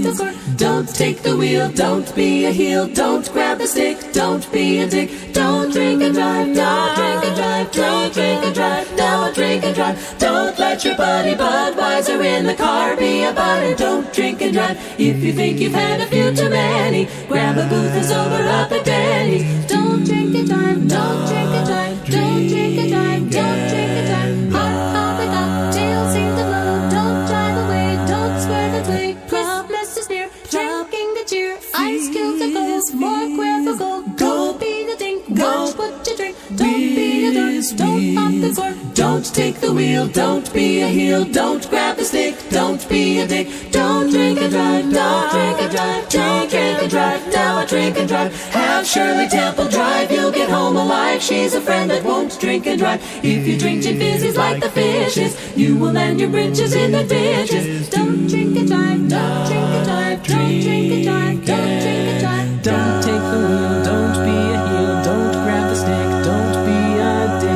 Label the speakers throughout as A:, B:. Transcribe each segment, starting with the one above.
A: the cord. Don't take the wheel, don't be a heel, don't grab the stick, don't be a dick. Don't drink and drive, don't drink and drive, don't drink and drive, don't drink and drive. Don't let your buddy Budweiser in the car be a buddy. Don't drink and drive if you think you've had a few too many. Grab a booth is over up at Denny's. Don't drink and drive, don't drink and drive, don't drink and drive, don't drink and drive. Hot off the cocktail, sing the blow. Don't drive away, don't swerve away. Christmas is near, drinking the cheer. Ice kills the gold, more careful gold. Don't be the dink, watch what you drink. Don't be the dirt, don't pop the cork. Don't take the wheel, don't be a heel, don't grab the stick, don't be a dick. Don't drink and drive, don't drink and drive, don't drink and drive, don't drink and drive. Have Shirley Temple drive, you'll get home alive. She's a friend that won't drink and drive. If you drink gin fizzies like the fishes, you will land your britches in the ditches. Don't drink and drive, don't drink and drive, don't drink and drive, don't drink and drive. Don't take the wheel, don't be a heel, don't grab the stick, don't be a dick.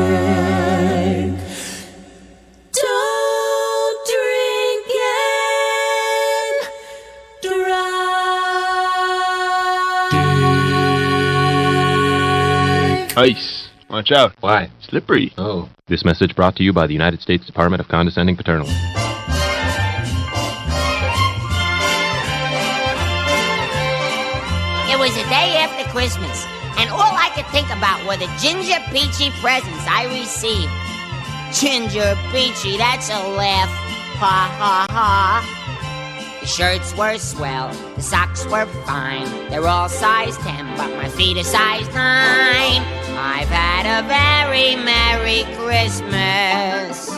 A: Don't drink and drive.
B: Ice. Watch out.
C: Why?
B: Slippery.
C: Oh.
B: This message brought to you by the United States Department of Condescending Paternalism.
D: It was the day after Christmas, and all I could think about were the ginger peachy presents I received. Ginger peachy, that's a laugh. Ha ha ha. The shirts were swell, the socks were fine. They're all size 10, but my feet are size 9. I've had a very Merry Christmas.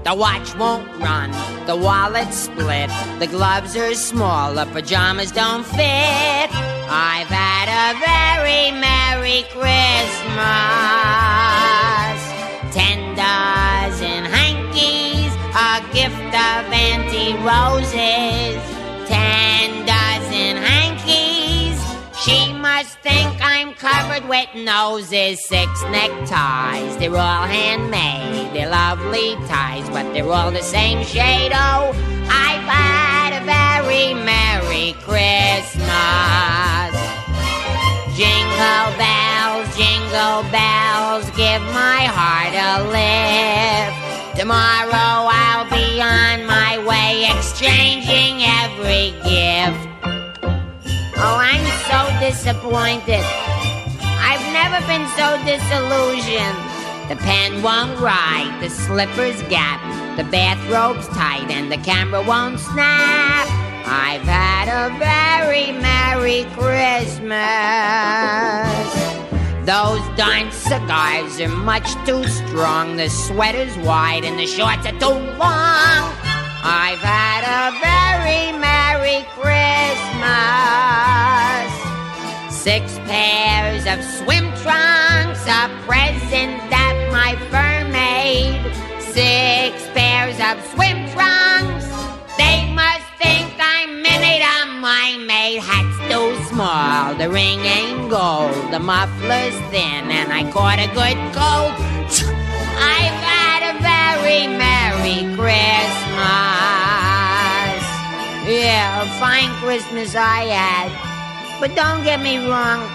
D: The watch won't run, the wallet's split, the gloves are small, the pajamas don't fit. I've had a very Merry Christmas. 10 dozen hankies, a gift of anti-roses. 10 dozen hankies, she must think I'm covered with noses. 6 neckties, they're all handmade, they're lovely ties, but they're all the same shade. Oh, I've had a very Merry Christmas. Jingle bells, give my heart a lift. Tomorrow I'll be on my way, exchanging every gift. Oh, I'm so disappointed. I've never been so disillusioned. The pen won't write, the slippers gap, the bathrobe's tight, and the camera won't snap. I've had a very Merry Christmas. Those darn cigars are much too strong. The sweater's wide and the shorts are too long. I've had a very Merry Christmas. 6 pairs of swim trunks, a present that my firm made. 6 pairs of swim trunks, they must think I'm Minnie, my maid. Hat's too small, the ring ain't gold, the muffler's thin, and I caught a good cold. I've had a very Merry Christmas. Yeah, a fine Christmas I had. But don't get me wrong,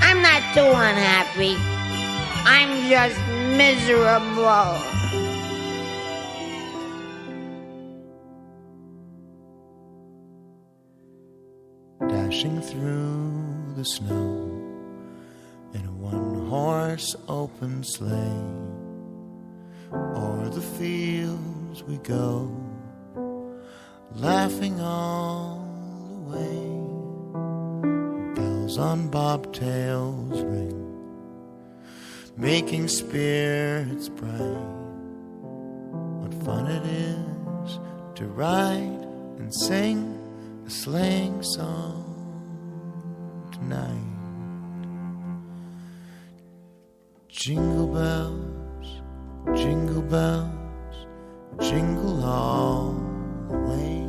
D: I'm not too unhappy. I'm just miserable.
E: Dashing through the snow in a one-horse open sleigh, o'er the fields we go, laughing all the way. Bells on bobtails ring, making spirits bright. What fun it is to ride and sing a sleighing song tonight. Jingle bells, jingle all the way.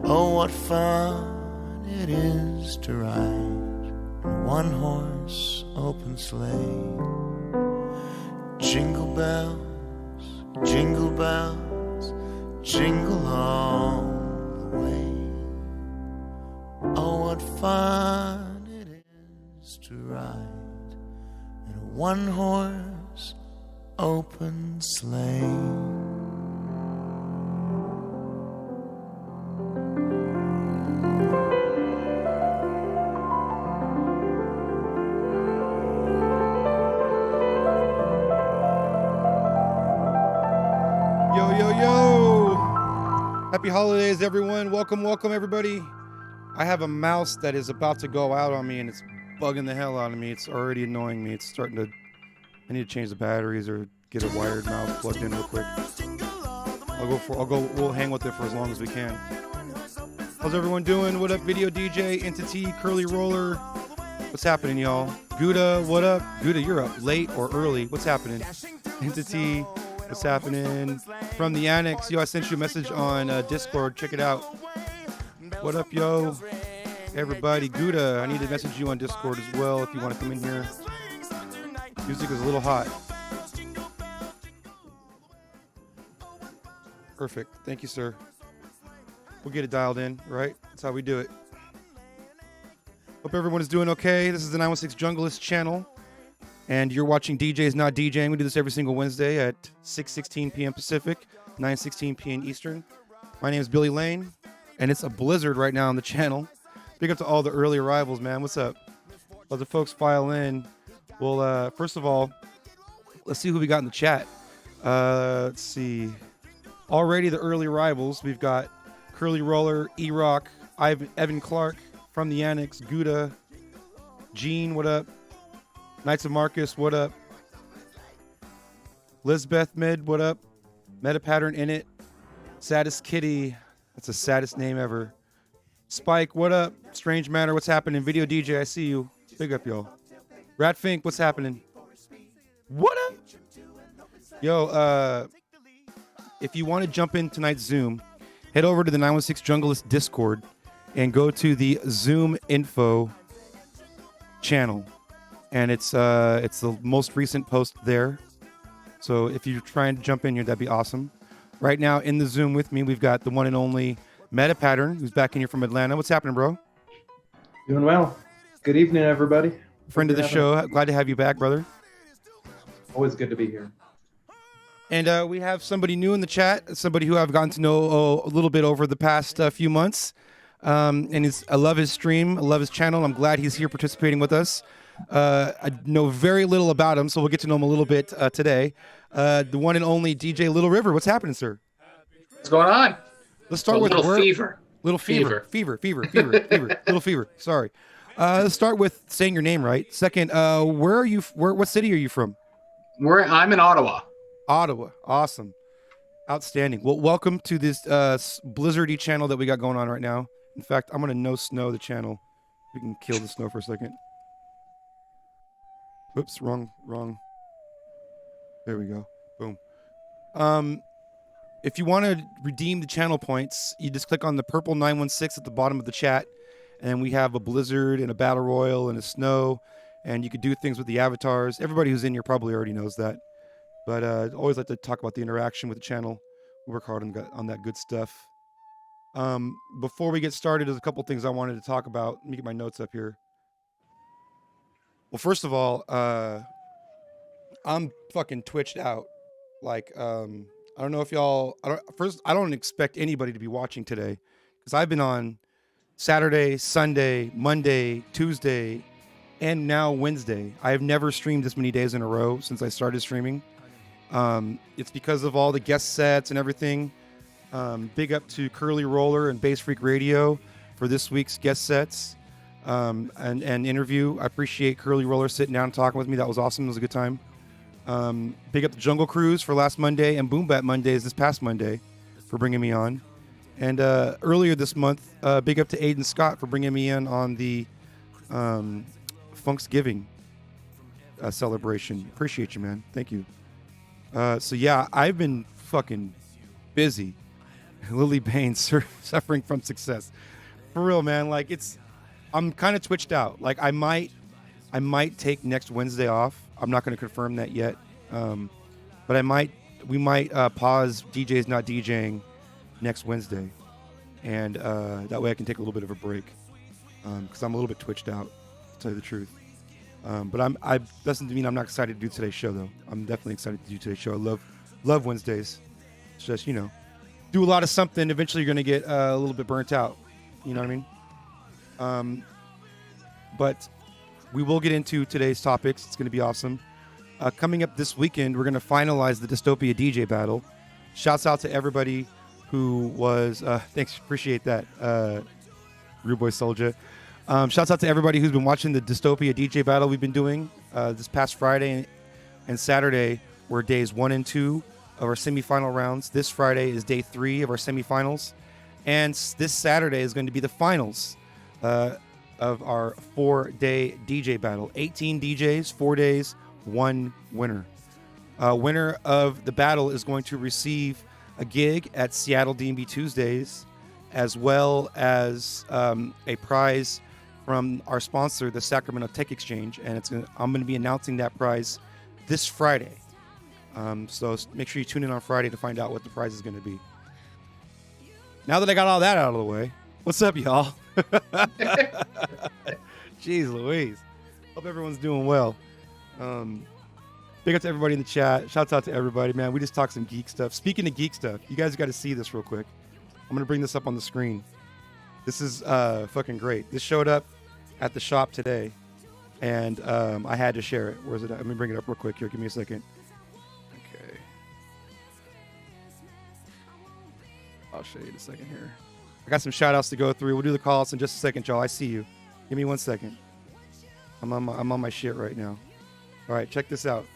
E: Oh, what fun it is to ride in a one-horse open sleigh. Jingle bells, jingle all the what fun it is to ride in a one-horse open sleigh.
C: Happy holidays, everyone. Welcome, everybody. I have a mouse that is about to go out on me, and it's bugging the hell out of me. It's already annoying me. It's starting to... I need to change the batteries or get a wired mouse plugged in real quick. We'll hang with it for as long as we can. How's everyone doing? What up, Video DJ, Entity, Curly Roller? What's happening, y'all? Gouda, what up? Gouda, you're up late or early. What's happening? Entity... What's happening? From the Annex, yo, I sent you a message on Discord. Check it out. What up, yo? Everybody, Gouda, I need to message you on Discord as well if you want to come in here. Music is a little hot. Perfect. Thank you, sir. We'll get it dialed in, right? That's how we do it. Hope everyone is doing okay. This is the 916 Junglist channel. And you're watching DJs Not DJing. We do this every single Wednesday at 6:16 p.m. Pacific, 9:16 p.m. Eastern. My name is Billy Lane, and it's a blizzard right now on the channel. Big up to all the early arrivals, man. What's up? Let the folks file in. Well, first of all, let's see who we got in the chat. Let's see. Already the early arrivals. We've got Curly Roller, E-Rock, Evan Clark, From the Annex, Gouda, Gene, what up? Knights of Marcus, what up? Lizbeth Mid, what up? Meta Pattern in it. Saddest Kitty, that's the saddest name ever. Spike, what up? Strange Matter, what's happening? Video DJ, I see you. Big up, y'all. Ratfink, what's happening? What up? Yo, if you want to jump in tonight's Zoom, head over to the 916 Junglist Discord and go to the Zoom info channel. And it's the most recent post there. So if you're trying to jump in here, that'd be awesome. Right now in the Zoom with me, we've got the one and only Meta Pattern, who's back in here from Atlanta. What's happening, bro?
F: Doing well. Good evening, everybody.
C: Friend of the show. Glad to have you back, brother.
F: Always good to be here.
C: And we have somebody new in the chat, somebody who I've gotten to know a little bit over the past few months. And I love his stream. I love his channel. I'm glad he's here participating with us. I know very little about him, so we'll get to know him a little bit today. The one and only DJ Little River. What's happening, sir?
G: What's going on?
C: Let's start with
G: little fever.
C: Little fever. Little fever. Sorry. Let's start with saying your name right. Second, where are you? What city are you from?
G: I'm in Ottawa.
C: Ottawa. Awesome. Outstanding. Well, welcome to this blizzardy channel that we got going on right now. In fact, I'm gonna no snow the channel. We can kill the snow for a second. Whoops, wrong. There we go. Boom. If you want to redeem the channel points, you just click on the purple 916 at the bottom of the chat, and we have a blizzard and a battle royal and a snow, and you could do things with the avatars. Everybody who's in here probably already knows that, but I always like to talk about the interaction with the channel. We work hard on that good stuff. Before we get started, there's a couple things I wanted to talk about. Let me get my notes up here. Well, first of all, I'm fucking twitched out. Like, I don't know if y'all... I don't expect anybody to be watching today, because I've been on Saturday, Sunday, Monday, Tuesday, and now Wednesday. I have never streamed this many days in a row since I started streaming. It's because of all the guest sets and everything. Big up to Curly Roller and Bass Freak Radio for this week's guest sets. And interview. I appreciate Curly Roller sitting down and talking with me. That was awesome. It was a good time. Big up to Jungle Cruise for last Monday and Boom Bat Mondays this past Monday for bringing me on. And earlier this month, big up to Aiden Scott for bringing me in on the Funksgiving celebration. Appreciate you, man. Thank you. So yeah, I've been fucking busy. Lily Bain suffering from success. For real, man. Like, I'm kind of twitched out. Like, I might take next Wednesday off. I'm not going to confirm that yet. But we might pause DJs Not DJing next Wednesday. And that way I can take a little bit of a break. because I'm a little bit twitched out, to tell you the truth. But I doesn't mean I'm not excited to do today's show though. I'm definitely excited to do today's show. I love Wednesdays. It's just, you know, do a lot of something. Eventually, you're gonna get a little bit burnt out. You know what I mean? But we will get into today's topics. It's gonna be awesome. Coming up this weekend, we're gonna finalize the Dystopia DJ battle. Shouts out to everybody who was. Thanks, appreciate that, Rude Boy Soldier. Shouts out to everybody who's been watching the Dystopia DJ battle we've been doing this past Friday and Saturday were days 1 and 2 of our semifinal rounds. This Friday is day 3 of our semifinals. And this Saturday is going to be the finals of our 4-day DJ battle. 18 DJs, 4 days, 1 winner. Winner of the battle is going to receive a gig at Seattle D&B Tuesdays, as well as a prize from our sponsor, the Sacramento Tech Exchange, and I'm going to be announcing that prize this Friday. So make sure you tune in on Friday to find out what the prize is going to be. Now that I got all that out of the way, what's up, y'all? Jeez Louise. Hope everyone's doing well. Big up to everybody in the chat. Shouts out to everybody, man. We just talked some geek stuff. Speaking of geek stuff, you guys got to see this real quick. I'm going to bring this up on the screen. This is fucking great. This showed up at the shop today, and I had to share it. Where's it at? Let me bring it up real quick here. Give me a second. Okay. I'll show you in a second here. I got some shout-outs to go through. We'll do the call-outs in just a second, y'all. I see you. Give me 1 second. I'm on my shit right now. All right, check this out.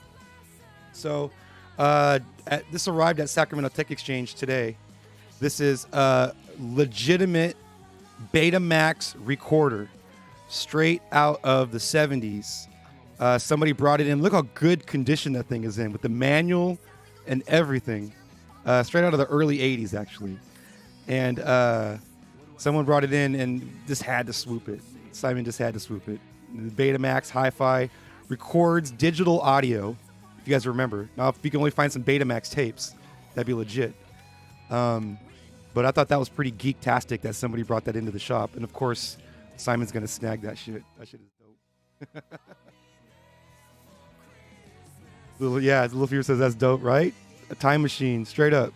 C: So this arrived at Sacramento Tech Exchange today. This is a legitimate Betamax recorder straight out of the 70s. Somebody brought it in. Look how good condition that thing is in with the manual and everything. Straight out of the early 80s, actually. And someone brought it in and just had to swoop it. Simon just had to swoop it. The Betamax Hi-Fi records digital audio, if you guys remember. Now, if you can only find some Betamax tapes, that'd be legit. But I thought that was pretty geek-tastic that somebody brought that into the shop. And, of course, Simon's going to snag that shit. That shit is dope. Little Fever says that's dope, right? A time machine, straight up.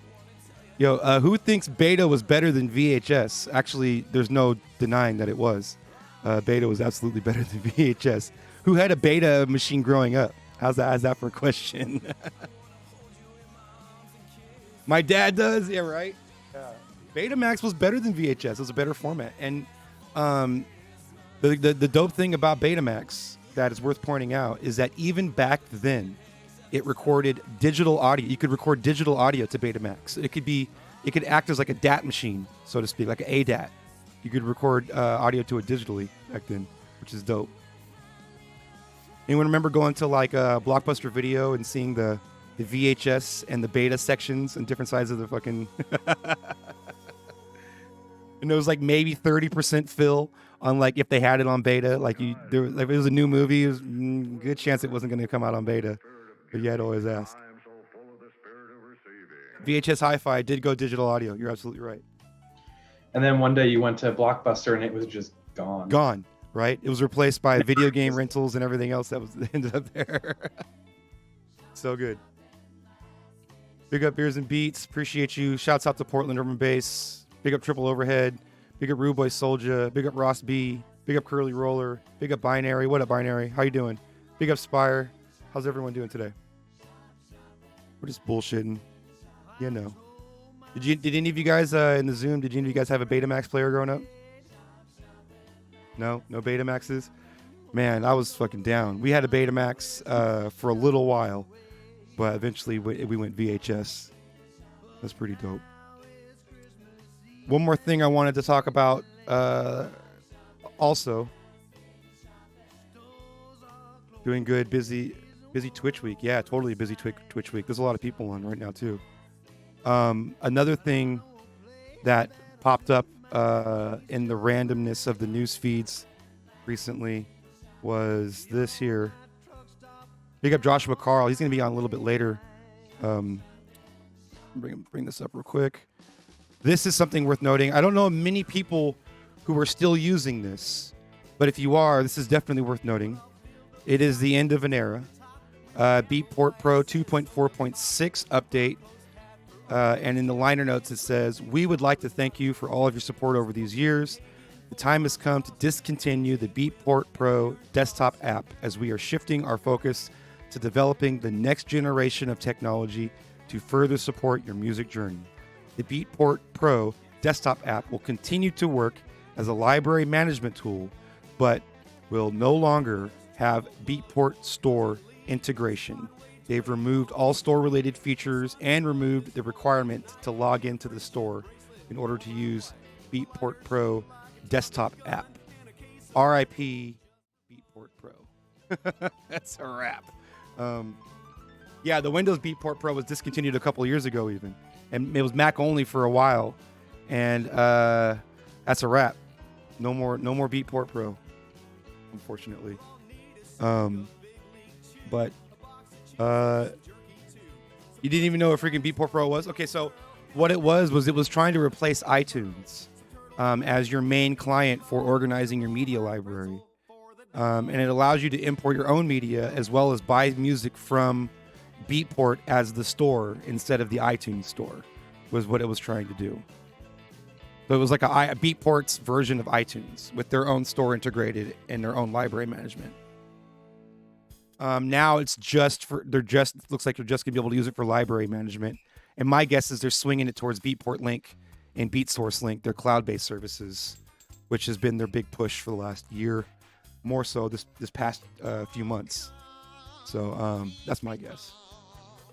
C: Yo, who thinks Beta was better than VHS? Actually, there's no denying that it was. Beta was absolutely better than VHS. Who had a Beta machine growing up? How's that for a question? My dad does? Yeah, right? Betamax was better than VHS. It was a better format. And the dope thing about Betamax that is worth pointing out is that even back then, it recorded digital audio. You could record digital audio to Betamax. It could act as like a DAT machine, so to speak, like an ADAT. You could record audio to it digitally back then, which is dope. Anyone remember going to like a Blockbuster Video and seeing the VHS and the Beta sections and different sides of the fucking... And it was like maybe 30% fill on like if they had it on Beta. Like if it was a new movie, it was good chance it wasn't going to come out on Beta. But you had to always ask. VHS Hi-Fi did go digital audio. You're absolutely right.
F: And then one day you went to Blockbuster and it was just gone.
C: Gone, right? It was replaced by video game rentals and everything else that was ended up there. So good. Big up Beers and Beats. Appreciate you. Shouts out to Portland Urban Bass. Big up Triple Overhead. Big up Rude Boy Soldier. Big up Ross B. Big up Curly Roller. Big up Binary. What up, Binary? How you doing? Big up Spire. How's everyone doing today? We're just bullshitting. You know. Did any of you guys in the Zoom, did any of you guys have a Betamax player growing up? No Betamaxes? Man, I was fucking down. We had a Betamax for a little while, but eventually we went VHS. That's pretty dope. One more thing I wanted to talk about also. Doing good, busy Twitch week. Yeah, totally busy Twitch week. There's a lot of people on right now too. Another thing that popped up in the randomness of the news feeds recently was this here. Big up Joshua Carl. He's going to be on a little bit later. Bring this up real quick. This is something worth noting. I don't know many people who are still using this, But if you are, this is definitely worth noting. It is the end of an era. Beatport Pro 2.4.6 update. And in the liner notes, it says, "We would like to thank you for all of your support over these years. The time has come to discontinue the Beatport Pro desktop app as we are shifting our focus to developing the next generation of technology to further support your music journey. The Beatport Pro desktop app will continue to work as a library management tool, but will no longer have Beatport Store integration. They've removed all store-related features and removed the requirement to log into the store in order to use Beatport Pro desktop app. RIP Beatport Pro." That's a wrap. Yeah, the Windows Beatport Pro was discontinued a couple years ago even. And it was Mac only for a while. And that's a wrap. No more Beatport Pro, unfortunately. But you didn't even know what freaking Beatport Pro was? Okay, so what it was it was trying to replace iTunes as your main client for organizing your media library. And it allows you to import your own media as well as buy music from Beatport as the store instead of the iTunes store, was what it was trying to do. So it was like a Beatport's version of iTunes with their own store integrated and their own library management. Now it's looks like they're just gonna be able to use it for library management. And my guess is they're swinging it towards Beatport Link and BeatSource Link, their cloud-based services, which has been their big push for the last year, more so this past few months. So that's my guess.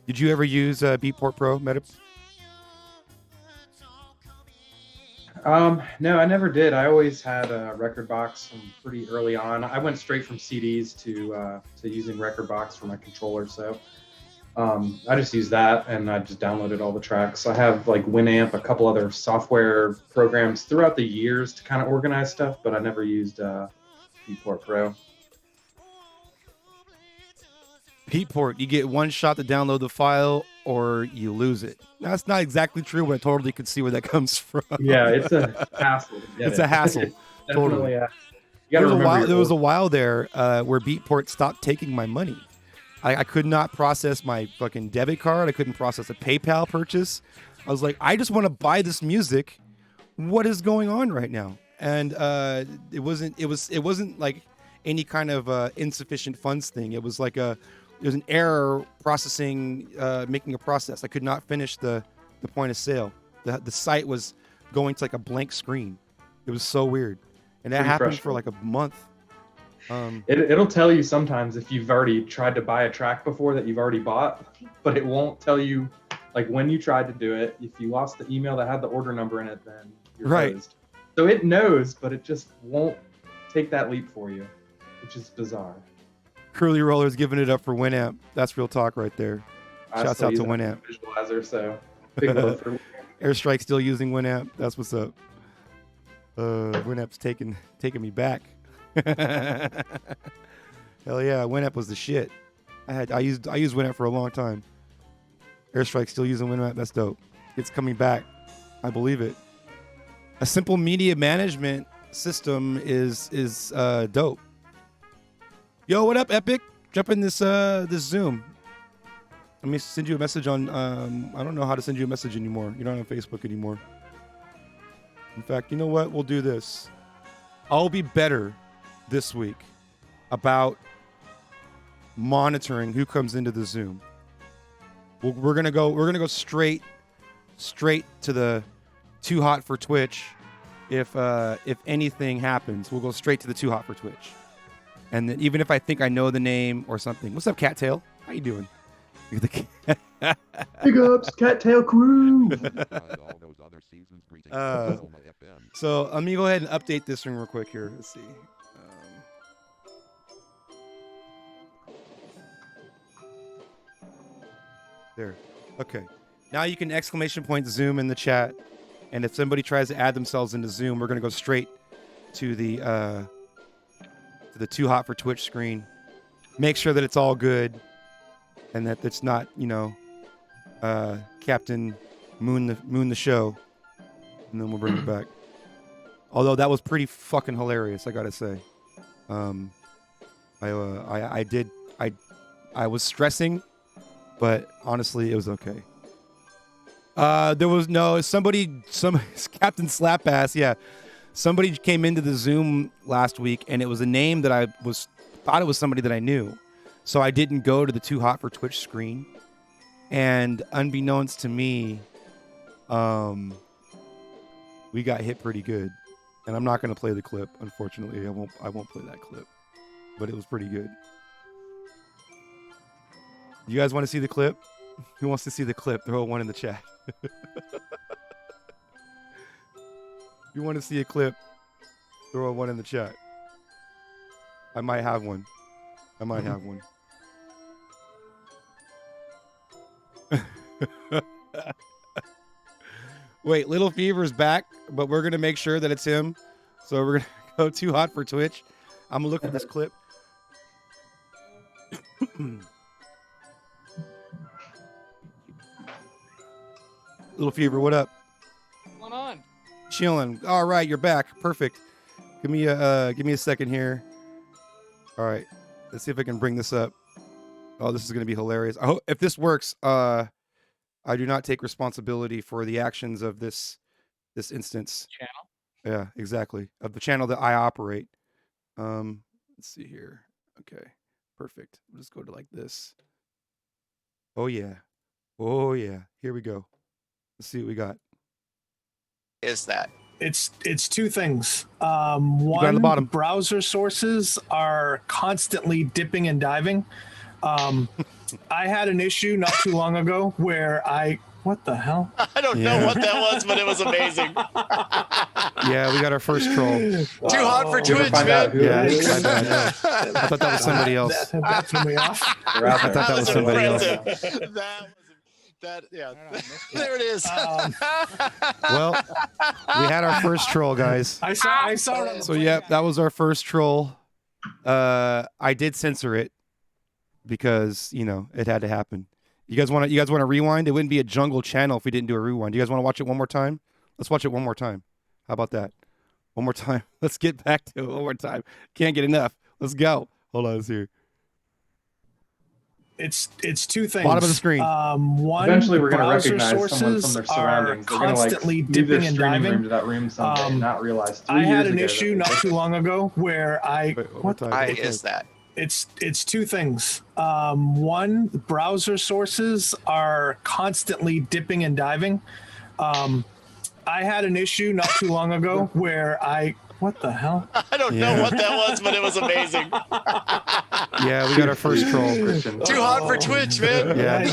C: Did you ever use Beatport Pro, Meta?
F: No, I never did. I always had a record box from pretty early on. I went straight from CDs to using record box for my controller. So I just used that and I just downloaded all the tracks. I have like Winamp, a couple other software programs throughout the years to kind of organize stuff, but I never used Beatport Pro.
C: Beatport, you get one shot to download the file or you lose it. Now, that's not exactly true, but I totally could see where that comes from.
F: Yeah, it's a hassle.
C: It's a hassle. Totally.
F: You gotta
C: There was a while there where Beatport stopped taking my money. I could not process my fucking debit card. I couldn't process a PayPal purchase. I was like, I just want to buy this music. What is going on right now? And it wasn't like any kind of insufficient funds thing. It was like there's an error processing, making a process. I could not finish the point of sale. The site was going to like a blank screen. It was so weird. And that happened for like a month.
F: It'll tell you sometimes if you've already tried to buy a track before that you've already bought, but it won't tell you like when you tried to do it. If you lost the email that had the order number in it, then you're closed. So it knows, but it just won't take that leap for you, which is bizarre.
C: Curly Roller's giving it up for Winamp. That's real talk right there. Shouts out to Winamp.
F: Visualizer, so big love for
C: Airstrike's still using Winamp. That's what's up. Winamp's taking me back. Hell yeah, Winamp was the shit. I used Winamp for a long time. Airstrike's still using Winamp. That's dope. It's coming back. I believe it. A simple media management system is dope. Yo, what up, Epic? Jump in this Zoom. Let me send you a message on. I don't know how to send you a message anymore. You're not on Facebook anymore. In fact, you know what? We'll do this. I'll be better this week about monitoring who comes into the Zoom. We're gonna go straight to the Too Hot for Twitch. If anything happens, we'll go straight to the Too Hot for Twitch. And then even if I think I know the name or something. What's up, Cattail? How you doing?
F: Big ups, Cattail crew.
C: So let me go ahead and update this thing real quick here. Let's see. There. Okay. Now you can exclamation point Zoom in the chat. And if somebody tries to add themselves into Zoom, we're going to go straight to the Too Hot for Twitch screen. Make sure that it's all good and that it's not, Captain Moon the show. And then we'll bring it back. Although that was pretty fucking hilarious, I got to say. I was stressing, but honestly, it was okay. There was some Captain Slapass, yeah. Somebody came into the Zoom last week, and it was a name that I thought it was somebody that I knew. So I didn't go to the Too Hot for Twitch screen. And unbeknownst to me, we got hit pretty good. And I'm not going to play the clip, unfortunately. I won't play that clip. But it was pretty good. You guys want to see the clip? Who wants to see the clip? Throw one in the chat. If you want to see a clip, throw one in the chat. I might have one. Wait, Little Fever's back, but we're going to make sure that it's him. So we're going to go Too Hot for Twitch. I'm going to look for this clip. Little Fever, what up?
H: What's going on?
C: Chilling. All right, you're back. Perfect. Give me a second here. All right, let's see if I can bring this up. Oh, this is going to be hilarious. I hope if this works. I do not take responsibility for the actions of this instance.
H: Channel.
C: Yeah, exactly. Of the channel that I operate. Let's see here. Okay, perfect. We'll just go to like this. Oh yeah. Here we go. Let's see what we got.
I: Is that?
J: It's two things.
C: on the
J: One,
C: bottom.
J: browser sources are constantly dipping and diving. I had an issue not too long ago where what the hell?
I: I don't know what that was, but it was amazing.
C: Yeah, we got our first troll.
I: Too hot for Twitch, man.
C: Yeah, I thought that was somebody else.
J: That threw me off.
C: I thought that was somebody else.
I: Yeah. There it is.
C: Well, we had our first troll, guys.
J: I saw it on the
C: So yeah, that was our first troll. I did censor it because it had to happen. You guys want to rewind? It wouldn't be a jungle channel if we didn't do a rewind. You guys want to watch it one more time? Let's watch it one more time. How about that? One more time. Let's get back to it one more time. Can't get enough. Let's go. Hold on, let's hear.
J: It's two things.
C: Bottom of the screen.
J: One,
F: Eventually, we're going to
J: browser
F: recognize someone
J: sources
F: from their
J: are
F: surroundings. They're going to
J: constantly
F: leave their
J: dipping and
F: streaming
J: diving.
F: room to that room someday and not realize.
J: I had an
F: ago
J: issue
F: that
J: not too long ago where
C: What
I: Is that?
J: It's two things. One, browser sources are constantly dipping and diving. I had an issue not too long ago where what the hell?
I: I don't know what that was, but it was amazing.
C: Yeah, we got our first troll.
I: Too hot for Twitch, man.
C: Yeah,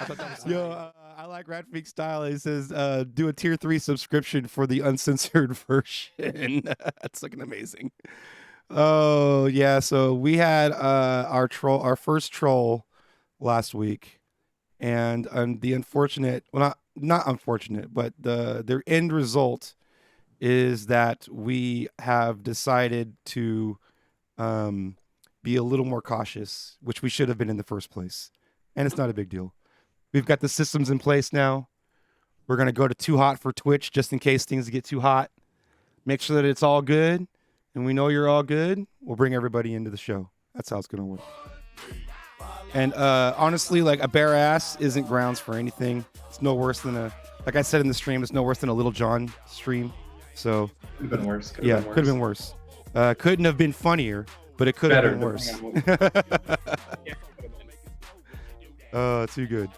C: my bad. Yo, I like Rat Freak style. He says, do a tier 3 subscription for the uncensored version. That's looking amazing. Oh, yeah. So we had our first troll last week. And the unfortunate, well, not unfortunate, but the end result is that we have decided to be a little more cautious, which we should have been in the first place. And it's not a big deal. We've got the systems in place now. We're going to go to Too Hot for Twitch just in case things get too hot. Make sure that it's all good. And we know you're all good. We'll bring everybody into the show. That's how it's going to work. And honestly, like a bare ass isn't grounds for anything. It's no worse than like I said in the stream, it's no worse than a Little John stream. So
F: could have been worse.
C: Could have been worse. Couldn't have been funnier, but it could have been worse. Oh, too good.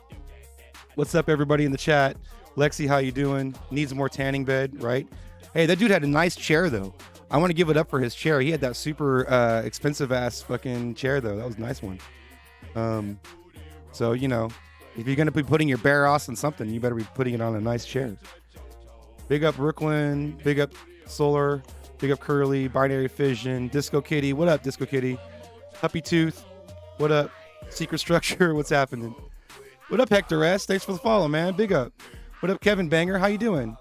C: What's up, everybody in the chat? Lexi, how you doing? Needs more tanning bed, right? Hey, that dude had a nice chair, though. I want to give it up for his chair. He had that super expensive-ass fucking chair, though. That was a nice one. So, if you're going to be putting your bare ass on something, you better be putting it on a nice chair. Big up Brooklyn. Big up Solar. Big up Curly. Binary Fission. Disco Kitty. What up, Disco Kitty? Puppy Tooth. What up? Secret Structure. What's happening? What up, Hector S? Thanks for the follow, man. Big up. What up, Kevin Banger? How you doing?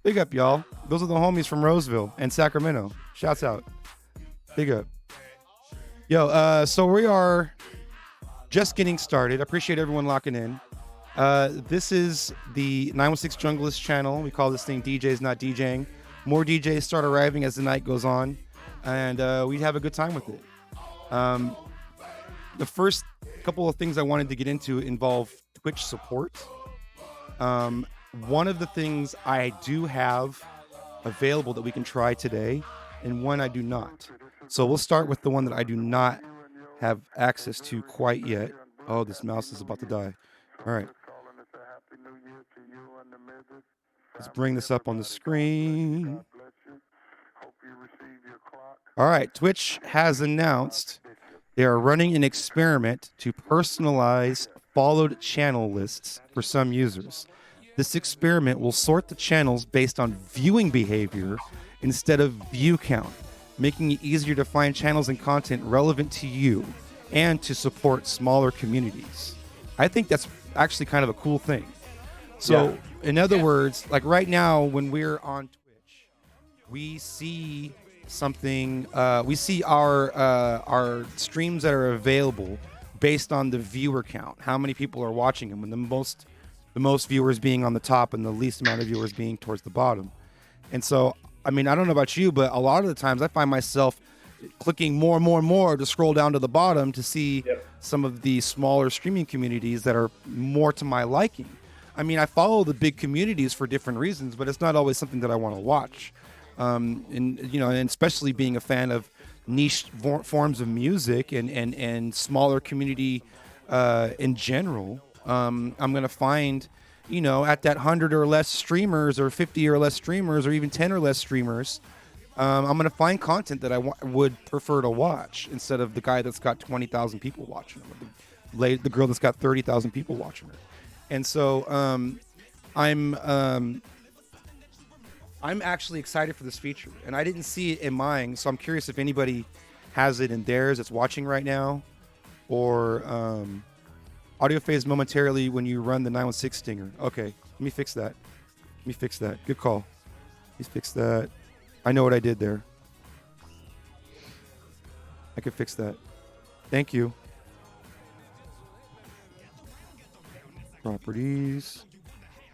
C: Big up, y'all. Those are the homies from Roseville and Sacramento. Shouts out. Big up. Yo, so we are just getting started. I appreciate everyone locking in. This is the 916 Junglist channel. We call this thing DJs Not DJing. More DJs start arriving as the night goes on. and we'd have a good time with it. The first couple of things I wanted to get into involve Twitch support. One of the things I do have available that we can try today, and one I do not. So we'll start with the one that I do not have access to quite yet. Oh, this mouse is about to die. All right. Let's bring this up on the screen. All right. Twitch has announced they are running an experiment to personalize followed channel lists for some users. This experiment will sort the channels based on viewing behavior instead of view count, making it easier to find channels and content relevant to you and to support smaller communities. I think that's actually kind of a cool thing. So, in other words, like right now when we're on Twitch, we see something, we see our streams that are available based on the viewer count, how many people are watching them, and the most viewers being on the top and the least amount of viewers being towards the bottom. And so, I mean, I don't know about you, but a lot of the times I find myself clicking more and more and more to scroll down to the bottom to see some of the smaller streaming communities that are more to my liking. I mean, I follow the big communities for different reasons, but it's not always something that I want to watch. And especially being a fan of niche forms of music and smaller community in general, I'm going to find, at that 100 or less streamers or 50 or less streamers or even 10 or less streamers, I'm going to find content that I would prefer to watch instead of the guy that's got 20,000 people watching him, or the girl that's got 30,000 people watching her. And so I'm actually excited for this feature, and I didn't see it in mine, so I'm curious if anybody has it in theirs that's watching right now, or audio phase momentarily when you run the 916 stinger. Okay, let me fix that. Good call. Please fix that. I know what I did there. I could fix that. Thank you. Properties.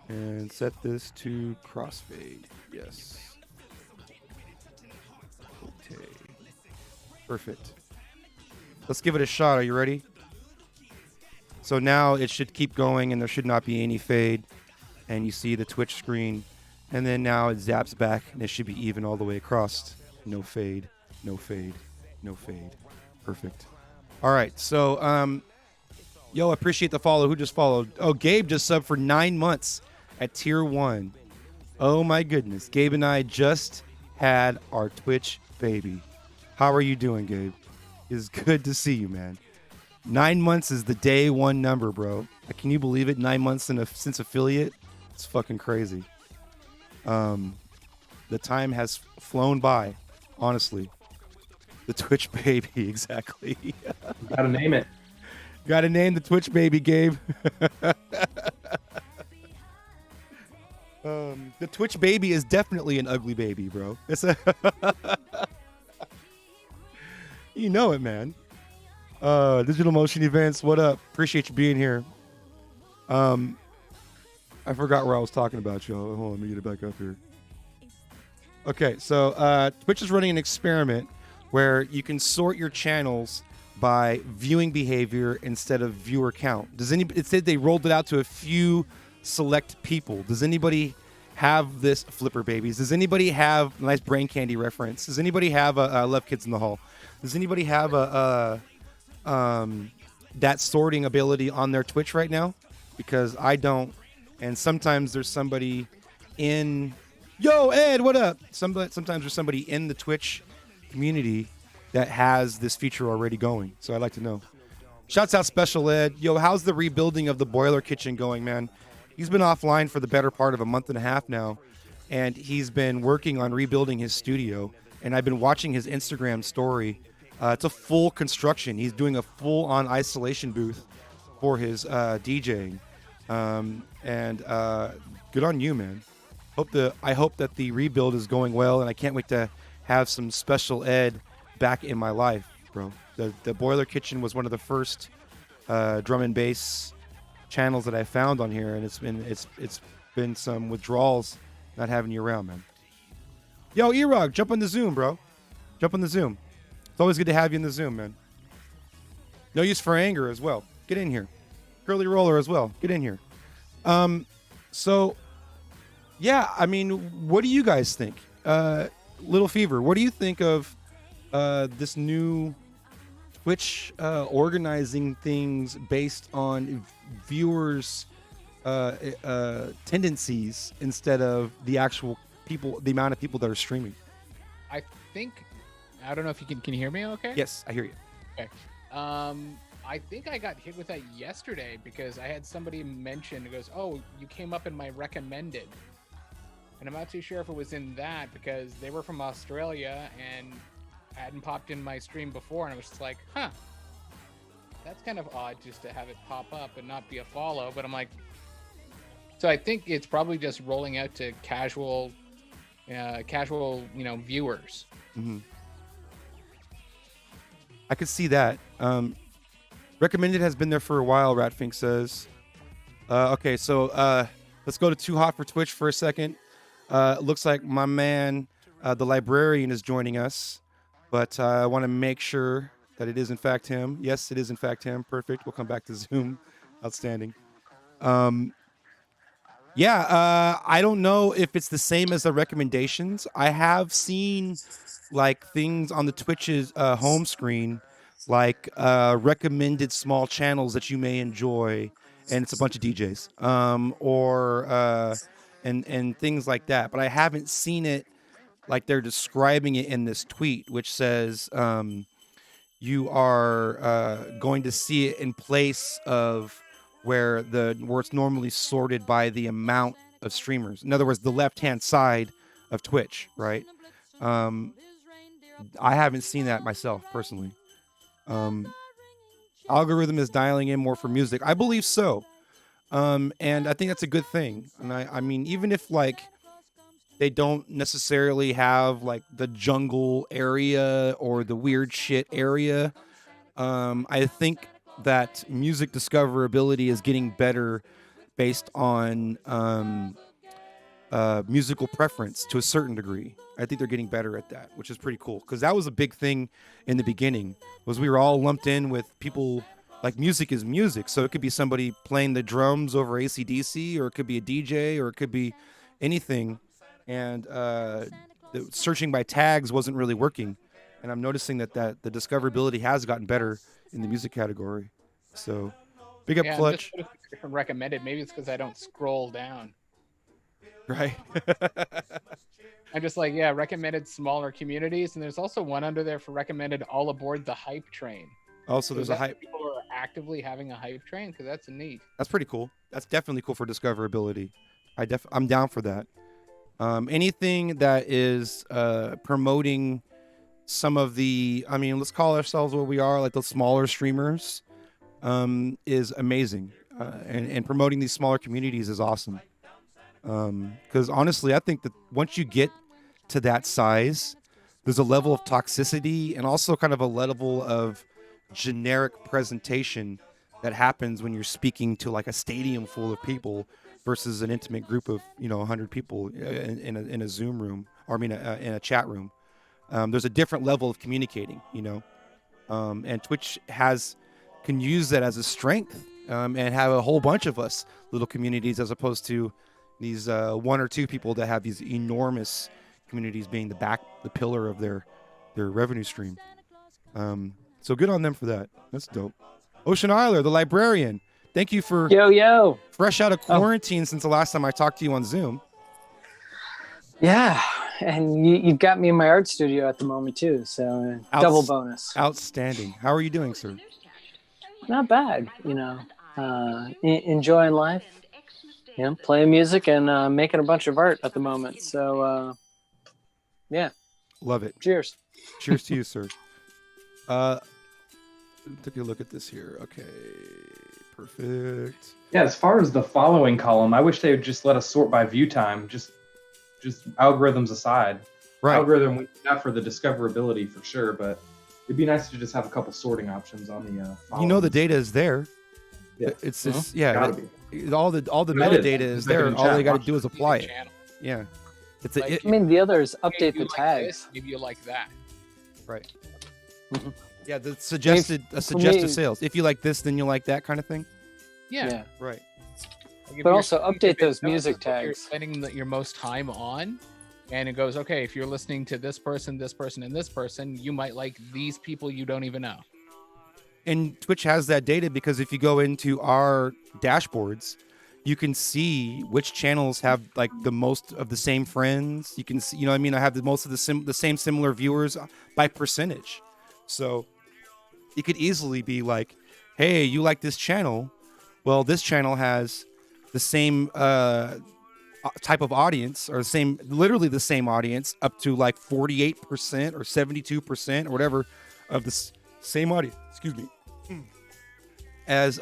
C: And set this to crossfade. Yes. Okay. Perfect. Let's give it a shot. Are you ready? So now it should keep going and there should not be any fade. And you see the Twitch screen. And then now it zaps back and it should be even all the way across. No fade, no fade, no fade. Perfect. All right. So, yo, appreciate the follow. Who just followed? Oh, Gabe just subbed for 9 months at tier 1. Oh my goodness. Gabe and I just had our Twitch baby. How are you doing, Gabe? It's good to see you, man. 9 months is the day one number, bro. Can you believe it? 9 months since affiliate? It's fucking crazy. The time has flown by, honestly. The Twitch baby, exactly.
F: Gotta name it.
C: Gotta name the Twitch baby, Gabe. The Twitch baby is definitely an ugly baby, bro. It's a you know it, man. Digital Motion Events, what up? Appreciate you being here. I forgot where I was talking about, y'all. Hold on, let me get it back up here. Okay, so Twitch is running an experiment where you can sort your channels by viewing behavior instead of viewer count. It said they rolled it out to a few select people. Does anybody have this? Flipper babies. Does anybody have, nice brain candy reference, does anybody have a Love Kids in the Hall? Does anybody have that sorting ability on their Twitch right now? Because I don't. And sometimes there's somebody in, yo, Ed, what up? Sometimes there's somebody in the Twitch community that has this feature already going. So I'd like to know. Shouts out Special Ed. Yo, how's the rebuilding of the boiler kitchen going, man? He's been offline for the better part of a month and a half now, and he's been working on rebuilding his studio, and I've been watching his Instagram story. It's a full construction. He's doing a full-on isolation booth for his DJing. And good on you, man. I hope that the rebuild is going well, and I can't wait to have some Special Ed back in my life, bro. The Boiler Kitchen was one of the first drum and bass channels that I found on here, and it's been some withdrawals not having you around, man. Yo, E-Rog, jump on the Zoom, bro. Jump on the Zoom. It's always good to have you in the Zoom, man. No use for anger as well. Get in here. Curly Roller as well. Get in here. So, yeah, I mean, what do you guys think? Little Fever, what do you think of this new Twitch organizing things based on viewers' tendencies instead of the actual people, the amount of people that are streaming?
H: I think, I don't know if you can you hear me okay?
C: Yes, I hear you.
H: Okay. I think I got hit with that yesterday because I had somebody mention, it goes, oh, you came up in my recommended. And I'm not too sure if it was in that because they were from Australia and hadn't popped in my stream before. And I was just like, huh, that's kind of odd just to have it pop up and not be a follow. But I'm like, so I think it's probably just rolling out to casual, viewers.
C: Mm-hmm. I could see that. Recommended has been there for a while, Ratfink says. Okay, so let's go to Too Hot for Twitch for a second. Looks like my man, the librarian, is joining us. But I want to make sure that it is in fact him. Yes, it is in fact him. Perfect. We'll come back to Zoom. Outstanding. I don't know if it's the same as the recommendations. I have seen like things on the Twitch's home screen, like recommended small channels that you may enjoy, and it's a bunch of DJs, and things like that. But I haven't seen it like they're describing it in this tweet, which says you are going to see it in place of where it's normally sorted by the amount of streamers. In other words, the left-hand side of Twitch, right? I haven't seen that myself personally. Algorithm is dialing in more for music. I believe so. And I think that's a good thing. And I mean, even if like they don't necessarily have like the jungle area or the weird shit area, I think that music discoverability is getting better based on musical preference to a certain degree. I think they're getting better at that, which is pretty cool. Because that was a big thing in the beginning, was we were all lumped in with people, like music is music. So it could be somebody playing the drums over AC/DC, or it could be a DJ, or it could be anything. And the searching by tags wasn't really working. And I'm noticing that the discoverability has gotten better in the music category. So big up Clutch.
H: From recommended. Maybe it's because I don't scroll down.
C: Right.
H: I'm just like, yeah, recommended smaller communities. And there's also one under there for recommended all aboard the hype train.
C: Also, there's a hype.
H: People are actively having a hype train, because that's neat.
C: That's pretty cool. That's definitely cool for discoverability. I'm down for that. Anything that is promoting some of the, I mean, let's call ourselves what we are, like the smaller streamers, is amazing. And promoting these smaller communities is awesome. Because honestly, I think that once you get to that size, there's a level of toxicity and also kind of a level of generic presentation that happens when you're speaking to like a stadium full of people versus an intimate group of 100 people in a Zoom room, or I mean in a chat room. There's a different level of communicating, and Twitch can use that as a strength, and have a whole bunch of us little communities, as opposed to these one or two people that have these enormous communities being the pillar of their revenue stream. So good on them for that. That's dope. Ocean Eiler, the librarian, thank you for fresh out of quarantine since the last time I talked to you on Zoom.
K: Yeah, and you've got me in my art studio at the moment too, so double bonus.
C: Outstanding. How are you doing, sir?
K: Not bad, enjoying life, playing music and making a bunch of art at the moment. So, yeah.
C: Love it.
K: Cheers.
C: Cheers to you, sir. Take a look at this here. Okay, perfect.
F: Yeah, as far as the following column, I wish they would just let us sort by view time. Just algorithms aside.
C: Right.
F: Algorithm, we need that for the discoverability for sure, but it'd be nice to just have a couple sorting options on the.
C: The data is there.
F: Yeah.
C: It's just
F: gotta
C: be. All the metadata is there. All they got to do is apply it. Yeah.
K: I mean, the others update the tags.
H: Maybe you like that.
C: Right.
K: Mhm.
C: Yeah, the suggested
K: for
C: suggestive
K: me-
C: sales. If you like this, then you'll like that kind of thing.
H: Yeah.
C: Right.
H: Like, if
K: But
H: you're-
K: also update
H: if it
K: those
H: knows
K: music
H: what You're
K: tags.
H: spending your most time on, and it goes, okay, if you're listening to this person, and this person, you might like these people you don't even know.
C: And Twitch has that data because if you go into our dashboards, you can see which channels have like the most of the same friends. You can see, you know what I mean? I have the most of the same similar viewers by percentage. So it could easily be like, hey, you like this channel? Well, this channel has the same type of audience or literally the same audience up to like 48% or 72% or whatever of the same audience. Excuse me. As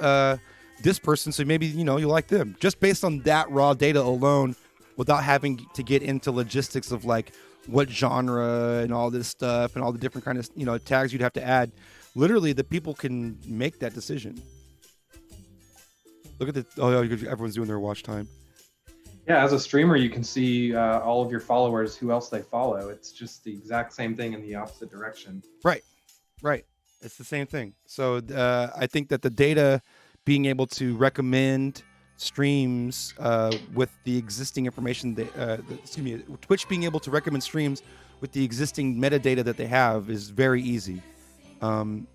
C: this person, so maybe you like them just based on that raw data alone, without having to get into logistics of like what genre and all this stuff and all the different kind of tags you'd have to add. Literally, the people can make that decision. Look at everyone's doing their watch time.
F: Yeah, as a streamer, you can see all of your followers, who else they follow. It's just the exact same thing in the opposite direction.
C: Right. It's the same thing. So I think that the data being able to recommend streams with the existing information, Twitch being able to recommend streams with the existing metadata that they have is very easy. And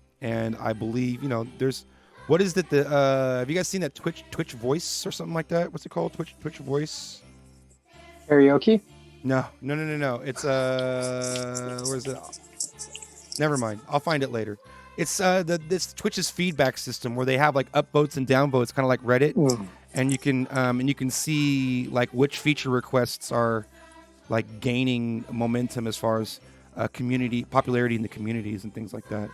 C: I believe, there's, what is it? Have you guys seen that Twitch voice or something like that? What's it called? Twitch voice?
K: Karaoke?
C: No. It's where is it? Never mind. I'll find it later. It's this Twitch's feedback system where they have like upvotes and downvotes, kind of like Reddit, and you can see like which feature requests are like gaining momentum as far as community popularity in the communities and things like that.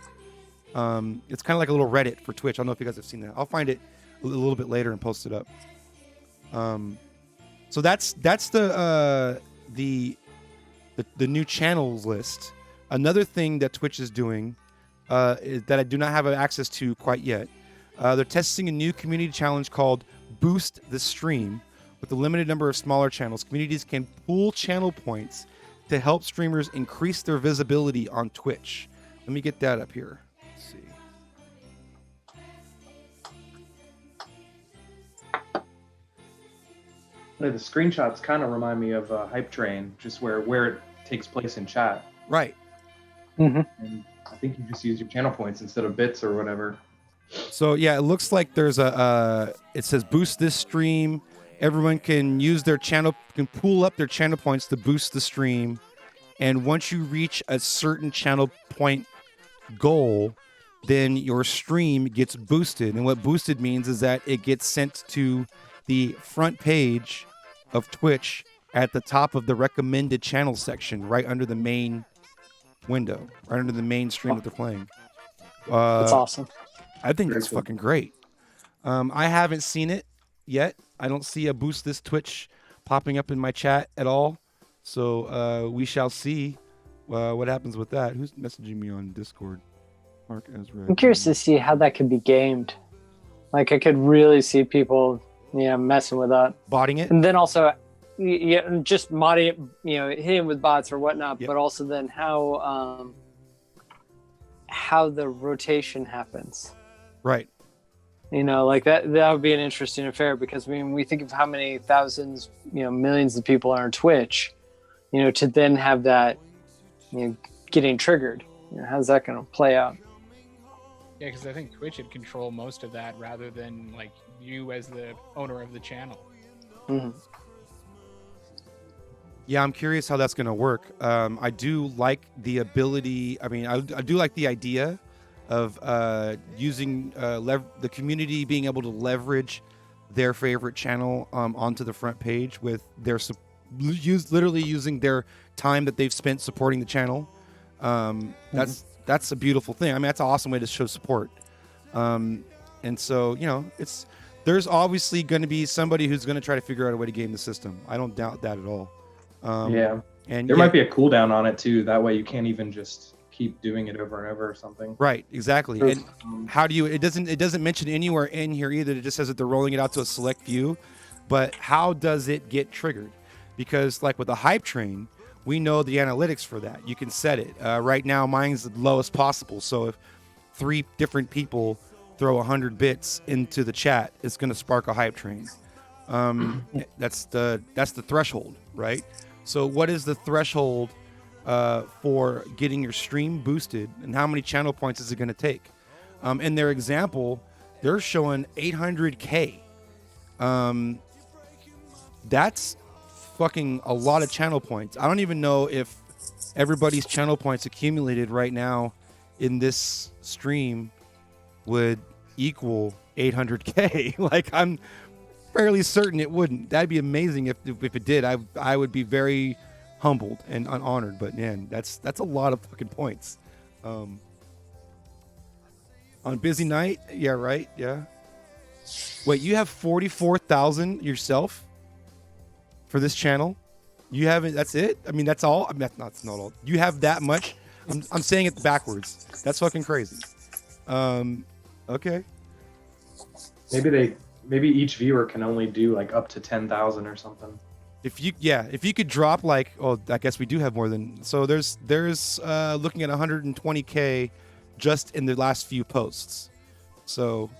C: It's kind of like a little Reddit for Twitch. I don't know if you guys have seen that. I'll find it a little bit later and post it up. So that's the new channels list. Another thing that Twitch is doing that I do not have access to quite yet. They're testing a new community challenge called Boost the Stream. With a limited number of smaller channels, communities can pool channel points to help streamers increase their visibility on Twitch. Let me get that up here. Let's see.
F: The screenshots kind of remind me of Hype Train, just where it takes place in chat.
C: Right.
K: Mm-hmm.
F: And I think you just use your channel points instead of bits or whatever.
C: So yeah, it looks like there's it says boost this stream. Everyone can use can pool up their channel points to boost the stream. And once you reach a certain channel point goal, then your stream gets boosted. And what boosted means is that it gets sent to the front page of Twitch at the top of the recommended channel section, right under the main window, right under the main stream that they're playing.
K: That's awesome.
C: I think that's fucking great. I haven't seen it yet. I don't see a boost this Twitch popping up in my chat at all. So we shall see what happens with that. Who's messaging me on Discord? Mark Ezra.
K: I'm curious to see how that could be gamed. Like, I could really see people, messing with that.
C: Botting it?
K: And then also, just modding it, hitting with bots or whatnot, but also then how the rotation happens.
C: Right.
K: Like that would be an interesting affair, because we think of how many thousands, millions of people are on Twitch, to then have that, getting triggered. How's that going to play out?
H: Yeah, because I think Twitch would control most of that rather than like you as the owner of the channel.
K: Mm-hmm.
C: Yeah, I'm curious how that's going to work. I do like the ability. I mean, I do like the idea of using the community being able to leverage their favorite channel onto the front page with their literally using their time that they've spent supporting the channel. That's a beautiful thing. I mean, that's an awesome way to show support. And so, there's obviously going to be somebody who's going to try to figure out a way to game the system. I don't doubt that at all.
F: And there might be a cooldown on it too. That way you can't even just keep doing it over and over or something.
C: Right, exactly. And how do you? It doesn't mention anywhere in here either. It just says that they're rolling it out to a select few. But how does it get triggered? Because like with the Hype Train, we know the analytics for that. You can set it. Right now, mine's the lowest possible. So if 3 different people throw 100 bits into the chat, it's going to spark a hype train. That's the threshold, right? So what is the threshold for getting your stream boosted, and how many channel points is it going to take? In their example, they're showing 800K. That's fucking a lot of channel points. I don't even know if everybody's channel points accumulated right now in this stream would equal 800K. Like, I'm fairly certain it wouldn't. That'd be amazing if it did. I would be very humbled and honored. But man, that's a lot of fucking points. On busy night, yeah, right, yeah. Wait, you have 44,000 yourself for this channel? You haven't? That's it? I mean, that's all. I mean, that's not all. You have that much? I'm saying it backwards. That's fucking crazy. Okay.
F: Maybe each viewer can only do like up to 10,000 or something.
C: If you could drop like, oh, I guess we do have more than. So there's looking at 120K just in the last few posts. So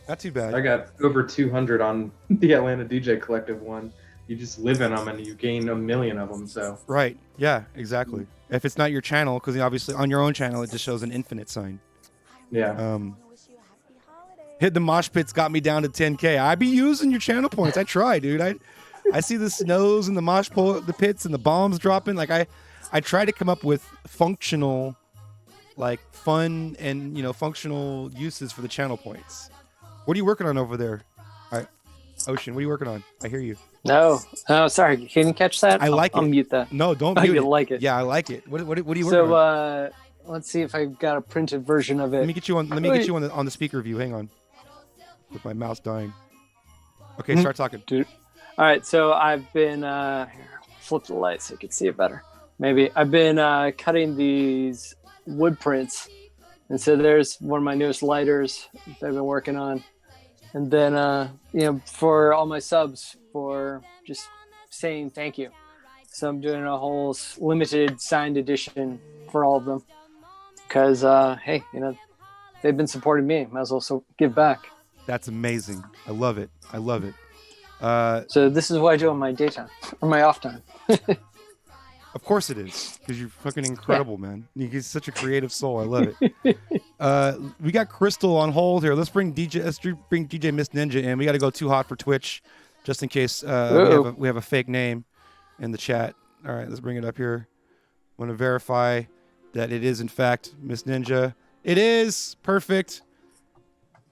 C: not too bad.
F: I got over 200 on the Atlanta DJ Collective one. You just live in them and you gain a million of them. So
C: right, yeah, exactly. If it's not your channel, because obviously on your own channel it just shows an infinite sign.
F: Yeah.
C: Hit the mosh pits got me down to 10K. I be using your channel points. I try, dude. I see the snows and the pits and the bombs dropping. Like I try to come up with functional, like fun and functional uses for the channel points. What are you working on over there? All right, Ocean, what are you working on? I hear you.
K: No, sorry. Can you catch that?
C: I like it.
K: I'll mute that.
C: No, don't mute
K: you
C: it.
K: like it.
C: Yeah, I like it. What are you working on?
K: So let's see if I've got a printed version of it.
C: Let me get you on the speaker view. Hang on. With my mouse dying. Okay, start talking.
K: Dude. All right, so I've been here, flip the light so you can see it better. Maybe I've been cutting these wood prints, and so there's one of my newest lighters that I've been working on, and then for all my subs for just saying thank you. So I'm doing a whole limited signed edition for all of them because hey, they've been supporting me. Might as well give back.
C: That's amazing. I love it.
K: So this is what I do on my daytime or my off time.
C: Of course it is, because you're fucking incredible, man. You're such a creative soul. I love it. We got Crystal on hold here. Let's bring DJ Miss Ninja in. We got to go too hot for Twitch, just in case we have a fake name in the chat. All right, let's bring it up here. Want to verify that it is in fact Miss Ninja. It is perfect.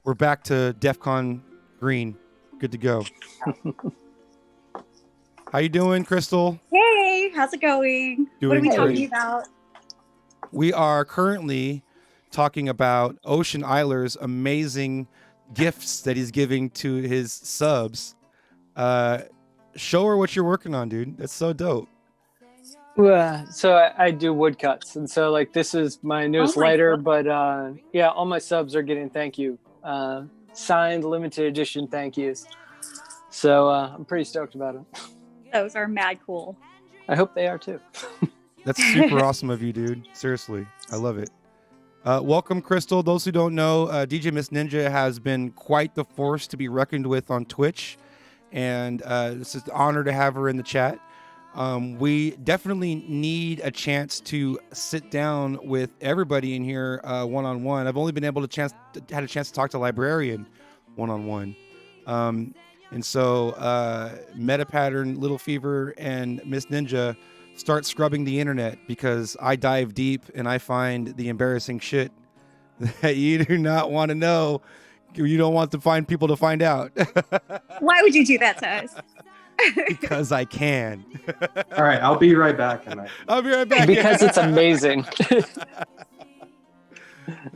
C: We're back to DEFCON green. Good to go. How you doing, Crystal?
L: Hey, how's it going? What are we talking about?
C: We are currently talking about Ocean Eiler's amazing gifts that he's giving to his subs. Show her what you're working on, dude. That's so dope.
K: So I do woodcuts, and so like this is my newest lighter, but yeah, all my subs are getting thank you. Signed limited edition thank yous. So I'm pretty stoked about it.
L: Those are mad cool.
K: I hope they are too.
C: That's super awesome of you, dude. Seriously, I love it. Welcome, Crystal. Those who don't know, DJ Miss Ninja has been quite the force to be reckoned with on Twitch, and it's an honor to have her in the chat. We definitely need a chance to sit down with everybody in here one-on-one. I've only been able to had a chance to talk to Librarian one-on-one. And so Meta Pattern, Little Fever, and Miss Ninja start scrubbing the internet because I dive deep and I find the embarrassing shit that you do not want to know. You don't want people to find out.
L: Why would you do that to us?
C: Because I can.
F: All right, I'll be right back.
C: I'll be right back.
K: Because it's amazing.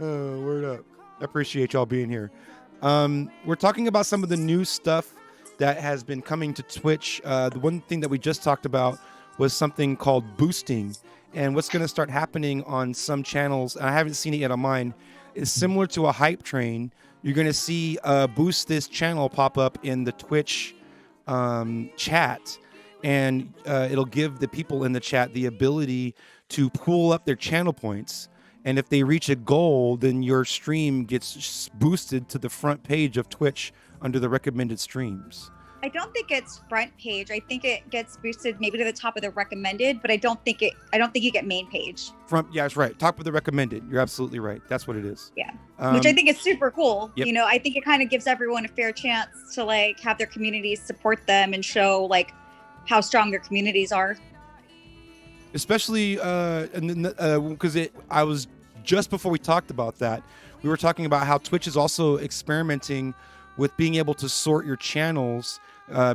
C: Oh, word up. I appreciate y'all being here. We're talking about some of the new stuff that has been coming to Twitch. The one thing that we just talked about was something called boosting. And what's going to start happening on some channels, and I haven't seen it yet on mine, is similar to a hype train. You're going to see Boost This channel pop up in the Twitch chat, and it'll give the people in the chat the ability to pool up their channel points. And if they reach a goal, then your stream gets boosted to the front page of Twitch under the recommended streams.
L: I don't think it's front page. I think it gets boosted maybe to the top of the recommended, but I don't think you get main page.
C: Yeah, that's right. Top of the recommended. You're absolutely right. That's what it is.
L: Yeah. Which I think is super cool.
C: Yep.
L: You know, I think it kind of gives everyone a fair chance to like have their communities support them and show like how strong their communities are.
C: Especially because I was just before we talked about that, we were talking about how Twitch is also experimenting with being able to sort your channels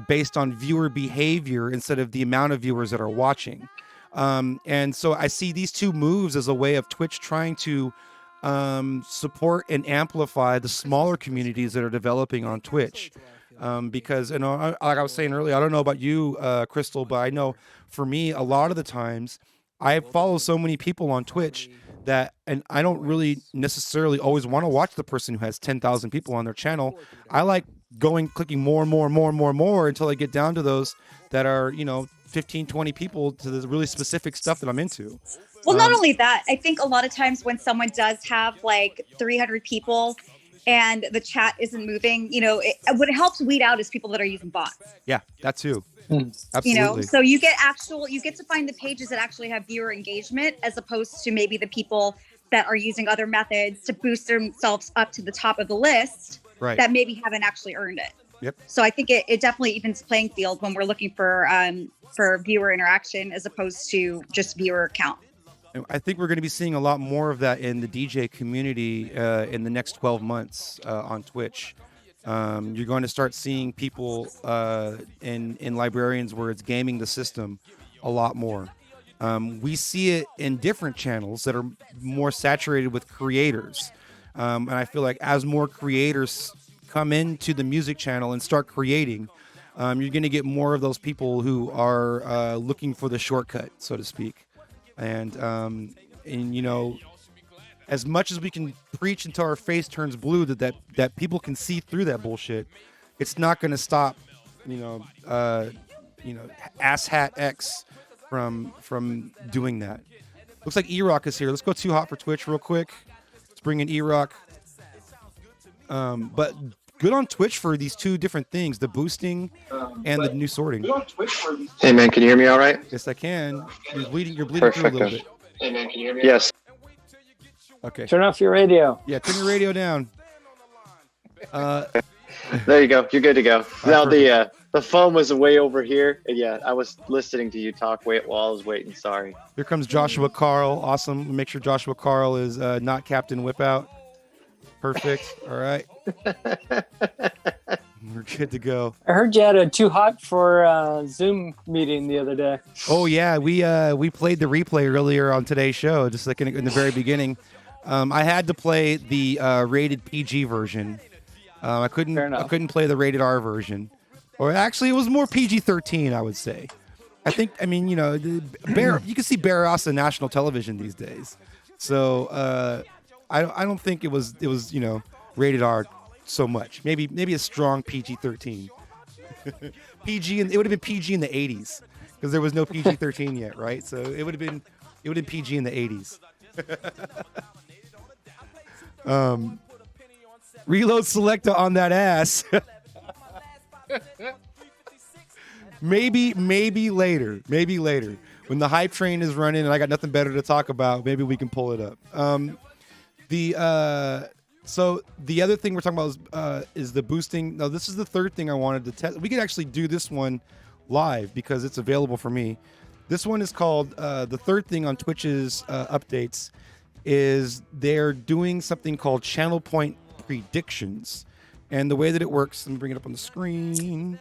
C: based on viewer behavior instead of the amount of viewers that are watching. And so I see these two moves as a way of Twitch trying to support and amplify the smaller communities that are developing on Twitch. Because, you know, like I was saying earlier, I don't know about you, Crystal, but I know for me, a lot of the times I follow so many people on Twitch and I don't really necessarily always want to watch the person who has 10,000 people on their channel. I like clicking more and more until I get down to those that are, 15, 20 people to the really specific stuff that I'm into.
L: Well, not only that, I think a lot of times when someone does have like 300 people and the chat isn't moving, what it helps weed out is people that are using bots.
C: Yeah, that too. Absolutely.
L: So you get to find the pages that actually have viewer engagement as opposed to maybe the people that are using other methods to boost themselves up to the top of the list that maybe haven't actually earned it.
C: Yep.
L: So I think it definitely evens the playing field when we're looking for viewer interaction as opposed to just viewer count.
C: I think we're going to be seeing a lot more of that in the DJ community in the next 12 months on Twitch. You're going to start seeing people in librarians where it's gaming the system a lot more. We see it in different channels that are more saturated with creators. And I feel like as more creators come into the music channel and start creating, you're going to get more of those people who are looking for the shortcut, so to speak. And as much as we can preach until our face turns blue that people can see through that bullshit, it's not going to stop, asshat X from doing that. Looks like E-Rock is here. Let's go Too Hot for Twitch real quick. Let's bring in E-Rock. But good on Twitch for these two different things, the boosting and the new sorting.
M: Hey man, can you hear me all right?
C: Yes, I can. You're bleeding through a little bit.
M: Hey man, can you hear me? Yes.
C: Okay.
K: Turn off your radio.
C: Yeah, turn your radio down.
M: There you go. You're good to go. Now the phone was way over here. And yeah, I was listening to you talk while I was waiting. Sorry.
C: Here comes Joshua Carl. Awesome. Make sure Joshua Carl is not Captain Whipout. Perfect. All right. We're good to go.
K: I heard you had a Too Hot for Zoom meeting the other day.
C: Oh yeah, we played the replay earlier on today's show, just like in the very beginning. I had to play the rated PG version. I couldn't play the rated R version, or actually it was more PG-13, I would say. You can see Barras on national television these days, so I don't think it was rated R so much. Maybe a strong PG-13. PG, and it would have been PG in the 80s because there was no PG-13 yet, right? So it would have been PG in the 80s. Reload Selecta on that ass. maybe later when the hype train is running and I got nothing better to talk about, maybe we can pull it up. So the other thing we're talking about is the boosting. Now this is the third thing I wanted to test. We could actually do this one live because it's available for me. This one is called the third thing on Twitch's updates is they're doing something called channel point predictions. And the way that it works, let me bring it up on the screen.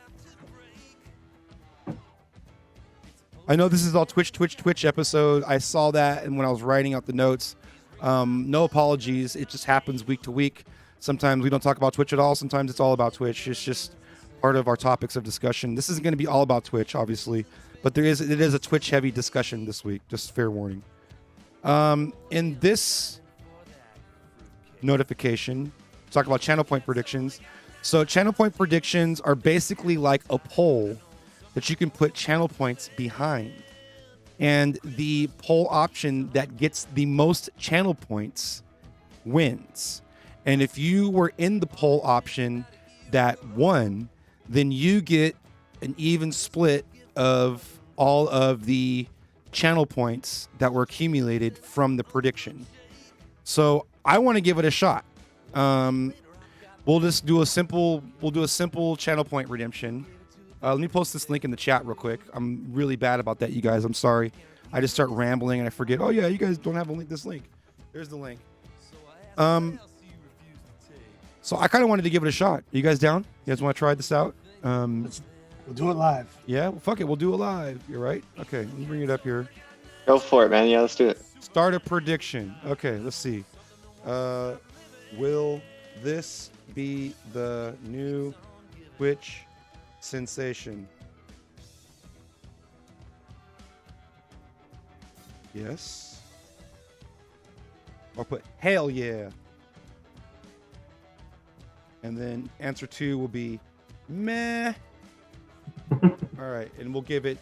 C: I know this is all Twitch episode. I saw that, and when I was writing out the notes, no apologies. It just happens week to week. Sometimes we don't talk about Twitch at all. Sometimes it's all about Twitch. It's just part of our topics of discussion. This isn't going to be all about Twitch, obviously, but it is a Twitch-heavy discussion this week. Just fair warning. In this notification, talk about channel point predictions. So channel point predictions are basically like a poll that you can put channel points behind. And the poll option that gets the most channel points wins. And if you were in the poll option that won, then you get an even split of all of the channel points that were accumulated from the prediction. So I want to give it a shot. We'll do a simple channel point redemption. Let me post this link in the chat real quick. I'm really bad about that, you guys. I'm sorry. I just start rambling and I forget. Oh yeah, you guys don't have this link. There's the link. So I kind of wanted to give it a shot. You guys down? You guys want to try this out?
J: We'll do it live.
C: Yeah, well, fuck it. We'll do it live. You're right. Okay, let me bring it up here.
M: Go for it, man. Yeah, let's do it.
C: Start a prediction. Okay, let's see. Will this be the new Twitch sensation? Yes. I'll put hell yeah. And then answer 2 will be meh. All right, and we'll give it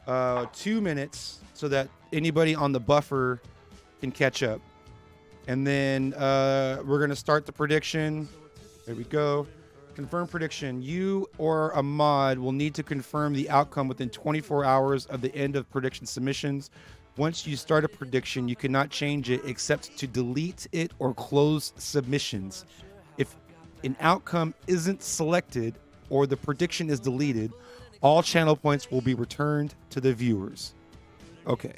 C: 2 minutes so that anybody on the buffer can catch up. And then we're going to start the prediction. There we go. Confirm prediction. You or a mod will need to confirm the outcome within 24 hours of the end of prediction submissions. Once you start a prediction, you cannot change it except to delete it or close submissions. If an outcome isn't selected or the prediction is deleted, all channel points will be returned to the viewers. Okay.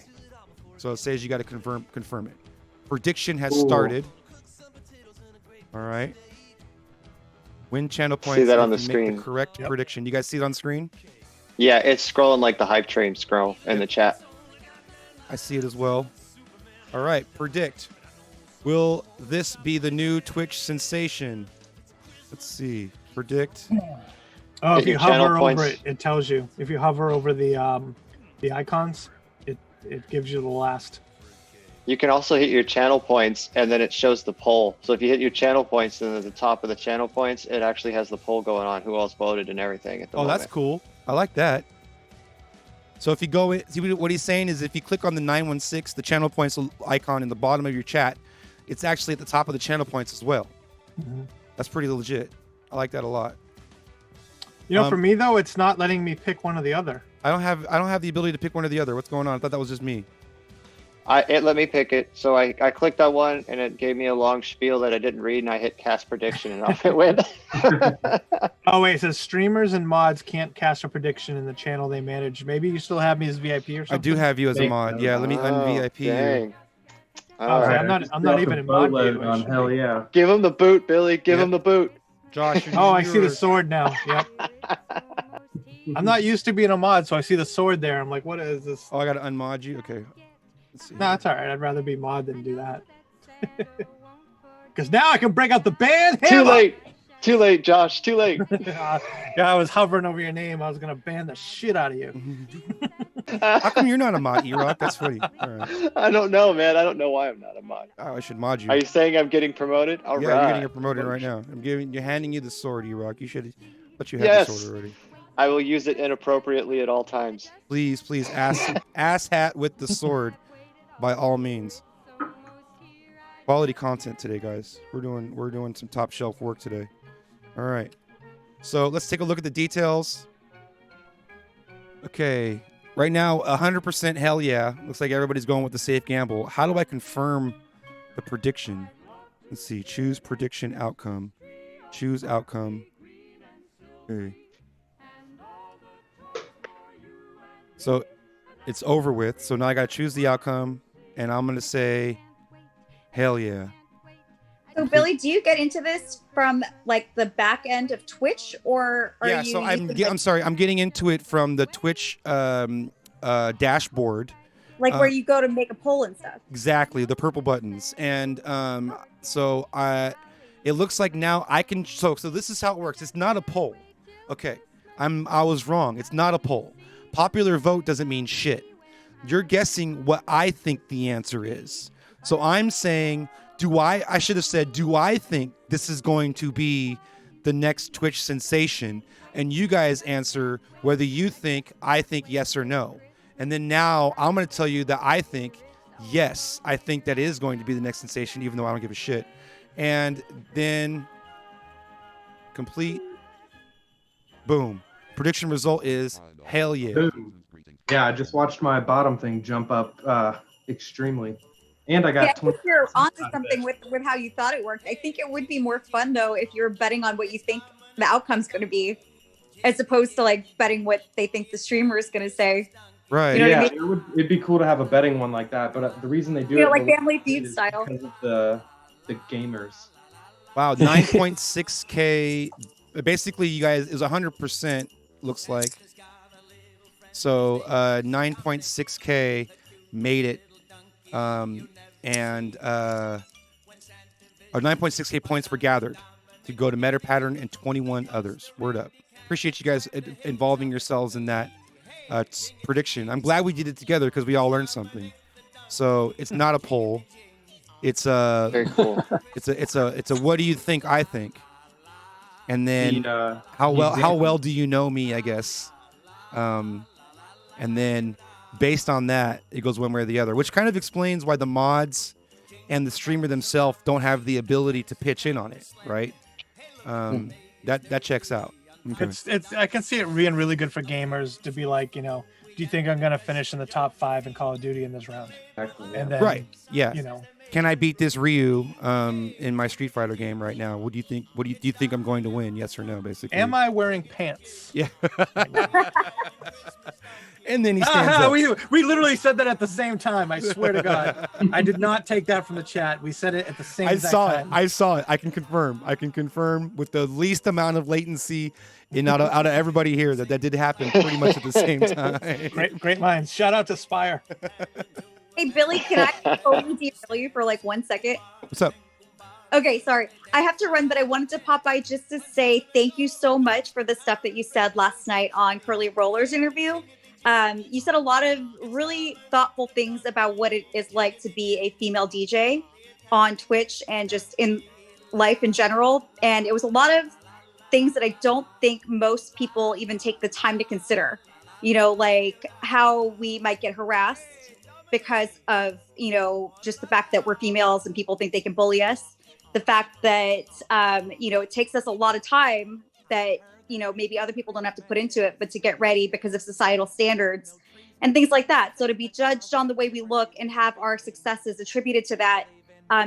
C: So it says you got to confirm it. Prediction has started. All right. Win channel points.
M: See that on
C: if
M: the
C: you
M: screen.
C: Make the correct prediction. You guys see it on screen?
M: Yeah, it's scrolling like the hype train scroll in the chat.
C: I see it as well. All right. Predict. Will this be the new Twitch sensation? Let's see. Predict.
J: Oh, if you hover over it, it tells you. If you hover over the icons, it gives you the last.
M: You can also hit your channel points, and then it shows the poll. So if you hit your channel points, then at the top of the channel points, it actually has the poll going on, who else voted and everything at the moment.
C: That's cool. I like that. So if you go in, see what he's saying is if you click on the 916, the channel points icon in the bottom of your chat, it's actually at the top of the channel points as well.
J: Mm-hmm.
C: That's pretty legit. I like that a lot.
J: You know, for me though, it's not letting me pick one or the other.
C: I don't have the ability to pick one or the other. What's going on? I thought that was just me.
M: It let me pick it. So I clicked on one and it gave me a long spiel that I didn't read, and I hit cast prediction and off it went.
J: Oh wait, it says streamers and mods can't cast a prediction in the channel they manage. Maybe you still have me as VIP or something.
C: I do have you as a mod. Yeah, let me un-VIP you.
J: All right. I'm not even in mod view.
F: Hell yeah.
M: Give him the boot, Billy. Give him the boot.
C: Josh.
J: Oh, I see the sword now. Yep. I'm not used to being a mod, so I see the sword there. I'm like, what is this?
C: Oh, I got to unmod you? Okay. Let's see.
J: No, it's all right. I'd rather be mod than do that. Because now I can break out the band hammer.
M: Too late. Too late, Josh. Too late.
J: Yeah, I was hovering over your name. I was going to ban the shit out of you.
C: How come you're not a mod, E-Rock? That's funny. All right.
M: I don't know, man. I don't know why I'm not a mod.
C: Oh, I should mod you.
M: Are you saying I'm getting promoted? All
C: yeah,
M: right.
C: you're getting promoted right now. You're handing you the sword, E-Rock. You should let you have the sword already.
M: I will use it inappropriately at all times.
C: Please, ass hat with the sword, by all means. Quality content today, guys. We're doing some top shelf work today. All right. So let's take a look at the details. Okay. Right now, 100% hell yeah. Looks like everybody's going with the safe gamble. How do I confirm the prediction? Let's see. Choose prediction outcome. Choose outcome. Okay. So it's over with. So now I got to choose the outcome, and I'm going to say hell yeah.
L: So Billy, do you get into this from like the back end of Twitch, or are you?
C: So I'm sorry. I'm getting into it from the Twitch dashboard.
L: Like where you go to make a poll and stuff.
C: Exactly, the purple buttons, and so it looks like now I can. So this is how it works. It's not a poll. Okay, I was wrong. It's not a poll. Popular vote doesn't mean shit. You're guessing what I think the answer is. So I'm saying, I should have said, do I think this is going to be the next Twitch sensation, and you guys answer whether you think, I think yes or no. And then now I'm going to tell you that I think yes, I think that is going to be the next sensation, even though I don't give a shit. And then complete, boom. Prediction result is hell yeah.
F: Boom. Yeah, I just watched my bottom thing jump up extremely. And I got
L: I think you're onto something with how you thought it worked. I think it would be more fun though if you're betting on what you think the outcome's going to be, as opposed to like betting what they think the streamer is going to say.
C: Right.
L: You know
F: yeah,
L: what I mean?
F: it'd be cool to have a betting one like that. But the reason they do
L: You know,
F: it
L: like Family Feud style.
F: because of the gamers.
C: Wow, 9.6K. Basically, you guys is 100%. Looks like. So 9.6K made it. And 9.6K points were gathered to go to Meta Pattern and 21 others. Word up. Appreciate you guys involving yourselves in that prediction. I'm glad we did it together because we all learned something. So it's not a poll. It's a
M: Very cool.
C: it's a what do you think I think, and then how well do you know me, I guess, and then based on that it goes one way or the other, which kind of explains why the mods and the streamer themselves don't have the ability to pitch in on it, right? That checks out. Okay.
J: It's I can see it being really good for gamers to be like, you know, do you think I'm gonna finish in the top 5 in Call of Duty in this round?
F: Exactly.
J: And then,
C: Right. Yeah.
J: You know,
C: can I beat this Ryu in my Street Fighter game right now? What do you think? Do you think I'm going to win? Yes or no? Basically.
J: am I wearing pants?
C: Yeah. And then he stands up.
J: We literally said that at the same time. I swear to God, I did not take that from the chat. We said it at the same.
C: I
J: time.
C: saw it. I can confirm. With the least amount of latency out of everybody here that did happen pretty much at the same time.
J: Great minds. Shout out to Spire.
L: Hey, Billy, can I totally derail you for like 1 second?
C: What's up?
L: Okay, sorry. I have to run, but I wanted to pop by just to say thank you so much for the stuff that you said last night on Curly Roller's interview. You said a lot of really thoughtful things about what it is like to be a female DJ on Twitch and just in life in general. And it was a lot of things that I don't think most people even take the time to consider. You know, like how we might get harassed because of, you know, just the fact that we're females and people think they can bully us. The fact that, you know, it takes us a lot of time that, you know, maybe other people don't have to put into it, but to get ready because of societal standards and things like that. So to be judged on the way we look and have our successes attributed to that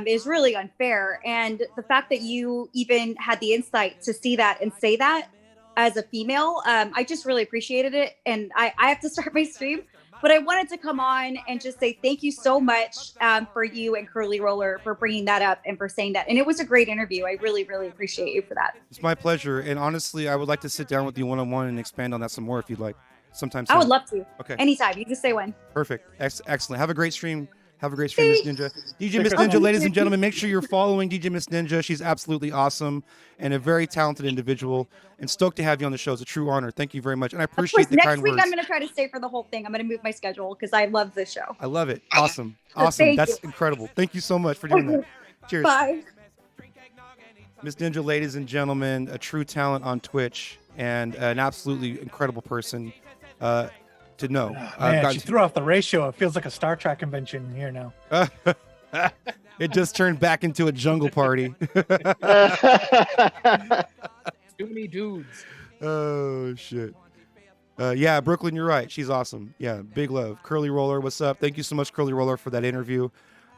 L: is really unfair. And the fact that you even had the insight to see that and say that as a female, I just really appreciated it. And I have to start my stream, but I wanted to come on and just say thank you so much for you and Curly Roller for bringing that up and for saying that. And it was a great interview. I really, really appreciate you for that.
C: It's my pleasure. And honestly, I would like to sit down with you one-on-one and expand on that some more if you'd like. Sometime soon.
L: I would love to.
C: Okay.
L: Anytime. You just say when.
C: Perfect. Excellent. Have a great stream. Have a great stream, Miss Ninja. DJ Miss Ninja, ladies and gentlemen, make sure you're following DJ Miss Ninja. She's absolutely awesome and a very talented individual. And stoked to have you on the show. It's a true honor. Thank you very much. And I appreciate the kind words.
L: Next week, I'm going to try to stay for the whole thing. I'm going to move my schedule because I love this show.
C: I love it. Awesome. Awesome. That's incredible. Thank you so much for doing that. Cheers.
L: Bye.
C: Miss Ninja, ladies and gentlemen, a true talent on Twitch and an absolutely incredible person to know.
J: Man, she threw off the ratio. It feels like a Star Trek convention here now.
C: It just turned back into a jungle party.
H: Too many dudes.
C: Oh, shit. Yeah, Brooklyn, you're right. She's awesome. Yeah, big love. Curly Roller, what's up? Thank you so much, Curly Roller, for that interview.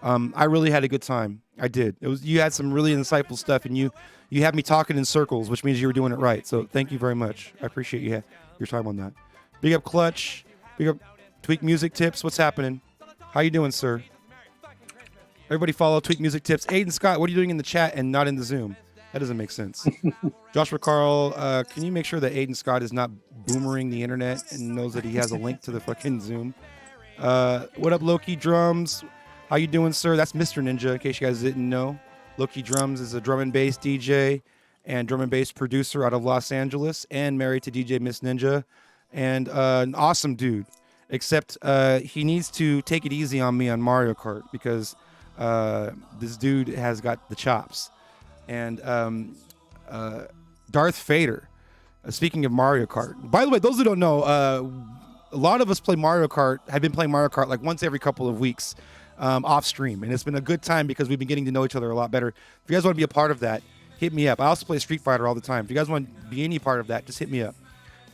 C: I really had a good time. I did. You had some really insightful stuff, and you had me talking in circles, which means you were doing it right. So thank you very much. I appreciate your time on that. Big up Clutch. Big up Tweak Music Tips. What's happening? How you doing, sir? Everybody follow Tweak Music Tips. Aiden Scott, what are you doing in the chat and not in the Zoom? That doesn't make sense. Joshua Carl, can you make sure that Aiden Scott is not boomering the internet and knows that he has a link to the fucking Zoom? What up, Loki Drums? How you doing, sir? That's Mr. Ninja, in case you guys didn't know. Loki Drums is a drum and bass DJ and drum and bass producer out of Los Angeles and married to DJ Miss Ninja. And an awesome dude, except he needs to take it easy on me on Mario Kart because this dude has got the chops. And Darth Fader. Speaking of Mario Kart. By the way, those who don't know, a lot of us play Mario Kart, have been playing Mario Kart like once every couple of weeks off stream. And it's been a good time because we've been getting to know each other a lot better. If you guys want to be a part of that, hit me up. I also play Street Fighter all the time. If you guys want to be any part of that, just hit me up.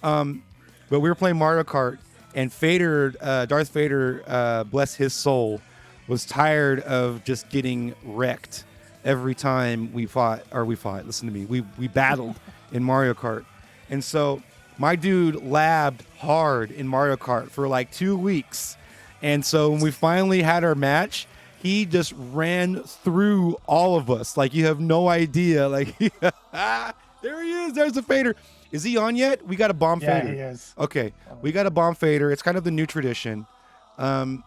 C: But we were playing Mario Kart, and Fader, Darth Fader, bless his soul, was tired of just getting wrecked every time we fought. Listen to me. We battled in Mario Kart. And so my dude labbed hard in Mario Kart for like 2 weeks. And so when we finally had our match, he just ran through all of us. Like, you have no idea. Like, there he is. There's the Fader. Is he on yet? We got a bomb Fader.
J: Yeah, he is.
C: Okay. We got a bomb Fader. It's kind of the new tradition. In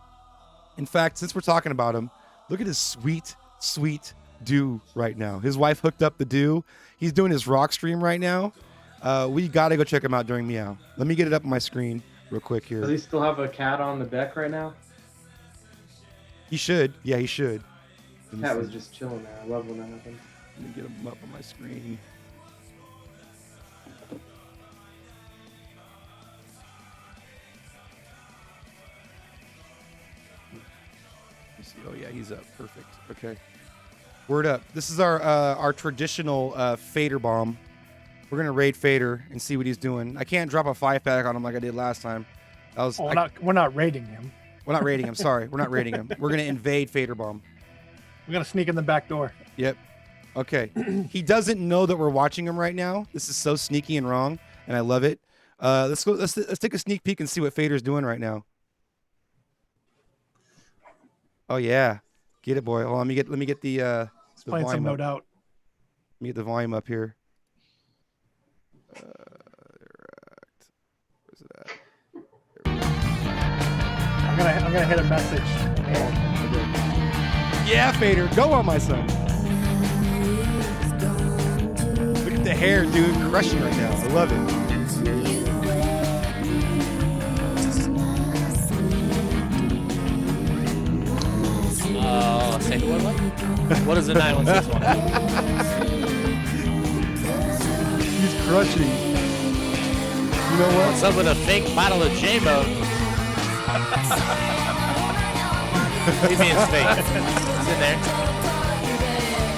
C: fact, since we're talking about him, look at his sweet, sweet do right now. His wife hooked up the do. He's doing his rock stream right now. We got to go check him out during Meow. Let me get it up on my screen real quick here.
F: Does he still have a cat on the deck right now?
C: He should. Yeah, he should.
F: Cat was just chilling there. I love when that happens.
C: Let me get him up on my screen. Oh yeah, he's up. Perfect. Okay. Word up. This is our traditional Fader bomb. We're gonna raid Fader and see what he's doing. I can't drop a 5-pack on him like I did last time. That was.
J: We're not raiding him.
C: We're not raiding him. Sorry, we're not raiding him. We're gonna invade Fader bomb.
J: We're gonna sneak in the back door.
C: Yep. Okay. He doesn't know that we're watching him right now. This is so sneaky and wrong, and I love it. Let's go. Let's take a sneak peek and see what Fader's doing right now. Oh yeah, get it, boy. Hold on, let me get the
J: playing
C: volume
J: some No
C: up.
J: Doubt.
C: Let me get the volume up here. Where's it at?
J: I'm gonna hit a message.
C: Yeah, Fader, go on, my son. Look at the hair, dude, crushing right now. I love it.
N: Say what is the 916 one?
C: He's crushing. You know what?
N: What's up with a fake bottle of J-Mo? What do you mean it's fake? It's in there.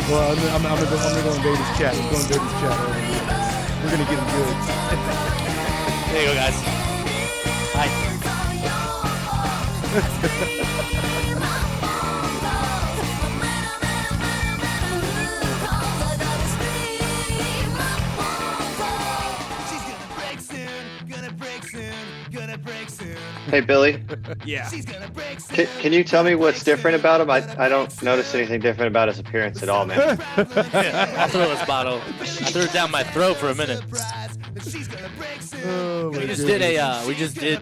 C: Well, I'm gonna go invade his chat. Let's go invade his chat. We're gonna get him good.
N: There you go, guys. Hi.
M: Hey, Billy.
C: Yeah.
M: Can you tell me what's different about him? I don't notice anything different about his appearance at all, man.
N: I'll throw this bottle. I threw it down my throat for a minute.
C: Oh,
N: we just did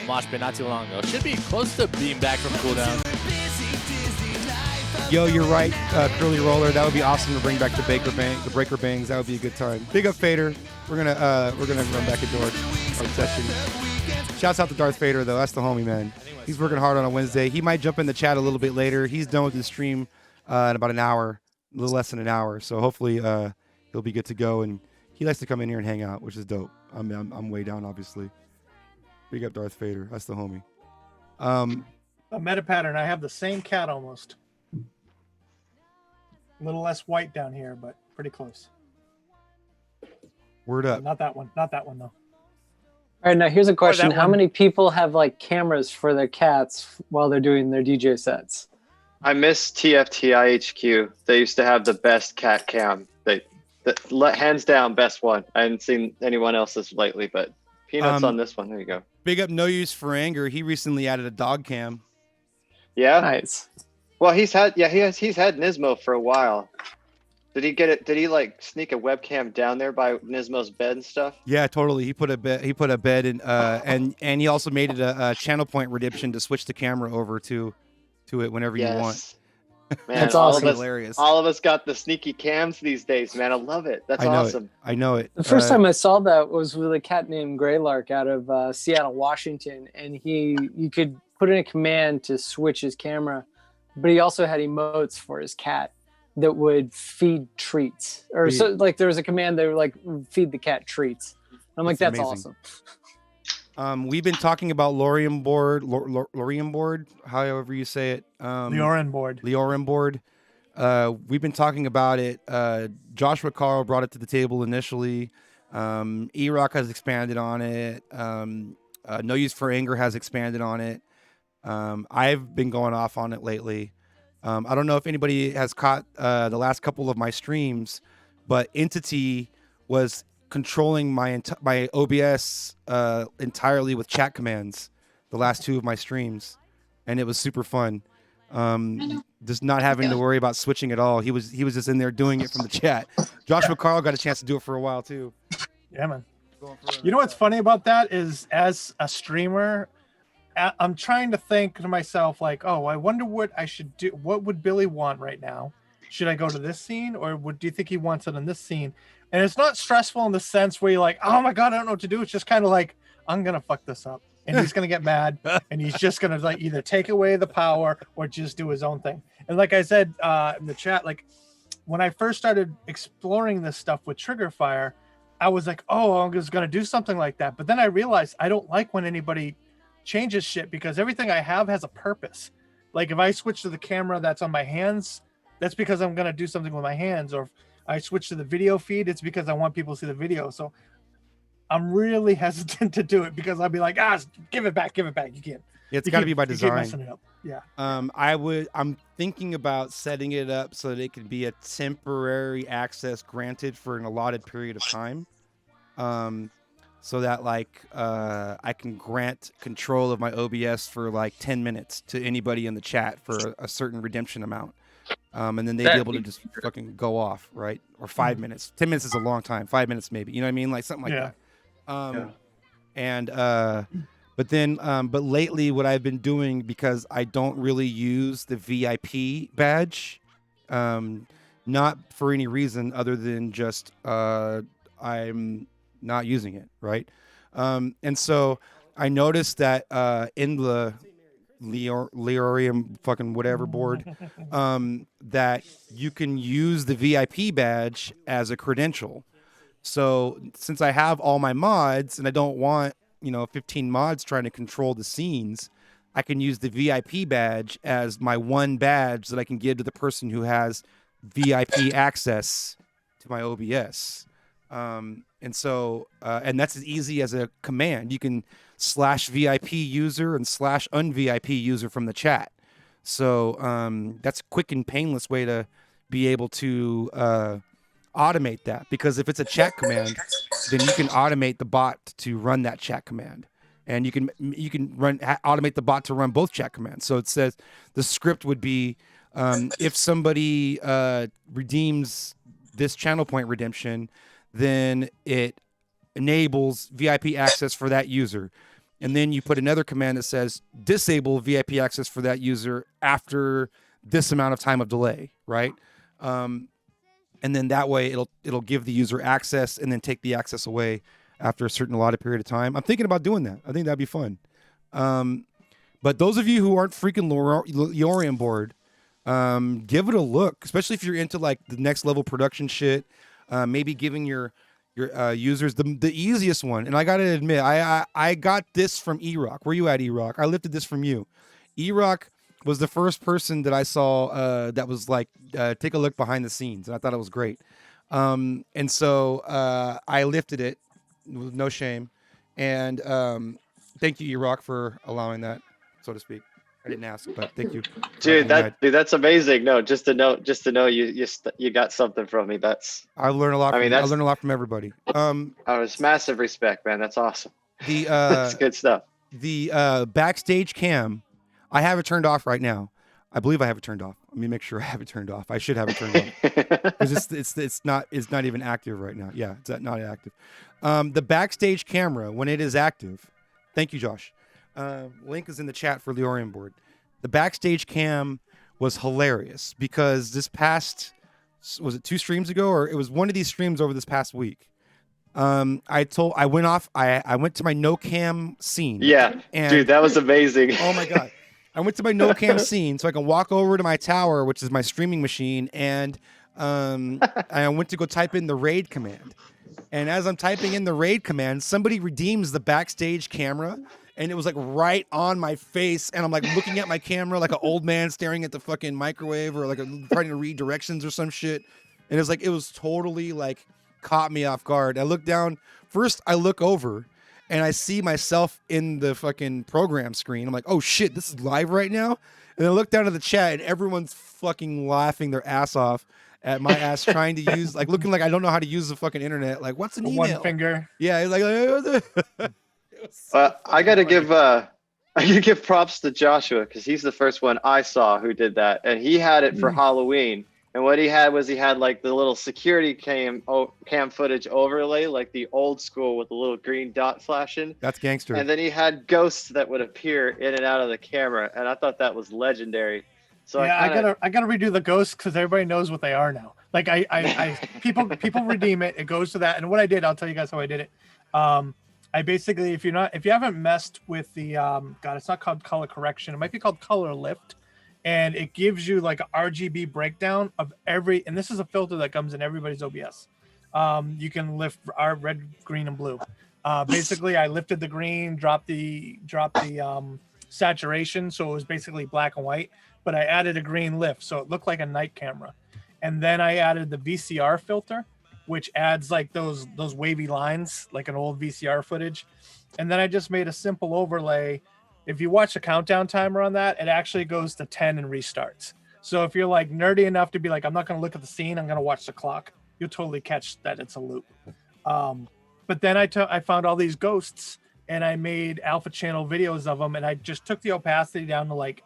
N: mosh pit not too long ago. Should be close to being back from cooldown.
C: Yo, you're right, Curly Roller. That would be awesome to bring back the breaker bangs. That would be a good time. Big up Fader. We're gonna run back into our session. Shouts out to Darth Fader though. That's the homie, man. He's working hard on a Wednesday. He might jump in the chat a little bit later. He's done with his stream in about an hour, a little less than an hour. So hopefully he'll be good to go. And he likes to come in here and hang out, which is dope. I'm way down, obviously. Big up Darth Fader. That's the homie.
J: A meta pattern. I have the same cat almost. A little less white down here, but pretty close.
C: Word up.
J: Not that one. Not that one though.
K: All right, now here's a question. How many people have like cameras for their cats while they're doing their DJ sets?
M: I miss TFTIHQ. They used to have the best cat cam. Hands down, best one. I haven't seen anyone else's lately, but Peanuts on this one. There you go.
C: Big up No Use for Anger. He recently added a dog cam.
M: Yeah.
K: Nice.
M: Well, he's had Nismo for a while. Did he get it? Did he like sneak a webcam down there by Nismo's bed and stuff?
C: Yeah, totally. He put a bed in, and he also made it a channel point redemption to switch the camera over to it whenever you want.
M: Man,
K: that's awesome.
C: Hilarious.
M: All of us got the sneaky cams these days, man. I love it. That's awesome.
C: I know it.
K: The first time I saw that was with a cat named Greylark out of Seattle, Washington, and you could put in a command to switch his camera, but he also had emotes for his cat. that would feed treats, or so like there was a command that would like feed the cat treats. I'm like, that's
C: amazing.
K: awesome.
C: We've been talking about Lorian board, however you say it.
J: Lioran
C: board. We've been talking about it. Joshua Carl brought it to the table initially. E-Rock has expanded on it. No Use for Anger has expanded on it. I've been going off on it lately. I don't know if anybody has caught the last couple of my streams, but Entity was controlling my OBS entirely with chat commands the last 2 of my streams, and it was super fun. Just not having to worry about switching at all. He was just in there doing it from the chat. Joshua Carl got a chance to do it for a while too.
J: Yeah, man. You know what's funny about that is, as a streamer, I'm trying to think to myself like, oh, I wonder what I should do. What would Billy want right now? Should I go to this scene, or do you think he wants it in this scene? And it's not stressful in the sense where you're like, oh my God, I don't know what to do. It's just kind of like, I'm going to fuck this up. And he's going to get mad, and he's just going to like either take away the power or just do his own thing. And like I said in the chat, like when I first started exploring this stuff with Trigger Fire, I was like, oh, I'm just going to do something like that. But then I realized I don't like when anybody changes shit, because everything I have has a purpose. Like if I switch to the camera that's on my hands, that's because I'm going to do something with my hands. Or if I switch to the video feed, it's because I want people to see the video. So I'm really hesitant to do it, because I'll be like, give it back. You can't.
C: It's got to be by design.
J: You keep messing it up. Yeah.
C: I'm thinking about setting it up so that it could be a temporary access granted for an allotted period of time. So that like I can grant control of my OBS for like 10 minutes to anybody in the chat for a certain redemption amount. And then they'd be able to just fucking go off, right? Or 5 minutes. 10 minutes is a long time. 5 minutes maybe. You know what I mean? Like something like that. And but lately what I've been doing, because I don't really use the VIP badge, not for any reason other than just I'm not using it, right? And so I noticed that in the Lioran fucking whatever board, that you can use the VIP badge as a credential. So since I have all my mods and I don't want 15 mods trying to control the scenes, I can use the VIP badge as my one badge that I can give to the person who has VIP access to my OBS. And so, and that's as easy as a command. You can /VIP user and /unVIP user from the chat. So that's a quick and painless way to be able to automate that. Because if it's a chat command, then you can automate the bot to run that chat command. And you can automate the bot to run both chat commands. So it says the script would be if somebody redeems this channel point redemption, then it enables VIP access for that user. And then you put another command that says disable VIP access for that user after this amount of time of delay, right? And then that way it'll give the user access and then take the access away after a certain allotted period of time. I'm thinking about doing that. I think that'd be fun. But those of you who aren't freaking Lioran board, give it a look, especially if you're into like the next level production shit. Maybe giving your users the easiest one. And I gotta admit, I got this from E-Rock. Where you at, E-Rock? I lifted this from you. E-Rock was the first person that I saw that was like, take a look behind the scenes. And I thought it was great. And so I lifted it with no shame. And thank you, E-Rock, for allowing that, so to speak. I didn't ask, but thank you.
M: Dude, that's amazing. No, just to know you got something from me.
C: I learned a lot. I learned a lot from everybody.
M: I was massive respect, man. That's awesome.
C: That's
M: good stuff.
C: The backstage cam, I have it turned off right now. I believe I have it turned off. Let me make sure I have it turned off. I should have it turned off because it's not even active right now. Yeah, it's not active. The backstage camera, when it is active, thank you, Josh. Link is in the chat for Lioran board. The backstage cam was hilarious because this past, was it 2 streams ago, or it was one of these streams over this past week? I went to my no cam scene.
M: Yeah,
C: and,
M: dude, that was amazing.
C: Oh my God. I went to my no cam scene so I can walk over to my tower, which is my streaming machine, and I went to go type in the raid command. And as I'm typing in the raid command, somebody redeems the backstage camera, and it was like right on my face, and I'm like looking at my camera like an old man staring at the fucking microwave, or like trying to read directions or some shit. And it was totally like caught me off guard. I look down. First, I look over, and I see myself in the fucking program screen. I'm like, oh shit, this is live right now? And I look down at the chat, and everyone's fucking laughing their ass off at my ass trying to use, like, looking like I don't know how to use the fucking internet. Like, what's an email?
J: One finger.
C: Yeah, it's like
M: I gotta give props to Joshua, because he's the first one I saw who did that, and he had it for Halloween. And what he had like the little security cam footage overlay, like the old school with the little green dot flashing.
C: That's gangster.
M: And then he had ghosts that would appear in and out of the camera, and I thought that was legendary. So
J: yeah, I gotta redo the ghosts because everybody knows what they are now. Like people redeem it. It goes to that. And what I did, I'll tell you guys how I did it. I basically, if you haven't messed with the it's not called color correction. It might be called color lift. And it gives you like an RGB breakdown of every, and this is a filter that comes in everybody's OBS. You can lift our red, green, and blue. Basically, I lifted the green, dropped the saturation, so it was basically black and white. But I added a green lift, so it looked like a night camera. And then I added the VCR filter, which adds like those wavy lines, like an old VCR footage. And then I just made a simple overlay. If you watch the countdown timer on that, it actually goes to 10 and restarts. So if you're like nerdy enough to be like, I'm not going to look at the scene, I'm going to watch the clock, you'll totally catch that it's a loop. But then I found all these ghosts, and I made alpha channel videos of them, and I just took the opacity down to like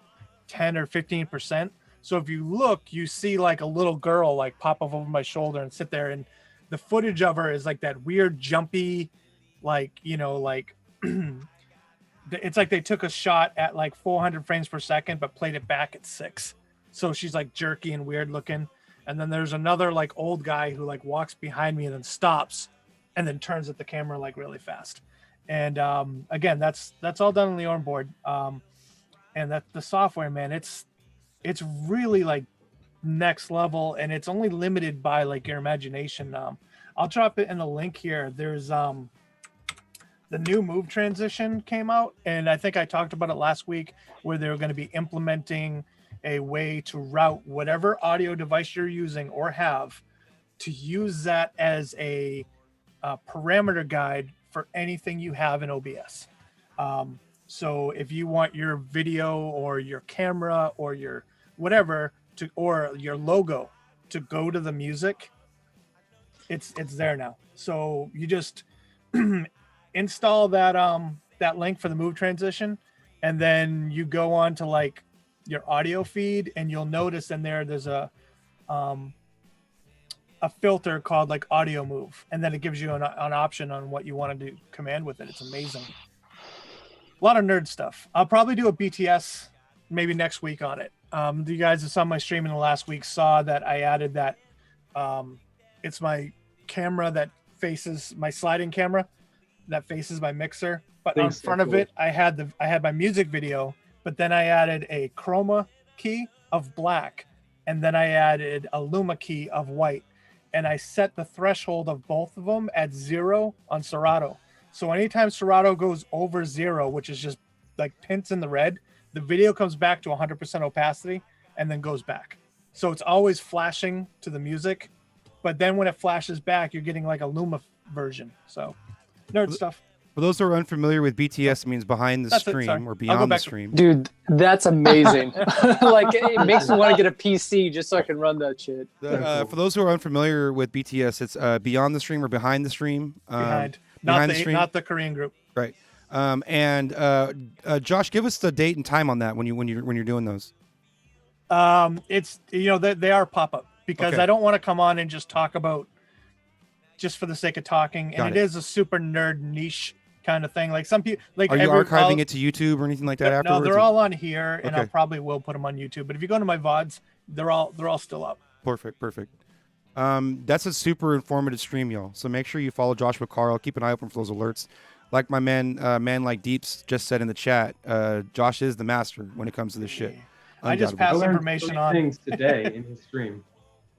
J: 10 or 15%. So if you look, you see like a little girl like pop up over my shoulder and sit there, and the footage of her is like that weird jumpy, like, like it's like they took a shot at like 400 frames per second, but played it back at 6. So she's like jerky and weird looking. And then there's another like old guy who like walks behind me and then stops and then turns at the camera like really fast. And again, that's all done on the Lioran board. And that the software, man, it's really like next level, and it's only limited by like your imagination. I'll drop it in the link here. There's the new move transition came out, and I think I talked about it last week, where they're going to be implementing a way to route whatever audio device you're using or have, to use that as a parameter guide for anything you have in OBS. So if you want your video or your camera or your whatever or your logo to go to the music, it's there now. So you just install that link for the move transition, and then you go on to like your audio feed, and you'll notice in there's a filter called like audio move, and then it gives you an option on what you want to do command with it. It's amazing. A lot of nerd stuff. I'll probably do a BTS maybe next week on it. You guys that saw my stream in the last week saw that I added that. It's my camera that faces my sliding camera that faces my mixer, but on front of it, I had my music video, but then I added a chroma key of black, and then I added a luma key of white, and I set the threshold of both of them at 0 on Serato. So anytime Serato goes over 0, which is just like pints in the red, the video comes back to 100% opacity and then goes back. So it's always flashing to the music, but then when it flashes back, you're getting like a Luma version. So nerd stuff.
C: For those who are unfamiliar with BTS, it means behind the stream or beyond the stream.
K: Dude, that's amazing. Like, it makes me want to get a PC just so I can run that shit.
C: For those who are unfamiliar with BTS, it's beyond the stream or behind the stream.
J: Behind the stream. Not the Korean group.
C: Right. And Josh, give us the date and time on that when you're doing those.
J: It's they are pop-up, because I don't want to come on and just talk about just for the sake of talking, and it is a super nerd niche kind of thing. Like some people, like,
C: are you archiving it to YouTube or anything like that afterwards?
J: No, they're all on here, and I probably will put them on YouTube. But if you go to my VODs, they're all still up.
C: Perfect. That's a super informative stream, y'all. So make sure you follow Joshua Carl. Keep an eye open for those alerts. like my man like Deeps just said in the chat, Josh is the master when it comes to this shit.
J: I just
C: Undoubtedly.
J: passed information on
F: things today in his stream.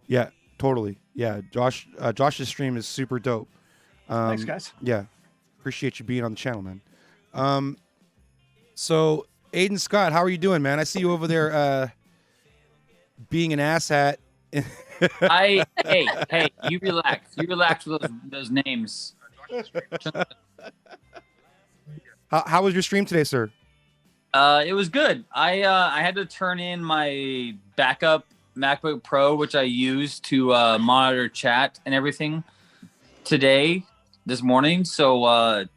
C: Yeah, totally. Yeah, Josh's stream is super dope.
J: Thanks, guys.
C: Yeah, appreciate you being on the channel, man. So Aiden Scott, how are you doing, man? I see you over there being an asshat.
O: Hey, you relax. You relax with those names.
C: How was your stream today, sir?
O: It was good. I had to turn in my backup MacBook Pro, which I use to monitor chat and everything this morning. So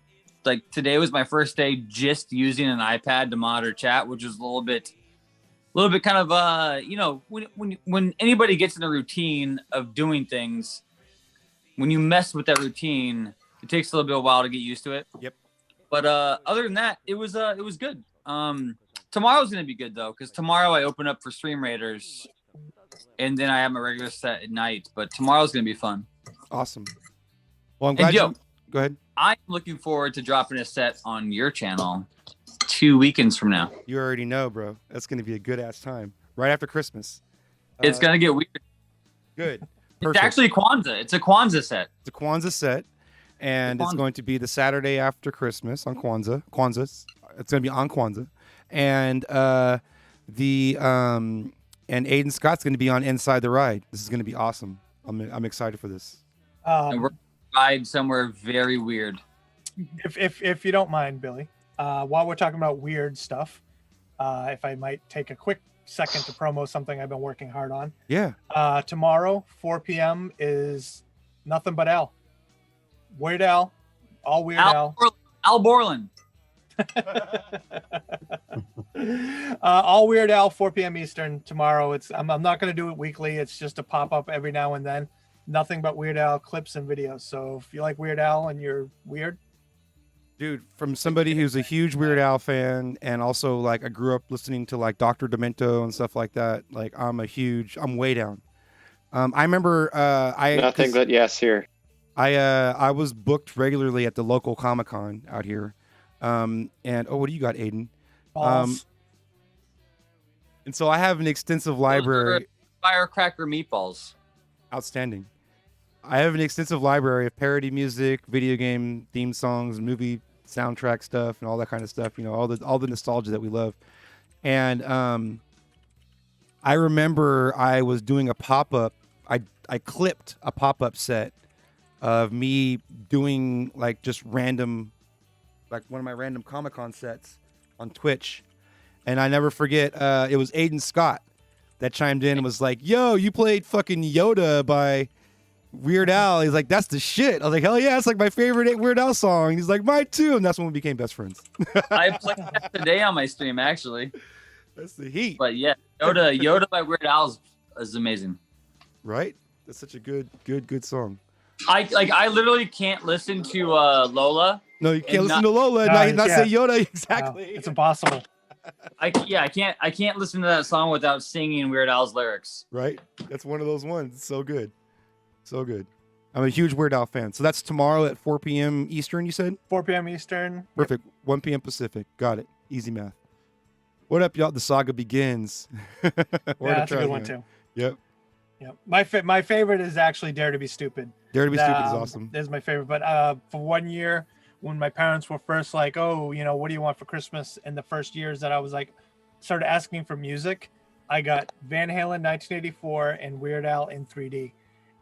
O: like today was my first day just using an iPad to monitor chat, which was a little bit kind of you know, when anybody gets in a routine of doing things, when you mess with that routine, it takes a little bit of a while to get used to it.
C: Yep.
O: But other than that, it was good. Tomorrow's gonna be good though, because tomorrow I open up for Stream Raiders, and then I have my regular set at night. But tomorrow's gonna be fun.
C: Awesome. Well, I'm glad you. Go ahead.
O: I'm looking forward to dropping a set on your channel 2 weekends from now.
C: You already know, bro. That's gonna be a good ass time right after Christmas.
O: It's gonna get weird.
C: Good.
O: It's
C: Perfect.
O: actually Kwanzaa. It's a Kwanzaa set.
C: It's a Kwanzaa set, and it's going to be the Saturday after Christmas on Kwanzaa. It's going to be on Kwanzaa, and and Aiden Scott's going to be on Inside the Ride. This is going to be awesome. I'm excited for this.
O: And we're ride somewhere very weird.
J: If you don't mind, Billy, while we're talking about weird stuff, if I might take a quick second to promo something I've been working hard on.
C: Yeah.
J: Tomorrow, 4 p.m. is Nothing But Al. Weird Al. All Weird Al.
O: Al Borland.
J: All Weird Al, 4 p.m. Eastern tomorrow. I'm not going to do it weekly. It's just a pop up every now and then. Nothing but Weird Al clips and videos. So if you like Weird Al and you're weird,
C: dude, from somebody who's a huge Weird Al fan, and also like I grew up listening to like Dr. Demento and stuff like that. Like I'm way down. I remember
M: nothing but yes here.
C: I was booked regularly at the local Comic-Con out here. And what do you got, Aiden? And so I have an extensive library.
O: Firecracker meatballs.
C: Outstanding. I have an extensive library of parody music, video game theme songs, movie soundtrack stuff, and all that kind of stuff. You know, all the nostalgia that we love. And I remember I was doing a pop-up. I clipped a pop-up set of me doing like just random, like one of my random Comic-Con sets on Twitch. And I never forget, it was Aiden Scott that chimed in and was like, yo, you played fucking Yoda by Weird Al. He's like, that's the shit. I was like, hell yeah, it's like my favorite Weird Al song. And he's like, mine too. And that's when we became best friends.
O: I played that today on my stream, actually.
C: That's the heat.
O: But yeah, Yoda by Weird Al is amazing.
C: Right? That's such a good song.
O: I literally can't listen to Lola.
C: No, you can't listen to Lola and not say Yoda. Exactly.
J: It's impossible.
O: I can't listen to that song without singing Weird Al's lyrics.
C: Right? That's one of those ones. It's so good. So good. I'm a huge Weird Al fan. So that's tomorrow at 4 p.m. Eastern, you said?
J: 4 p.m. Eastern.
C: Perfect. 1 p.m. Pacific. Got it. Easy math. What up, y'all? The saga begins.
J: Yeah, that's a good one too.
C: Yep.
J: Yep. My favorite is actually Dare to Be Stupid.
C: Dare to Be Stupid is awesome.
J: That's my favorite. But for 1 year, when my parents were first like, oh, you know, what do you want for Christmas? In the first years that I was like, started asking for music, I got Van Halen 1984 and Weird Al in 3D.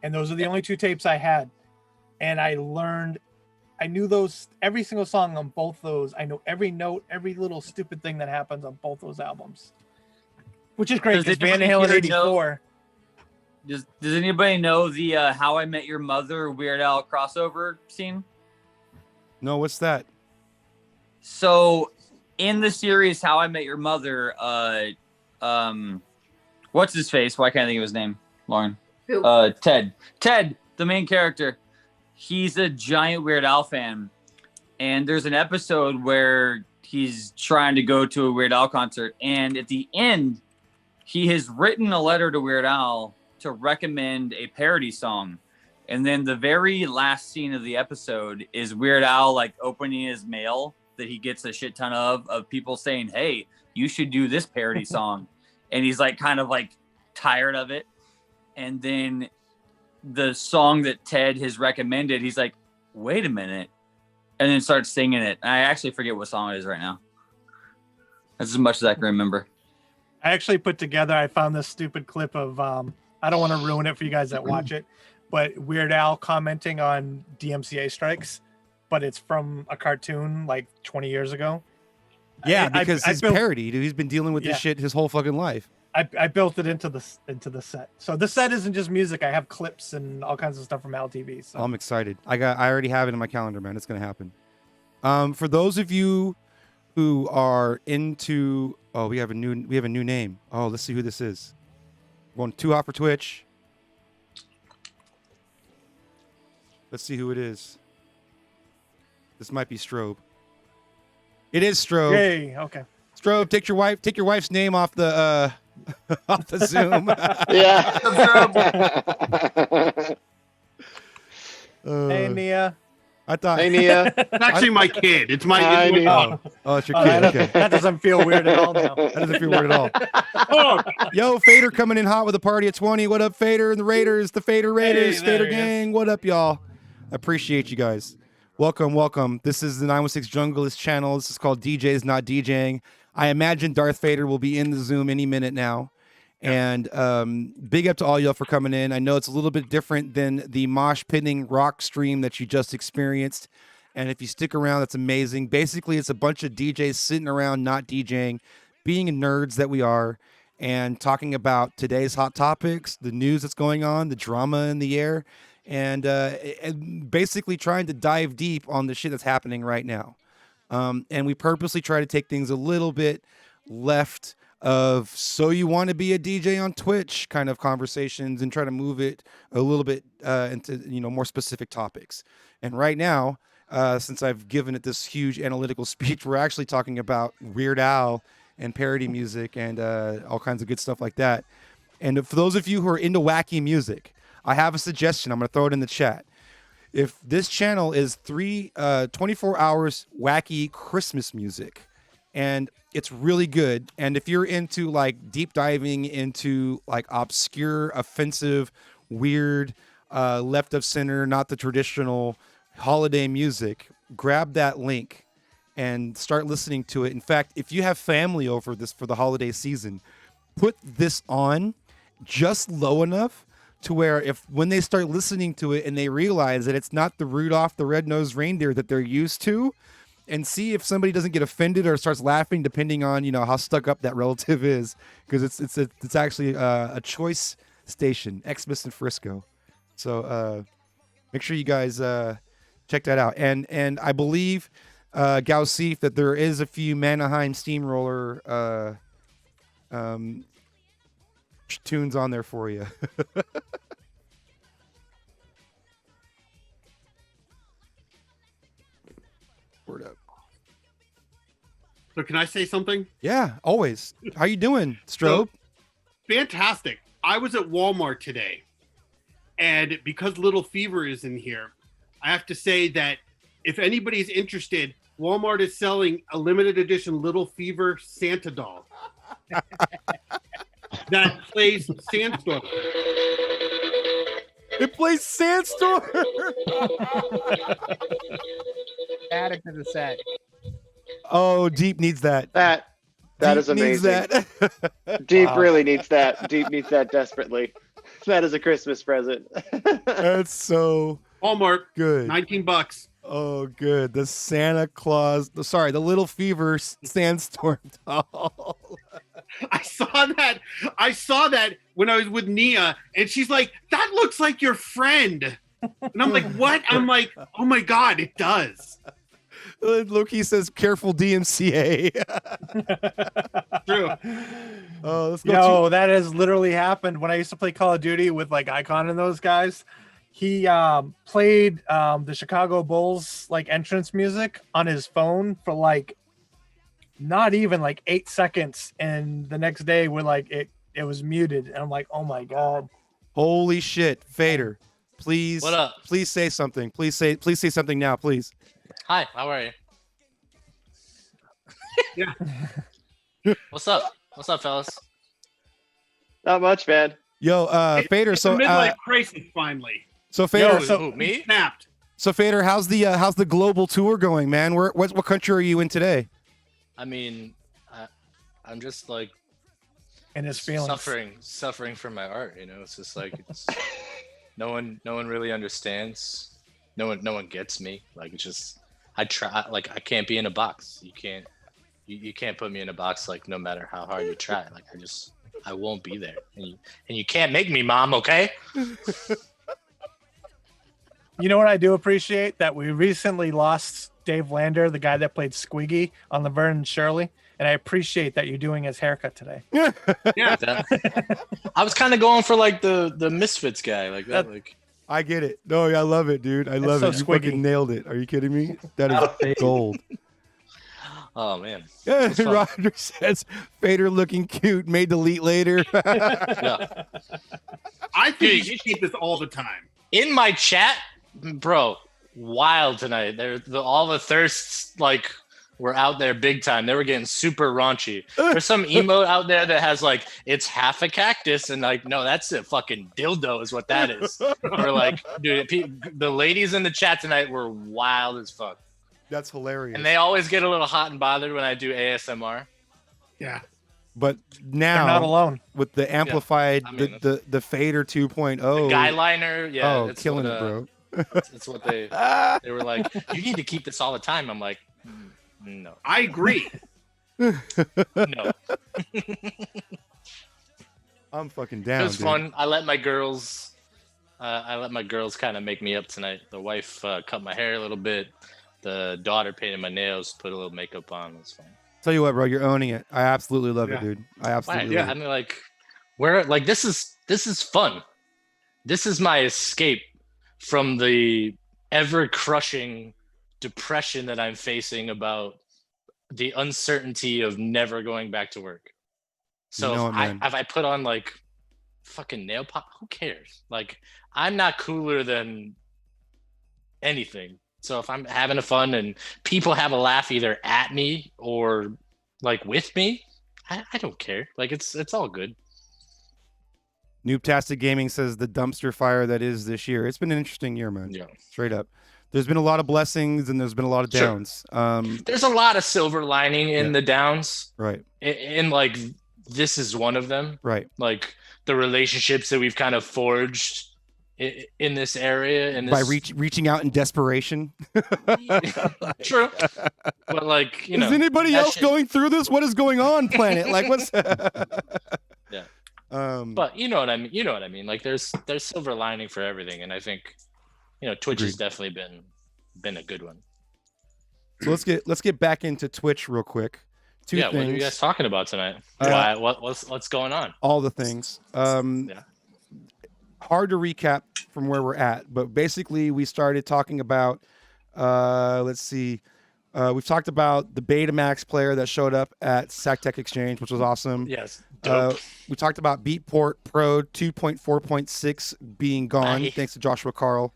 J: And those are the only two tapes I had. And I knew those, every single song on both those. I know every note, every little stupid thing that happens on both those albums. Which is great because Van Halen 84.
O: Does anybody know the How I Met Your Mother Weird Al crossover scene?
C: No, what's that?
O: So in the series How I Met Your Mother, what's his face? Why can't I think of his name? Lauren.
P: Who?
O: Ted, the main character. He's a giant Weird Al fan. And there's an episode where he's trying to go to a Weird Al concert. And at the end, he has written a letter to Weird Al to recommend a parody song. And then the very last scene of the episode is Weird Al like opening his mail that he gets a shit ton of people saying, "Hey, you should do this parody song," and he's like kind of like tired of it. And then the song that Ted has recommended, he's like, "Wait a minute," and then starts singing it. I actually forget what song it is right now. That's as much as I can remember.
J: I actually put together, I found this stupid clip of, I don't want to ruin it for you guys that watch it, but Weird Al commenting on DMCA strikes, but it's from a cartoon like 20 years ago.
C: Yeah, because his parody, dude. He's been dealing with this shit his whole fucking life.
J: I built it into the set. So the set isn't just music. I have clips and all kinds of stuff from LTV. So.
C: I'm excited. I already have it in my calendar, man. It's gonna happen. For those of you who are into, we have a new name. Oh, let's see who this is. We're going too hot for Twitch. Let's see who it is. This might be Strobe. It is Strobe.
J: Yay, okay.
C: Strobe, take your wife's name off the off the Zoom.
M: Yeah.
J: Hey, Nia.
C: I thought.
M: Hey, Nia.
P: It's actually my kid. It's my.
C: Oh, it's your kid. Okay.
J: That doesn't feel weird at all now.
C: That doesn't feel weird at all. Yo, Fader coming in hot with a party at 20. What up, Fader and the Raiders? The Fader Raiders, Fader gang. What up, y'all? I appreciate you guys. Welcome. This is the 916 Junglist channel. This is called DJs Not DJing. I imagine Darth Fader will be in the Zoom any minute now. And big up to all y'all for coming in. I know it's a little bit different than the mosh pitting rock stream that you just experienced. And if you stick around, that's amazing. Basically, it's a bunch of DJs sitting around not DJing, being nerds that we are, and talking about today's hot topics, the news that's going on, the drama in the air, and basically trying to dive deep on the shit that's happening right now. And we purposely try to take things a little bit left of so you want to be a DJ on Twitch kind of conversations and try to move it a little bit into more specific topics. And right now, since I've given it this huge analytical speech, we're actually talking about Weird Al and parody music and all kinds of good stuff like that. And for those of you who are into wacky music, I have a suggestion. I'm going to throw it in the chat. If this channel is 24 hours wacky Christmas music, and it's really good, and if you're into like deep diving into like obscure, offensive, weird, left of center, not the traditional holiday music, grab that link and start listening to it. In fact, if you have family over this for the holiday season, put this on just low enough to where when they start listening to it and they realize that it's not the Rudolph the Red-Nosed Reindeer that they're used to, and see if somebody doesn't get offended or starts laughing, depending on how stuck up that relative is, because it's actually a choice station, Xmas in Frisco. So make sure you guys check that out. And I believe Gausif that there is a few Manaheim Steamroller tunes on there for you. Word up.
P: So can I say something?
C: Yeah, always. How you doing, Strobe?
P: Fantastic. I was at Walmart today, and because Little Fever is in here, I have to say that if anybody's interested, Walmart is selling a limited edition Little Fever Santa doll that plays Sandstorm.
C: It plays Sandstorm.
H: Add it to the set.
C: Oh, Deep needs that.
M: That is amazing. Deep really needs that. Deep needs that desperately. That is a Christmas present.
C: That's so
P: Walmart.
C: Good.
P: $19.
C: Oh, good. The Santa Claus. Sorry, the Little Fever Sandstorm doll.
P: I saw that when I was with Nia, and she's like, "That looks like your friend." And I'm like, "What?" I'm like, "Oh my God, it does."
C: Loki says, "Careful, DMCA."
P: True.
C: Oh, let's go.
J: That has literally happened when I used to play Call of Duty with like Icon and those guys. He played the Chicago Bulls like entrance music on his phone for like not even like 8 seconds, and the next day we're like it was muted, and I'm like, oh my God.
C: Holy shit, Fader. Please,
N: What up?
C: Please say something. Please say something now, please.
N: Hi, how are you?
P: Yeah.
N: What's up? What's up, fellas?
M: Not much, man.
C: Yo, Fader.
P: It's
C: So,
P: a midlife crisis finally.
C: so Fader.
N: Who, me?
P: Snapped.
C: So Fader, how's the global tour going, man? What country are you in today?
N: I mean, I'm just like
J: And his feelings.
N: suffering from my art. You know, it's just like no one really understands. No one gets me. Like it's just I try. Like I can't be in a box. You can't put me in a box. Like no matter how hard you try. Like I won't be there. And you can't make me, Mom. Okay.
J: You know what I do appreciate? That we recently lost Dave Lander, the guy that played Squiggy on Laverne and Shirley. And I appreciate that you're doing his haircut today.
P: Yeah.
N: I was kind of going for like the Misfits guy, like that. Like
C: I get it. No, I love it, dude. I love
J: so
C: it. You
J: squiggy.
C: fucking nailed it. Are you kidding me? That is gold.
N: oh man.
C: Yeah,
N: fun.
C: Roger says Fader looking cute. May delete later.
N: Yeah.
P: I think you should keep this all the time.
N: In my chat, bro, wild tonight. All the thirsts like were out there big time. They were getting super raunchy. There's some emote out there that has like it's half a cactus and like no, that's a fucking dildo is what that is. Or like, dude, the ladies in the chat tonight were wild as fuck.
C: That's hilarious.
N: And they always get a little hot and bothered when I do ASMR.
P: Yeah.
C: But now
J: They're not alone.
C: with the amplified,
N: I mean,
C: the Fader 2.0.
N: Guy liner, yeah.
C: Oh,
N: it's
C: killing
N: what,
C: it, bro.
N: That's what they were like. You need to keep this all the time. I'm like, no.
P: I agree.
N: No.
C: I'm fucking down.
N: It was
C: dude.
N: fun. I let my girls kind of make me up tonight. The wife cut my hair a little bit. The daughter painted my nails, put a little makeup on. It was fun.
C: Tell you what, bro, you're owning it. I absolutely love it, dude. I absolutely
N: Yeah,
C: love
N: I
C: it.
N: mean, like, where, like, this is fun. This is my escape from the ever-crushing depression that I'm facing about the uncertainty of never going back to work. So
C: You know it, man.
N: if I put on like fucking nail pop, who cares? Like, I'm not cooler than anything. So if I'm having a fun and people have a laugh either at me or like with me, I don't care. Like it's all good.
C: Noobtastic Gaming says the dumpster fire that is this year. It's been an interesting year, man.
N: Yeah.
C: Straight up. There's been a lot of blessings and there's been a lot of
N: Sure.
C: downs.
N: There's a lot of silver lining in the downs.
C: Right.
N: And like this is one of them.
C: Right.
N: Like the relationships that we've kind of forged in this area and
C: By reaching out in desperation.
N: True. But like, you know,
C: is anybody
N: that
C: else
N: shit-
C: going through this? What is going on, planet? Like what's
N: Yeah.
C: Um,
N: But you know what I mean. You know what I mean. Like there's silver lining for everything, and I think, you know, Twitch has definitely been a good one.
C: So let's get back into Twitch real quick. Two
N: yeah.
C: things.
N: What are you guys talking about tonight? What's going on?
C: All the things.
N: Yeah.
C: Hard to recap from where we're at, but basically we started talking about. Let's see. We've talked about the Betamax player that showed up at SACTech Exchange, which was awesome.
N: Yes. Dope.
C: We talked about Beatport Pro 2.4.6 being gone,
N: Aye.
C: thanks to Joshua Carl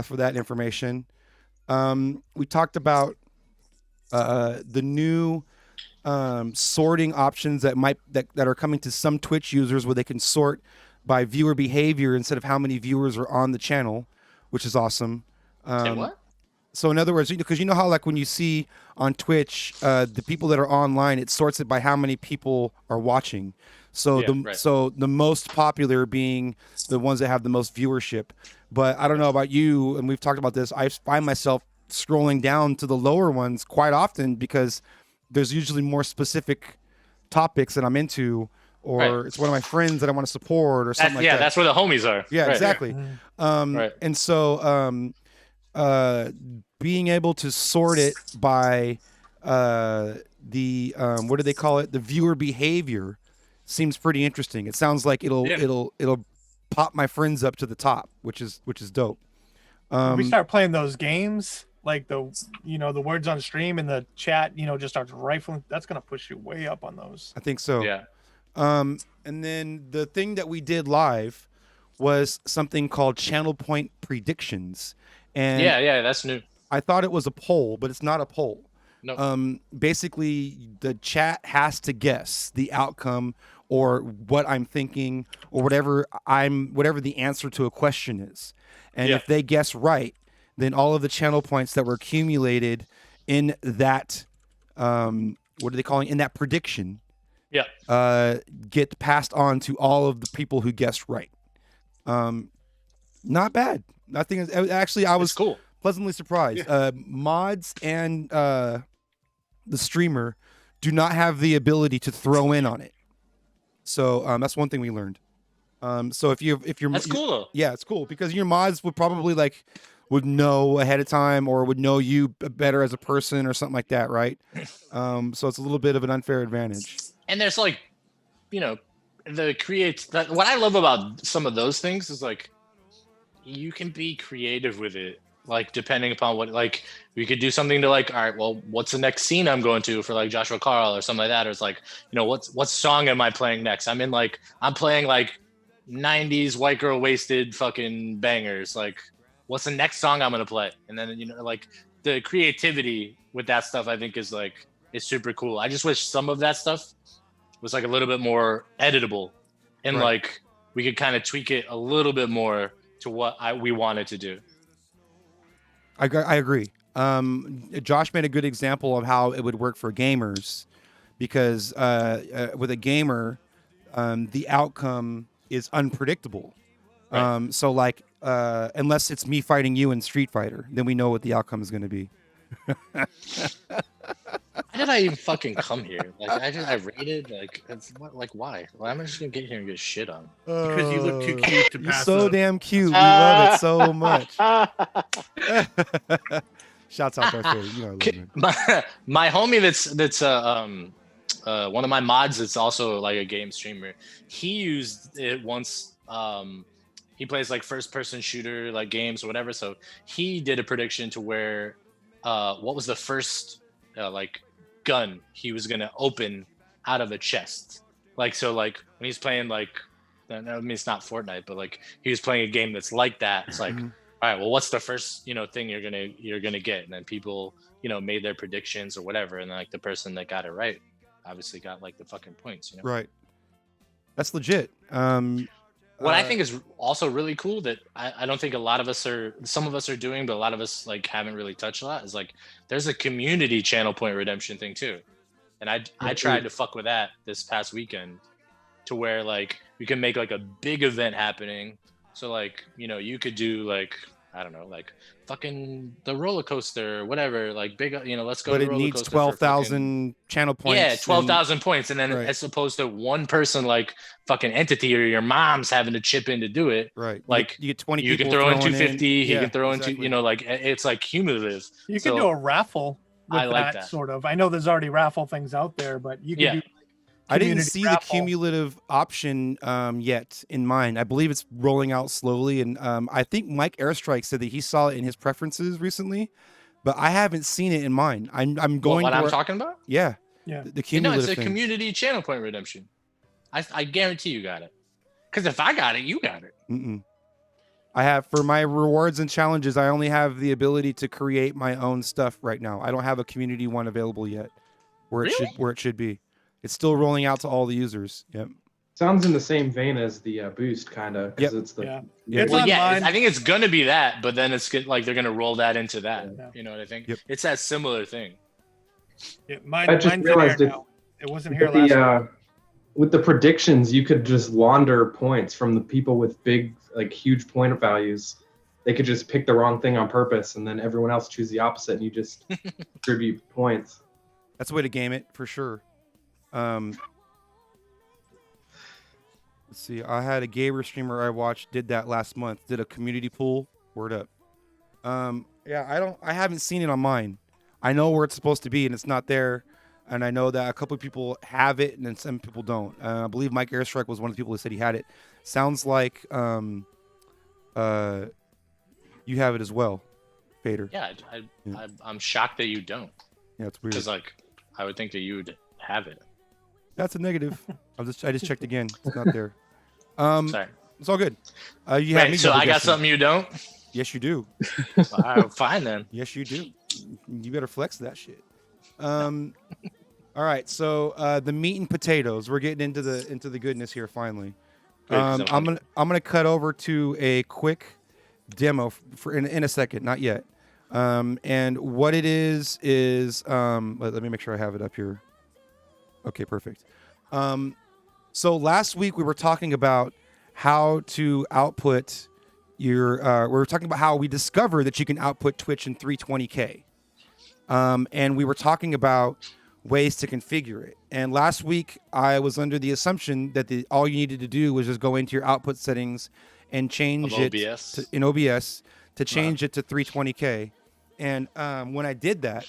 C: for that information. We talked about the new sorting options that are coming to some Twitch users where they can sort by viewer behavior instead of how many viewers are on the channel, which is awesome.
N: Say what?
C: So in other words, because you know how like when you see on Twitch, the people that are online, it sorts it by how many people are watching. So so the most popular being the ones that have the most viewership. But I don't know about you, and we've talked about this. I find myself scrolling down to the lower ones quite often because there's usually more specific topics that I'm into, or it's one of my friends that I want to support, or something like that.
N: Yeah, that's where the homies are.
C: Yeah,
N: Right.
C: exactly. And so being able to sort it by the what do they call it? The viewer behavior seems pretty interesting. It sounds like it'll pop my friends up to the top, which is dope.
J: we start playing those games, like the words on stream and the chat, just starts rifling. That's gonna push you way up on those.
C: I think so.
N: Yeah.
C: And then the thing that we did live was something called channel point predictions. And
N: yeah, that's new.
C: I thought it was a poll, but it's not a poll.
N: No.
C: Basically, the chat has to guess the outcome or what I'm thinking or whatever the answer to a question is. And if they guess right, then all of the channel points that were accumulated in that, what are they calling, in that prediction, get passed on to all of the people who guessed right. Not bad. I think actually I was
N: cool.
C: Pleasantly surprised. Mods and the streamer do not have the ability to throw in on it. So that's one thing we learned. So if you're
N: that's cool though.
C: Yeah, it's cool because your mods would probably would know ahead of time or would know you better as a person or something like that, right? So it's a little bit of an unfair advantage.
N: And there's what I love about some of those things is you can be creative with it. Depending upon what, we could do something to all right, well, what's the next scene I'm going to for Joshua Carl or something like that. Or it's what song am I playing next? I'm playing 90s white girl wasted fucking bangers. What's the next song I'm going to play? And then, the creativity with that stuff, I think is super cool. I just wish some of that stuff was a little bit more editable and we could kind of tweak it a little bit more to what we wanted to do.
C: I agree. Josh made a good example of how it would work for gamers because with a gamer, the outcome is unpredictable.
N: Right.
C: So unless it's me fighting you in Street Fighter, then we know what the outcome is going to be.
N: Why did I even fucking come here? I rated why? Why am I just gonna get here and get shit on?
P: Because you look too cute to pass.
C: You're so damn cute. We love it so much. Shouts out Darth Fader. You know I love it.
N: My homie that's one of my mods that's also a game streamer. He used it once. He plays first person shooter games or whatever. So he did a prediction to where what was the first gun he was gonna open out of a chest. When he's playing I mean it's not Fortnite, but he was playing a game that's like that. It's all right, well, what's the first thing you're gonna get? And then people made their predictions or whatever, and then the person that got it right obviously got the fucking points.
C: Right. That's legit.
N: What I think is also really cool that I don't think some of us are doing, but a lot of us haven't really touched a lot is there's a community channel point redemption thing too. And I tried to fuck with that this past weekend to where we can make a big event happening. So you could do I don't know, fucking the roller coaster or whatever, big, let's go.
C: But
N: to
C: it
N: roller
C: needs
N: coaster
C: 12,000 channel points.
N: Yeah, 12,000 points. And then as opposed to one person, fucking entity or your mom's having to chip in to do it.
C: Right.
N: You
C: get 20
N: you can
C: people
N: throw in
C: throwing
N: 250, he
C: Yeah,
N: can throw
C: exactly.
N: in it's cumulative.
J: You can do a raffle with
N: I like that.
J: sort of. I know there's already raffle things out there, but you can do
C: I didn't
J: community
C: see
J: raffle.
C: the cumulative option yet in mine. I believe it's rolling out slowly, and I think Mike Airstrike said that he saw it in his preferences recently, but I haven't seen it in mine. I'm going.
N: What I'm talking about?
C: Yeah.
J: Yeah.
C: The cumulative.
N: It's a
C: thing.
N: community channel point redemption. I guarantee you got it. Because if I got it, you got it.
C: Mm-mm. I have for my rewards and challenges. I only have the ability to create my own stuff right now. I don't have a community one available yet, where it should be. It's still rolling out to all the users. Yep.
F: Sounds in the same vein as the boost, kind of.
C: Yep.
F: It's the
N: I think it's gonna be that, but then it's they're gonna roll that into that.
J: Yeah.
N: You know what I think?
C: Yep.
N: It's that similar thing.
J: Yeah,
F: I just
J: mine's
F: realized
J: in here now. It wasn't here last week.
F: With the predictions, you could just launder points from the people with big, huge point values. They could just pick the wrong thing on purpose, and then everyone else choose the opposite, and you just distribute points.
C: That's the way to game it for sure. Let's see. I had a gamer streamer I watched did that last month. Did a community pool. Word up. Yeah, I haven't seen it on mine. I know where it's supposed to be, and it's not there. And I know that a couple of people have it, and then some people don't. I believe Mike Airstrike was one of the people who said he had it. Sounds like you have it as well, Fader.
N: Yeah, I'm shocked that you don't.
C: Yeah, it's weird.
N: Because I would think that you would have it.
C: That's a negative. I just checked again. It's not there.
N: Sorry.
C: It's all good. You have
N: Wait,
C: me
N: so
C: double
N: I got
C: guessing.
N: something you don't?
C: Yes, you do.
N: All right, fine then.
C: Yes, you do. You better flex that shit. All right, so the meat and potatoes. We're getting into the goodness here finally.
N: Good, 'cause I'm
C: I'm gonna cut over to a quick demo for in a second, not yet. And what it is let me make sure I have it up here. Okay, perfect. So last week we were talking about how to output your. We were talking about how we discovered that you can output Twitch in 320K. And we were talking about ways to configure it. And last week I was under the assumption that all you needed to do was just go into your output settings and change
N: Of
C: it
N: OBS?
C: in OBS to change it to 320K. And when I did that,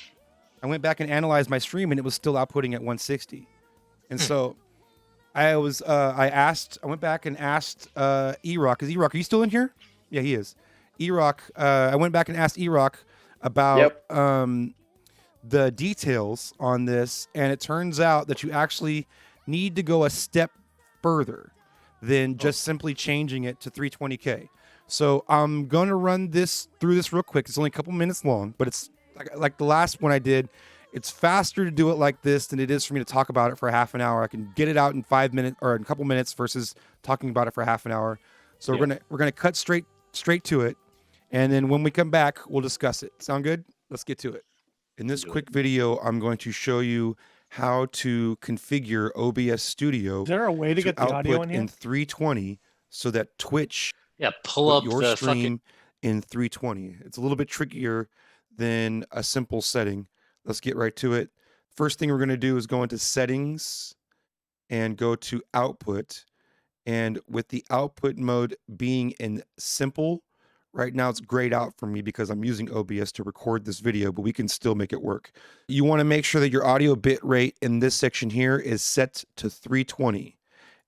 C: I went back and analyzed my stream, and it was still outputting at 160. And so I went back and asked E-Rock. Is E-Rock, are you still in here? Yeah, he is. E-Rock, I went back and asked E-Rock about the details on this, and it turns out that you actually need to go a step further than just simply changing it to 320K. So I'm going to run through this real quick. It's only a couple minutes long, but it's like the last one I did. It's faster to do it like this than it is for me to talk about it for a half an hour. I can get it out in 5 minutes or in a couple minutes versus talking about it for half an hour. So we're gonna cut straight to it, and then when we come back, we'll discuss it. Sound good? Let's get to it. In this quick video, I'm going to show you how to configure OBS Studio.
J: Is there a way to get the audio
C: output
J: in here?
C: in 320 so that Twitch
N: pull up
C: your
N: the
C: stream in 320. It's a little bit trickier than a simple setting. Let's get right to it. First thing we're going to do is go into settings and go to output. And with the output mode being in simple, right now it's grayed out for me because I'm using OBS to record this video, but we can still make it work. You want to make sure that your audio bit rate in this section here is set to 320.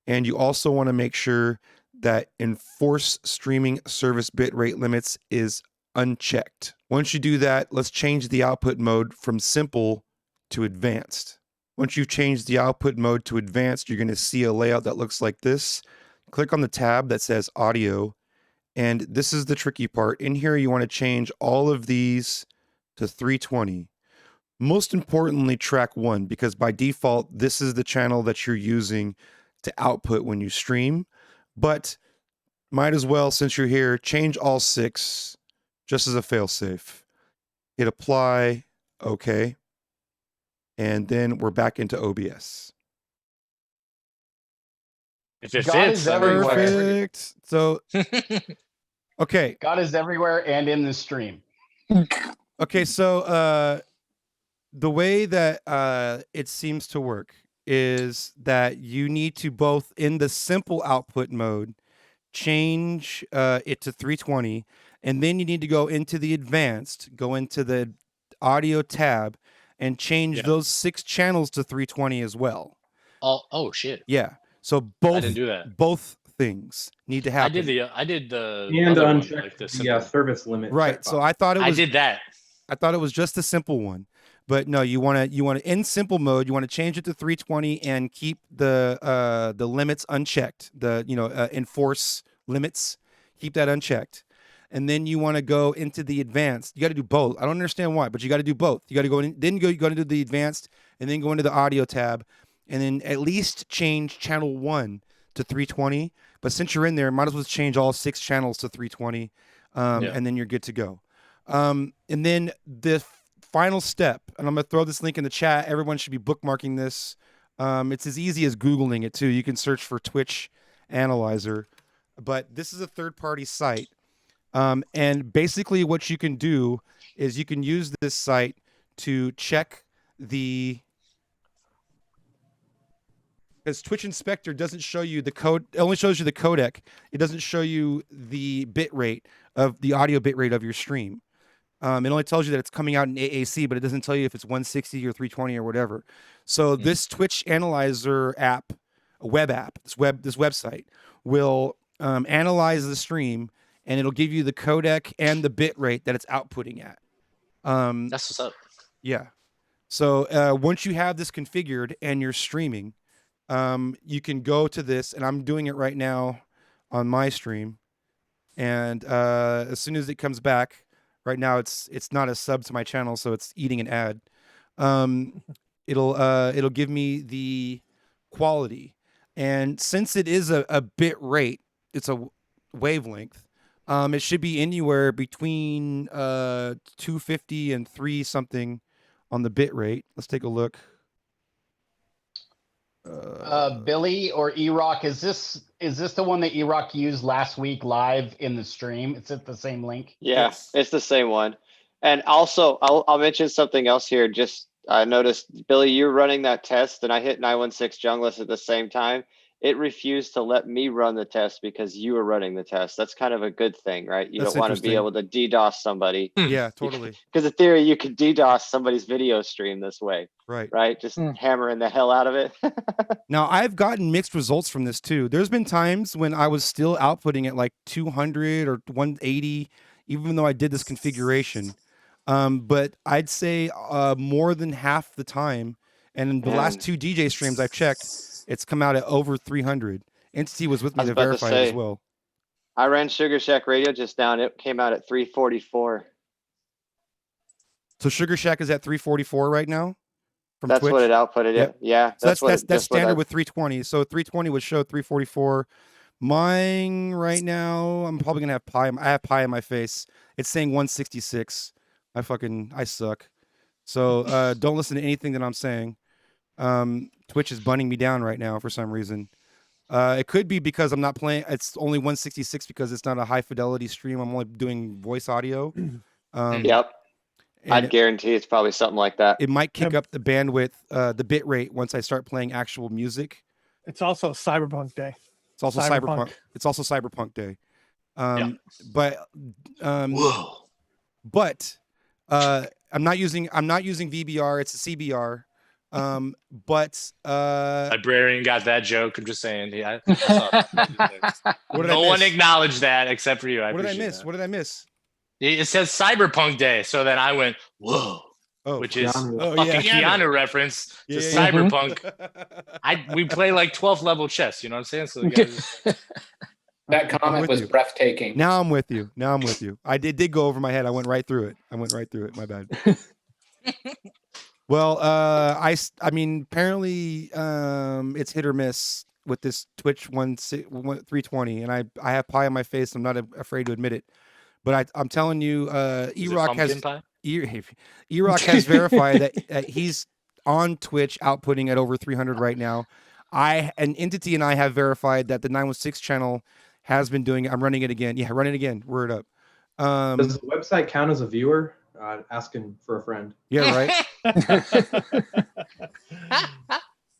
C: And you also want to make sure that enforce streaming service bitrate limits is unchecked. Once you do that, let's change the output mode from simple to advanced. Once you've changed the output mode to advanced, you're going to see a layout that looks like this. Click on the tab that says audio, and this is the tricky part. In here, you want to change all of these to 320. Most importantly, track 1, because by default, this is the channel that you're using to output when you stream. But might as well, since you're here, change all 6 just as a failsafe. Hit apply, okay. And then we're back into OBS.
N: If it
Q: God
N: fits,
Q: is everywhere.
C: Perfect. So, okay.
Q: God is everywhere and in the stream.
C: Okay, so the way that it seems to work is that you need to both, in the simple output mode, change it to 320, and then you need to go into the advanced, go into the audio tab, and change those 6 channels to 320 as well.
N: Oh shit.
C: Yeah. So both
N: I didn't do that.
C: Both things need to happen.
N: I did the
F: And
N: other one,
F: uncheck
N: like the
F: the
N: simple.
F: service limit.
C: Right. So I thought it was
N: I did that.
C: I thought it was just a simple one. But no, you want to in simple mode, you want to change it to 320 and keep the limits unchecked. Enforce limits, keep that unchecked. And then you want to go into the advanced. You got to do both. I don't understand why, but you got to do both. You got to go in, then you got to do the advanced, and then go into the audio tab, and then at least change channel 1 to 320. But since you're in there, might as well change all 6 channels to 320, and then you're good to go. And then the final step, and I'm going to throw this link in the chat. Everyone should be bookmarking this. It's as easy as Googling it, too. You can search for Twitch Analyzer. But this is a third-party site. And basically what you can do is you can use this site to check because Twitch Inspector doesn't show you the code, it only shows you the codec. It doesn't show you the bit rate of the audio bit rate of your stream. It only tells you that it's coming out in AAC, but it doesn't tell you if it's 160 or 320 or whatever. So this Twitch Analyzer app, a web app, this website will analyze the stream, and it'll give you the codec and the bit rate that it's outputting at.
N: That's what's up.
C: Yeah. So once you have this configured and you're streaming, you can go to this, and I'm doing it right now on my stream, and as soon as it comes back, right now it's not a sub to my channel, so it's eating an ad. It'll give me the quality, and since it is a bit rate, it's a wavelength. It should be anywhere between 250 and 3 something on the bit rate. Let's take a look.
Q: Billy or E-Rock, is this the one that E-Rock used last week live in the stream? It's at the same link?
M: Yeah, it's the same one. And also, I'll mention something else here. Just I noticed, Billy, you're running that test, and I hit 916 Junglist at the same time. It refused to let me run the test because you were running the test. That's kind of a good thing, right? You
C: That's
M: don't want to be able to DDoS somebody.
C: Yeah, totally.
M: Because in theory, you could DDoS somebody's video stream this way.
C: Right.
M: Right? Just hammering the hell out of it.
C: Now, I've gotten mixed results from this too. There's been times when I was still outputting at like 200 or 180, even though I did this configuration. But I'd say more than half the time, and in the last 2 DJ streams I've checked, it's come out at over 300. Entity was with me to verify it as well.
M: I ran Sugar Shack Radio just down. It came out at 344.
C: So Sugar Shack is at 344 right now? From
M: That's
C: Twitch?
M: what it outputted.
C: Yep.
M: Yeah.
C: So that's standard with 320. So 320 would show 344. Mine right now, I'm probably gonna have pie. I have pie in my face. It's saying 166. I suck. So don't listen to anything that I'm saying. Twitch is bunning me down right now for some reason. It could be because I'm not playing. It's only 166 because it's not a high fidelity stream. I'm only doing voice audio.
M: Yep. I'd guarantee it's probably something like that.
C: It might kick up the bandwidth, the bit rate once I start playing actual music.
R: It's also Cyberpunk Day.
C: It's also Cyberpunk. It's also Cyberpunk Day. But I'm not using VBR. It's a CBR. But
N: Librarian got that joke. I'm just saying. Yeah,
C: What did
N: no
C: I
N: one
C: miss?
N: acknowledged that except for you.
C: What did I miss? What did I miss?
N: It says Cyberpunk Day, so then I went, whoa. Which is
C: Keanu.
N: a fucking Keanu reference to Cyberpunk. We play like 12th level chess, you know what I'm saying? So you guys...
G: That comment was breathtaking.
C: Now I'm with you. I did go over my head. I went right through it. My bad. Well, I mean, apparently it's hit or miss with this Twitch 320, and I have pie on my face. I'm not afraid to admit it, but I'm telling you, E-Rock has verified that he's on Twitch outputting at over 300 right now. An Entity and I have verified that the 916 channel has been doing it. I'm running it again. Yeah, run it again. Word up.
F: Does the website count as a viewer? Asking for a friend.
C: Yeah, right.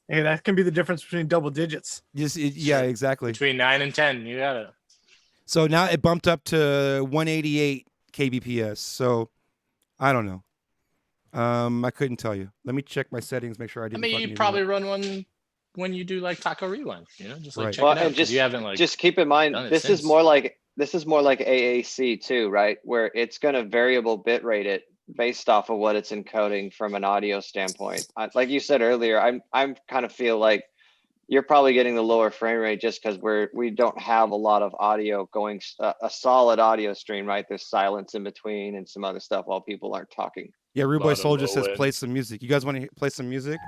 R: Hey, that can be the difference between double digits.
C: Yeah, exactly.
N: Between 9 and 10, you got it.
C: So now it bumped up to 188 kbps. So I don't know. I couldn't tell you. Let me check my settings. Make sure I didn't.
N: I mean, you probably run one when you do like Taco Rewind. You know, just like
C: Right.
N: check
M: Well,
N: it out.
M: and
N: 'cause you haven't like
M: just keep in mind,
N: done it
M: this
N: since.
M: is more like AAC too, right? Where it's going to variable bit rate it based off of what it's encoding from an audio standpoint. Like you said earlier, I'm kind of feel like you're probably getting the lower frame rate just because we don't have a lot of audio going, a solid audio stream, right? There's silence in between and some other stuff while people aren't talking.
C: Yeah, Rude Boy Soldier says play some music. You guys want to play some music?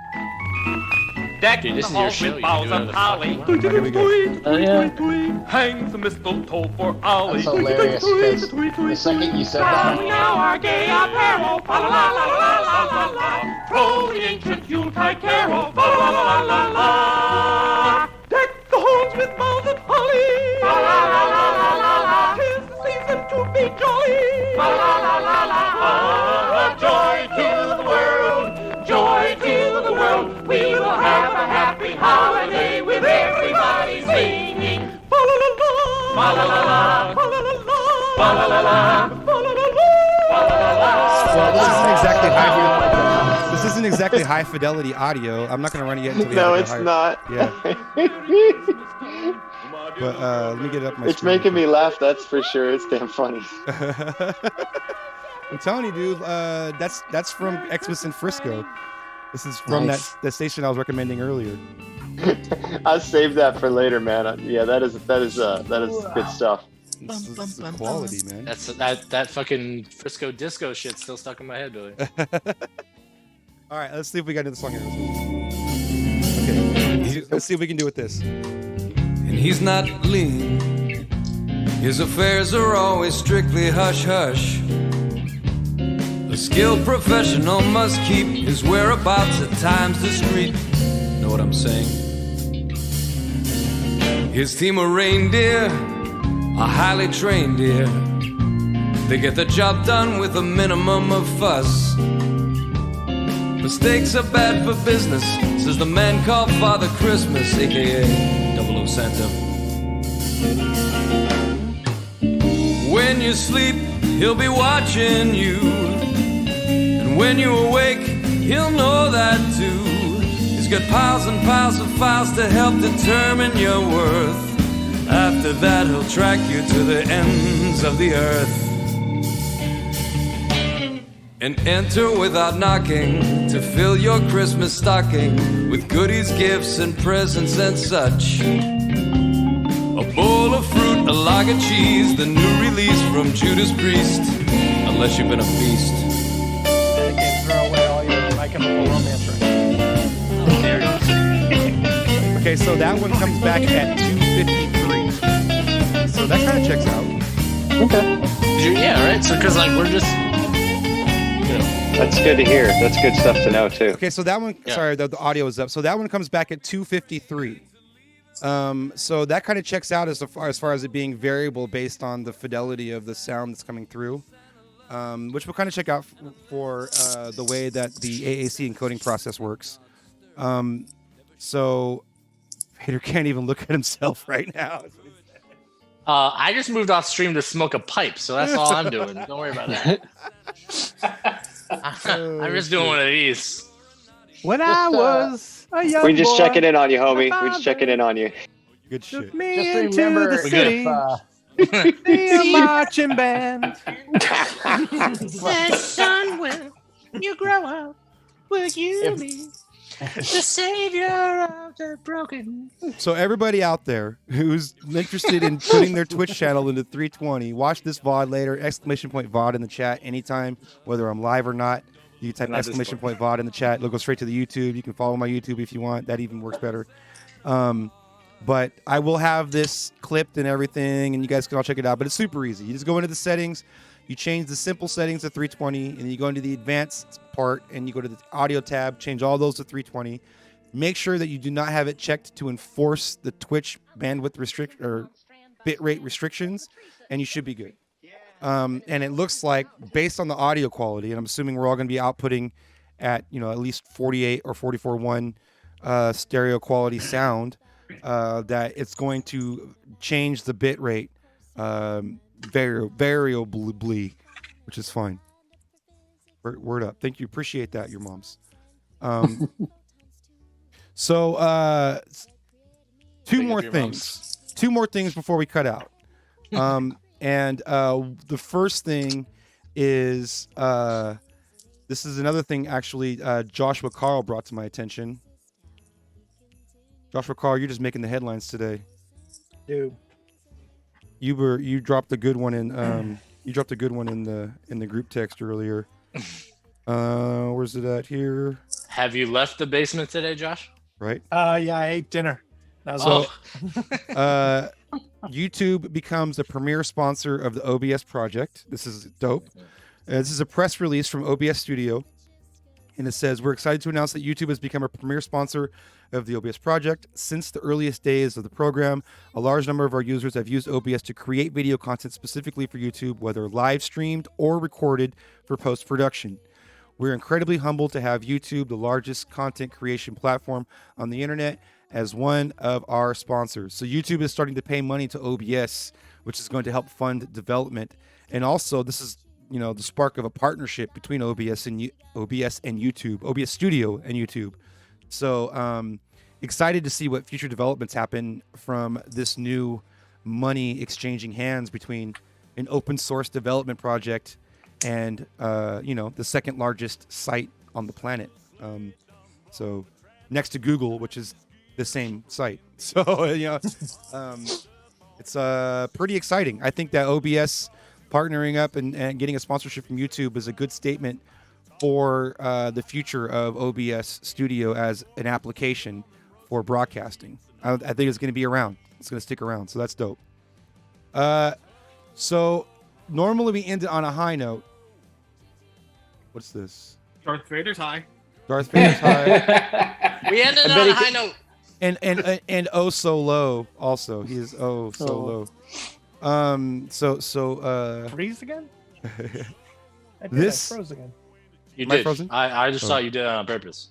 N: Dude, this is your show. You can do whatever the fuck you want.
C: Alright, here we go.
S: Hang the mistletoe for Ollie.
Q: That's hilarious because the second you said that,
S: Now our gay apparel, fa la la la la la la la. Throw the ancient Yuletide carol, fa la la la la la. Deck the halls with boughs of holly, fa la la la la la la. 'Tis the season to be jolly, fa la la la la la. Joy to the world, joy to the world. We will have a happy holiday with everybody singing, fa la la la, fa la la la, fa la la la, fa la la la, fa la la la.
C: Well, this isn't exactly high fidelity audio. I'm not going to run it yet until we
M: No,
C: have it
M: it's
C: higher.
M: not.
C: Yeah. But let me get it up my
M: It's
C: screen.
M: making me laugh, that's for sure. It's damn funny.
C: I'm telling you, dude. That's from Xmas in Frisco. This is from
M: Nice.
C: that station I was recommending earlier.
M: I'll save that for later, man. Yeah, that is good stuff.
C: This is quality, man.
N: That's that fucking Frisco disco shit still stuck in my head, Billy.
C: All right, let's see if we got into the song here. Okay, let's see what we can do with this.
T: And he's not lean. His affairs are always strictly hush-hush. A skilled professional must keep his whereabouts at times discreet. Know what I'm saying? His team of reindeer are highly trained here. They get the job done with a minimum of fuss. Mistakes are bad for business, says the man called Father Christmas, aka 00 Santa. When you sleep, he'll be watching you. And when you awake, he'll know that too. He's got piles and piles of files to help determine your worth. After that, he'll track you to the ends of the earth. And enter without knocking to fill your Christmas stocking with goodies, gifts, and presents and such. A bowl of fruit, a log of cheese, the new release from Judas Priest. Unless you've been a beast.
R: I can't throw away all your My Chemical Romance records.
C: Okay, so that one comes back at 253. So that kind of checks out.
N: Okay. Yeah, right. So because we're just.
M: That's good to hear. That's good stuff to know too.
C: Okay, so that one.
N: Yeah.
C: Sorry, the audio is up. So that one comes back at 253. So that kind of checks out as far as it being variable based on the fidelity of the sound that's coming through, which we'll kind of check out for the way that the AAC encoding process works. So Vader can't even look at himself right now.
N: I just moved off stream to smoke a pipe, so that's all I'm doing. Don't worry about that. I'm just doing one of these.
R: When I was a young
M: We just
R: boy,
M: checking in on you, homie. We just checking in on you.
C: Good shit.
R: took me
Q: Just
R: into
Q: remember
R: the city. The marching band.
D: The son, when you grow up, will you be the savior of the broken?
C: So everybody out there who's interested in putting their Twitch channel into 320, watch this VOD later, !VOD in the chat anytime, whether I'm live or not. You can type !VOD in the chat. It'll go straight to the YouTube. You can follow my YouTube if you want. That even works better. But I will have this clipped and everything, and you guys can all check it out. But it's super easy. You just go into the settings, you change the simple settings to 320, and then you go into the advanced part, and you go to the audio tab, change all those to 320. Make sure that you do not have it checked to enforce the Twitch bandwidth or bitrate restrictions, and you should be good. And it looks like, based on the audio quality, and I'm assuming we're all going to be outputting at at least 48 or 44.1 stereo quality sound, that it's going to change the bit rate variably, which is fine. Word up. Thank you. Appreciate that, your moms. So two more things before we cut out. And the first thing is this is another thing actually Joshua Carl brought to my attention. Joshua Carl, you're just making the headlines today.
R: Dude.
C: You dropped a good one in the group text earlier. Where's it at here?
N: Have you left the basement today, Josh?
C: Right.
R: Yeah, I ate dinner. That was
C: YouTube becomes a premier sponsor of the OBS project. This is dope. This is a press release from OBS Studio, and it says, "We're excited to announce that YouTube has become a premier sponsor of the OBS project. Since the earliest days of the program, a large number of our users have used OBS to create video content specifically for YouTube, whether live streamed or recorded for post-production. We're incredibly humbled to have YouTube, the largest content creation platform on the internet, as one of our sponsors." So YouTube is starting to pay money to OBS, which is going to help fund development. And also, this is the spark of a partnership between OBS and YouTube, OBS Studio and YouTube. So excited to see what future developments happen from this new money exchanging hands between an open source development project and the second largest site on the planet. So next to Google, which is the same site. So it's pretty exciting. I think that OBS partnering up and getting a sponsorship from YouTube is a good statement for the future of OBS Studio as an application for broadcasting. I think it's going to be around. It's going to stick around. So that's dope. So normally we end it on a high note. What's this?
P: Darth Vader's high.
C: Darth Vader's high.
N: We ended on a high note.
C: And oh so low also. He is oh so low.
R: Freeze again? I froze again.
N: You
C: Am I
N: did.
C: frozen?
N: I just
C: Oh.
N: thought you did it on purpose.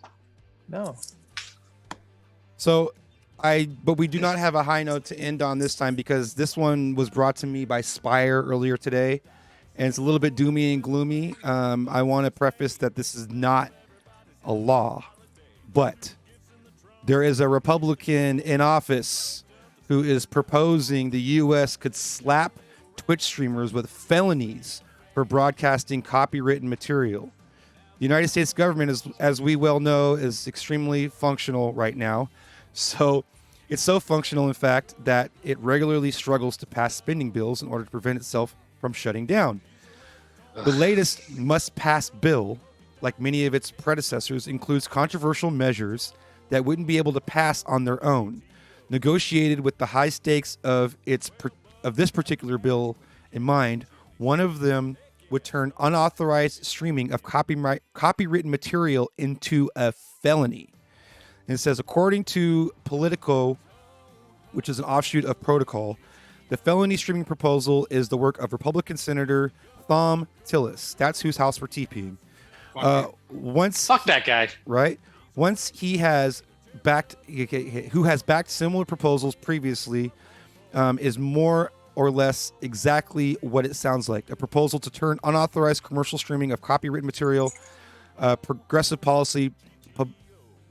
R: No.
C: But we do not have a high note to end on this time because this one was brought to me by Spire earlier today, and it's a little bit doomy and gloomy. I want to preface that this is not a law, but there is a Republican in office who is proposing the U.S. could slap Twitch streamers with felonies for broadcasting copywritten material. The United States government, as we well know, is extremely functional right now. So it's so functional, in fact, that it regularly struggles to pass spending bills in order to prevent itself from shutting down. The latest must-pass bill, like many of its predecessors, includes controversial measures that wouldn't be able to pass on their own. Negotiated with the high stakes of this particular bill in mind, one of them would turn unauthorized streaming of copywritten material into a felony. And it says, according to Politico, which is an offshoot of Protocol, the felony streaming proposal is the work of Republican Senator Thom Tillis. That's whose house we're TPing.
N: Fuck that guy.
C: Right? Once he has backed, who has backed similar proposals previously, is more or less exactly what it sounds like. A proposal to turn unauthorized commercial streaming of copywritten material, progressive policy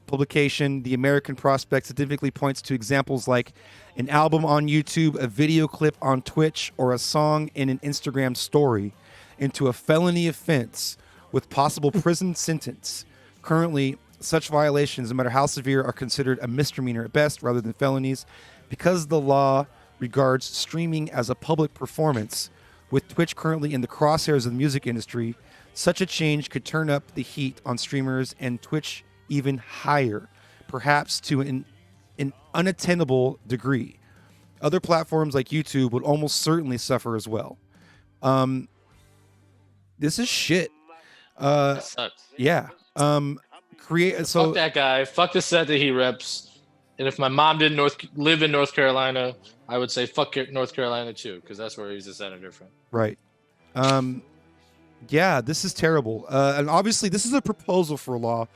C: publication. The American Prospect significantly points to examples like an album on YouTube, a video clip on Twitch, or a song in an Instagram story into a felony offense with possible prison sentence. Currently, such violations, no matter how severe, are considered a misdemeanor at best rather than felonies. Because the law regards streaming as a public performance, with Twitch currently in the crosshairs of the music industry, such a change could turn up the heat on streamers and Twitch even higher, perhaps to an unattainable degree. Other platforms like YouTube would almost certainly suffer as well. This is shit.
N: That sucks.
C: Yeah.
N: Fuck that guy. Fuck the set that he reps. And if my mom didn't live in North Carolina, I would say fuck North Carolina too, because that's where he's a senator from.
C: Right. Yeah, this is terrible. And obviously, this is a proposal for a law.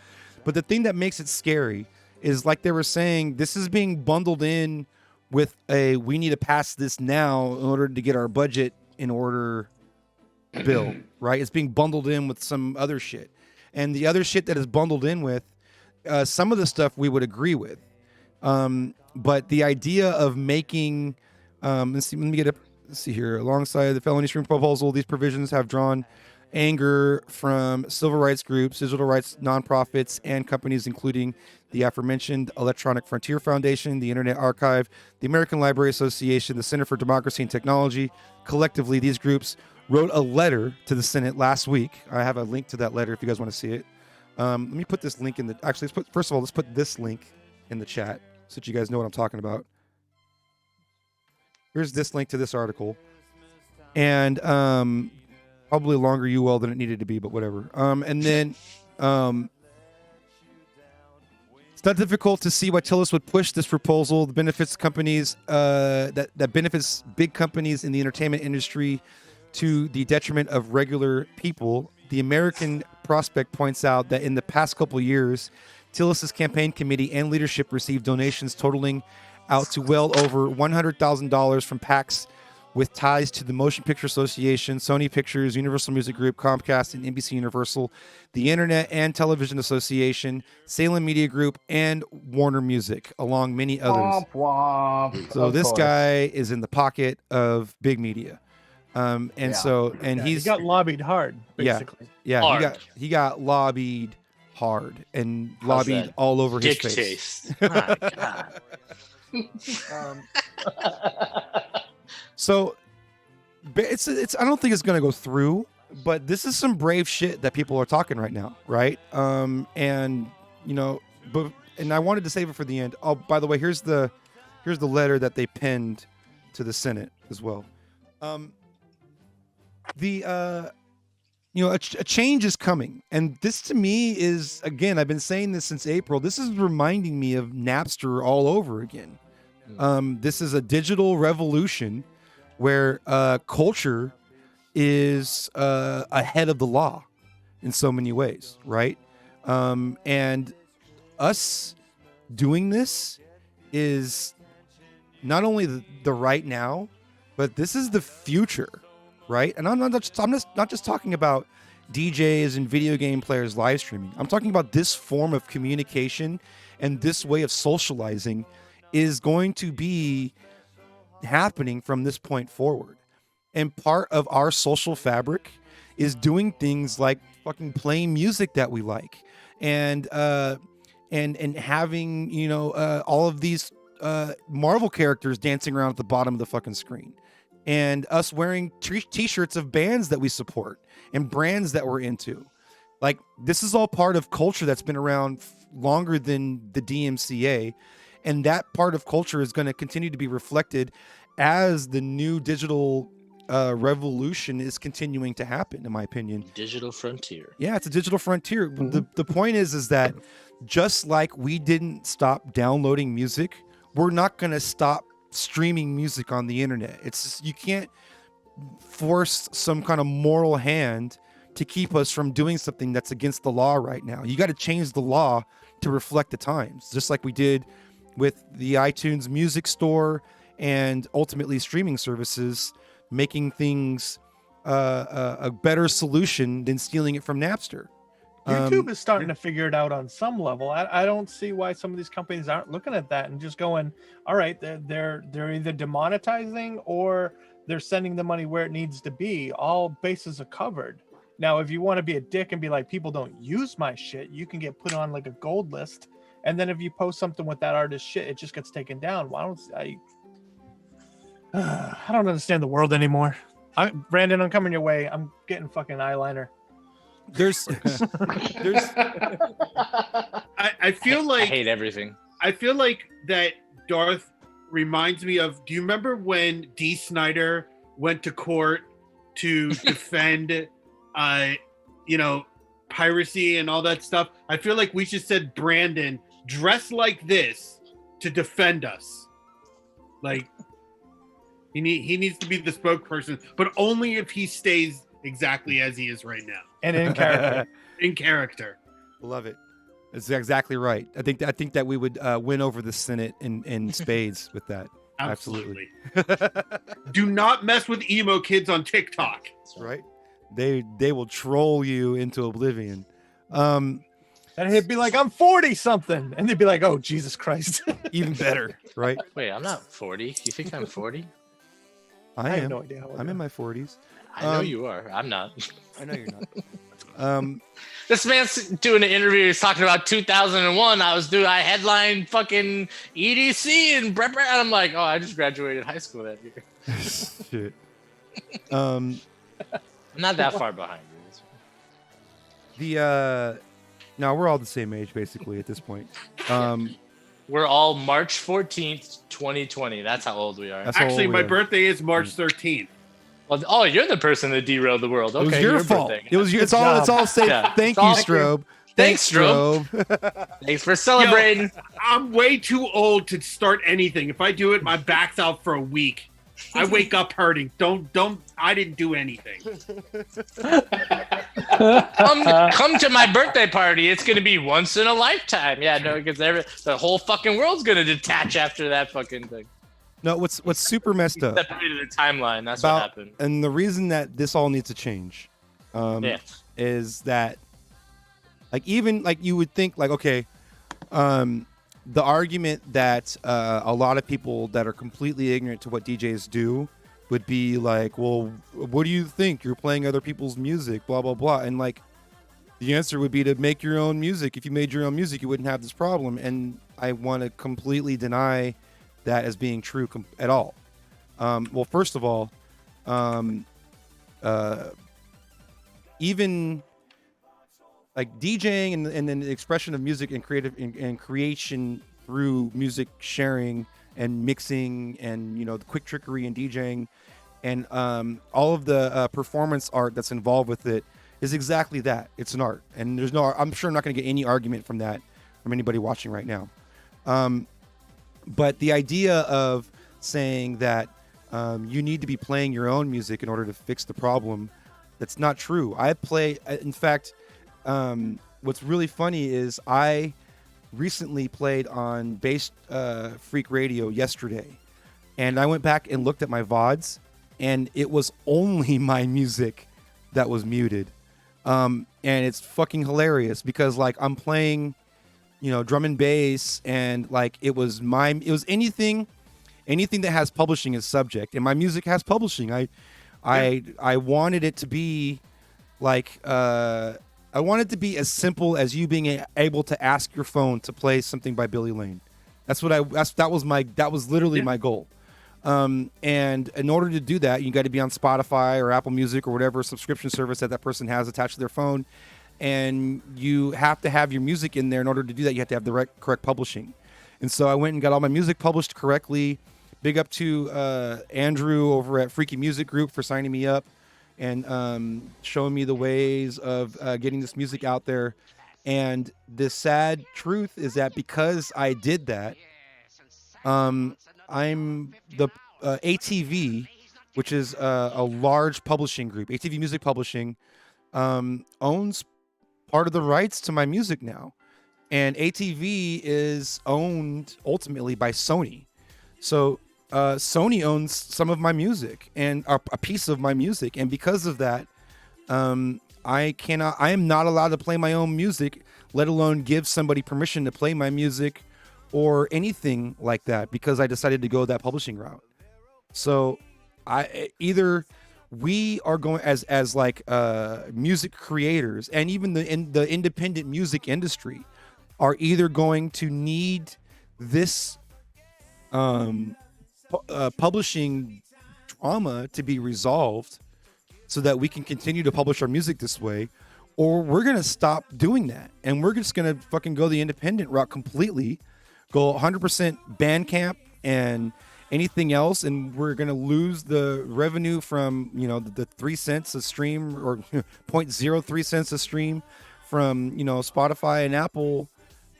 C: But the thing that makes it scary is, like they were saying, this is being bundled in with we need to pass this now in order to get our budget in order bill, right? It's being bundled in with some other shit. And the other shit that is bundled in with, some of the stuff we would agree with. But the idea of making, let's see here, alongside the felony stream proposal, these provisions have drawn anger from civil rights groups, digital rights nonprofits, and companies including the aforementioned Electronic Frontier Foundation, the Internet Archive, the American Library Association, the Center for Democracy and Technology. Collectively, these groups wrote a letter to the Senate last week. I have a link to that letter if you guys want to see it. Let me put this link in the... Actually, first of all, let's put this link in the chat so that you guys know what I'm talking about. Here's this link to this article. And probably a longer URL than it needed to be, but whatever. And then it's not difficult to see why Tillis would push this proposal. The benefits companies that benefits big companies in the entertainment industry to the detriment of regular people. The American Prospect points out that in the past couple of years, Tillis's campaign committee and leadership received donations totaling out to well over $100,000 from PACs with ties to the Motion Picture Association, Sony Pictures, Universal Music Group, Comcast, and NBC Universal, the Internet and Television Association, Salem Media Group, and Warner Music, along many others.
Q: Womp womp.
C: So
Q: Of
C: this
Q: course.
C: guy is in the pocket of big media. He
R: he got lobbied hard, basically.
C: Yeah,
R: Hard.
C: he got lobbied hard and lobbied all over his
N: dick
C: face.
N: taste. My God.
C: So it's I don't think it's gonna go through, but this is some brave shit that people are talking right now, right? And and I wanted to save it for the end. Oh, by the way, here's the letter that they penned to the Senate as well. A change is coming, and this to me is, again, I've been saying this since April. This is reminding me of Napster all over again. This is a digital revolution where culture is ahead of the law in so many ways, right? And us doing this is not only the right now, but this is the future, right? And I'm not just talking about DJs and video game players live streaming. I'm talking about this form of communication and this way of socializing is going to be happening from this point forward. And part of our social fabric is doing things like fucking playing music that we like and having, all of these Marvel characters dancing around at the bottom of the fucking screen, and us wearing t-shirts of bands that we support and brands that we're into. Like, this is all part of culture that's been around longer than the DMCA, and that part of culture is going to continue to be reflected as the new digital revolution is continuing to happen, in my opinion.
N: Digital frontier.
C: Yeah, it's a digital frontier. The point is that just like we didn't stop downloading music, we're not going to stop streaming music on the internet. It's just, you can't force some kind of moral hand to keep us from doing something that's against the law right now. You got to change the law to reflect the times, just like we did with the iTunes Music Store and ultimately streaming services, making things a better solution than stealing it from Napster.
R: YouTube is starting to figure it out on some level. I don't see why some of these companies aren't looking at that and just going, all right, they're either demonetizing or they're sending the money where it needs to be. All bases are covered. Now, if you want to be a dick and be like, people don't use my shit, you can get put on like a gold list. And then if you post something with that artist's shit, it just gets taken down. I don't understand the world anymore. Brandon, I'm coming your way. I'm getting fucking eyeliner.
P: I feel like
N: I hate everything.
P: I feel like that Darth reminds me of, do you remember when Dee Snider went to court to defend piracy and all that stuff? I feel like we should send Brandon dressed like this to defend us. Like, he needs to be the spokesperson, but only if he stays exactly as he is right now.
R: And in character.
P: In character.
C: Love it. That's exactly right. I think that we would win over the Senate in spades with that.
P: Absolutely. Do not mess with emo kids on TikTok.
C: That's right. They will troll you into oblivion.
R: And he'd be like, I'm 40 something. And they'd be like, oh, Jesus Christ.
C: Even better, right?
N: Wait, I'm not 40. You think I'm 40?
C: I
R: have
C: am.
R: no idea how old
C: I'm
R: you
C: in
R: are.
C: my 40s.
N: I know you are. I'm not.
C: I know you're not.
N: This man's doing an interview. He's talking about 2001. I headlined fucking EDC and and I'm like, oh, I just graduated high school that year.
C: Shit.
N: I'm not that far behind you.
C: No, we're all the same age basically at this point.
N: We're all March 14th, 2020. That's how old we are.
P: Actually, my birthday is March 13th.
N: Well, you're the person that derailed the world. Okay,
C: it was your fault.
N: birthday.
C: It was it's all safe.
N: Yeah.
C: Thank you, Strobe.
N: Thanks, Strobe. Thanks for celebrating.
P: I'm way too old to start anything. If I do it, my back's out for a week. I wake up hurting. Don't. I didn't do anything.
N: Come to my birthday party. It's gonna be once in a lifetime. Yeah, no, because the whole fucking world's gonna detach after that fucking thing.
C: No, what's super messed up
N: Separated the timeline. That's what happened.
C: And the reason that this all needs to change, is that, like, even like you would think, like, okay, the argument that a lot of people that are completely ignorant to what DJs do would be like, well, what do you think? You're playing other people's music, blah blah blah, and like, the answer would be to make your own music. If you made your own music, you wouldn't have this problem. And I want to completely deny that as being true at all. Well, first of all, even like DJing and then the expression of music and creation through music sharing and mixing and, you know, the quick trickery and DJing and all of the performance art that's involved with it is exactly that. It's an art. And I'm sure I'm not going to get any argument from that from anybody watching right now. But the idea of saying that you need to be playing your own music in order to fix the problem, that's not true. In fact, what's really funny is I recently played on Bass Freak Radio yesterday, and I went back and looked at my VODs, and it was only my music that was muted. And it's fucking hilarious because like I'm playing, you know, drum and bass, and like it was anything that has publishing as subject, and my music has publishing. I wanted it to be like I want it to be as simple as you being able to ask your phone to play something by Billy Lane. That was literally my goal. And in order to do that, you got to be on Spotify or Apple Music or whatever subscription service that person has attached to their phone. And you have to have your music in there. In order to do that, you have to have the correct publishing. And so I went and got all my music published correctly. Big up to Andrew over at Freaky Music Group for signing me up and showing me the ways of getting this music out there. And the sad truth is that because I did that, I'm the ATV, which is a large publishing group. ATV Music Publishing owns part of the rights to my music now. And ATV is owned ultimately by Sony. So Sony owns some of my music and a piece of my music. And because of that, I am not allowed to play my own music, let alone give somebody permission to play my music or anything like that, because I decided to go that publishing route. So we are going as like music creators, and even the independent music industry are either going to need this publishing drama to be resolved so that we can continue to publish our music this way, or we're going to stop doing that. And we're just going to fucking go the independent route completely, go 100% Bandcamp and anything else. And we're going to lose the revenue from, you know, the 3 cents a stream or 0.03 cents a stream from, you know, Spotify and Apple.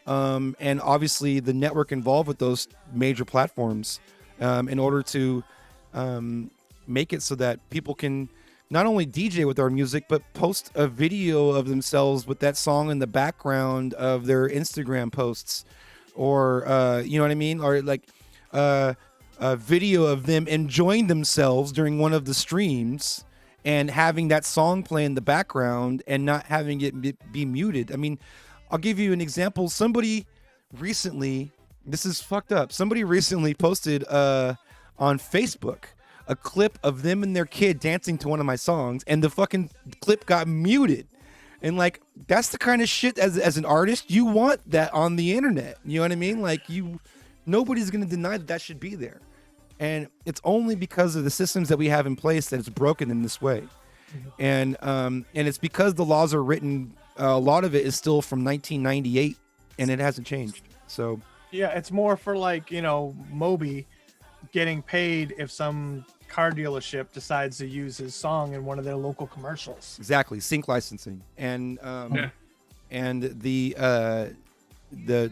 C: And obviously the network involved with those major platforms, in order to make it so that people can not only DJ with our music, but post a video of themselves with that song in the background of their Instagram posts, or you know what I mean, or like a video of them enjoying themselves during one of the streams and having that song play in the background and not having it be muted. I mean, I'll give you an example. Somebody recently, this is fucked up. Somebody recently posted on Facebook a clip of them and their kid dancing to one of my songs, and the fucking clip got muted. And like, that's the kind of shit as an artist, you want that on the internet. You know what I mean? Like, nobody's going to deny that should be there. And it's only because of the systems that we have in place that it's broken in this way. And it's because the laws are written, a lot of it is still from 1998 and it hasn't changed. So
R: yeah, it's more for like, you know, Moby getting paid if some car dealership decides to use his song in one of their local commercials.
C: Exactly, sync licensing, and and the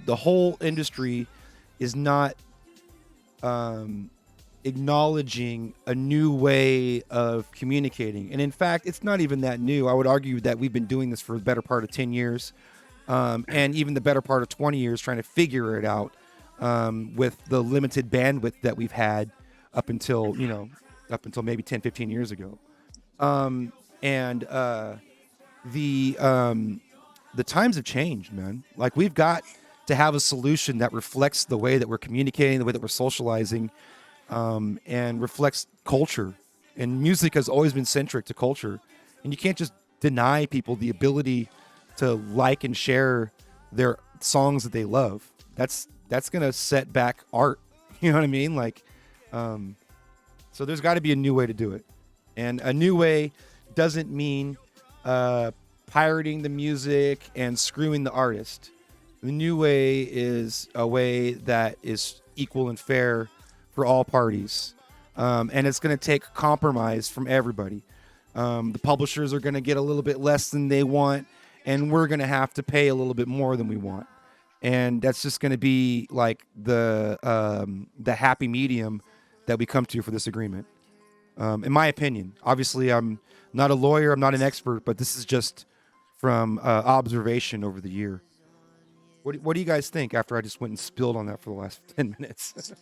C: whole industry is not acknowledging a new way of communicating. And in fact, it's not even that new. I would argue that we've been doing this for the better part of 10 years, and even the better part of 20 years trying to figure it out, with the limited bandwidth that we've had up until maybe 10, 15 years ago. The times have changed, man. Like, we've got to have a solution that reflects the way that we're communicating, the way that we're socializing, and reflects culture. And music has always been centric to culture. And you can't just deny people the ability to like and share their songs that they love. That's gonna set back art. You know what I mean? Like, so there's got to be a new way to do it, and a new way doesn't mean pirating the music and screwing the artist. The new way is a way that is equal and fair for all parties, and it's going to take compromise from everybody. The publishers are going to get a little bit less than they want, and we're going to have to pay a little bit more than we want. And that's just going to be like the happy medium that we come to for this agreement. In my opinion, obviously I'm not a lawyer, I'm not an expert, but this is just from observation over the year. What do you guys think after I just went and spilled on that for the last 10 minutes?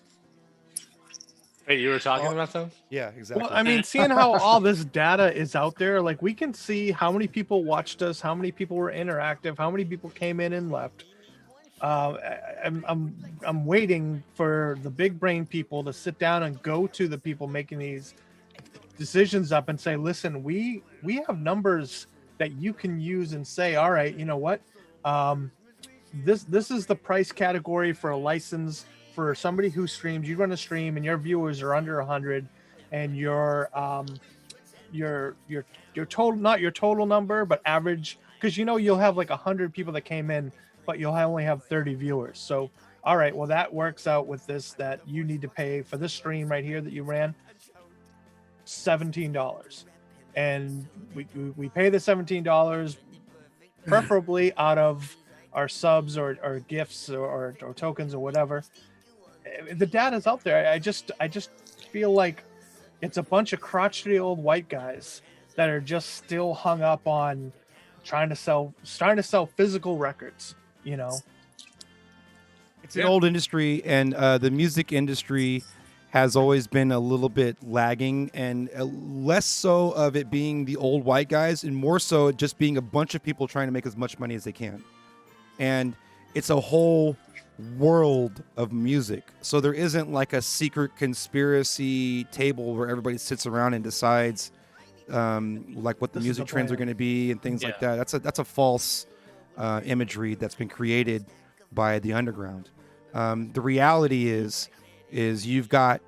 N: Hey, you were talking about something?
C: Yeah, exactly.
R: Well, I mean, seeing how all this data is out there, like we can see how many people watched us, how many people were interactive, how many people came in and left. I'm waiting for the big brain people to sit down and go to the people making these decisions up and say, listen, we have numbers that you can use and say, all right, you know what? This is the price category for a license for somebody who streams. You run a stream and your viewers are under 100, and your total, not your total number, but average, because you'll have like 100 people that came in, but you'll only have 30 viewers. So, all right, well, that works out with this, that you need to pay for this stream right here that you ran $17. And we pay the $17 preferably out of our subs or gifts or tokens or whatever. The data's out there. I just feel like it's a bunch of crotchety old white guys that are just still hung up on trying to sell physical records.
C: It's an old industry, and the music industry has always been a little bit lagging, and less so of it being the old white guys and more so it just being a bunch of people trying to make as much money as they can. And it's a whole world of music. So there isn't like a secret conspiracy table where everybody sits around and decides like what the music trends are going to be and things like that. That's a false imagery that's been created by the underground. The reality is you've got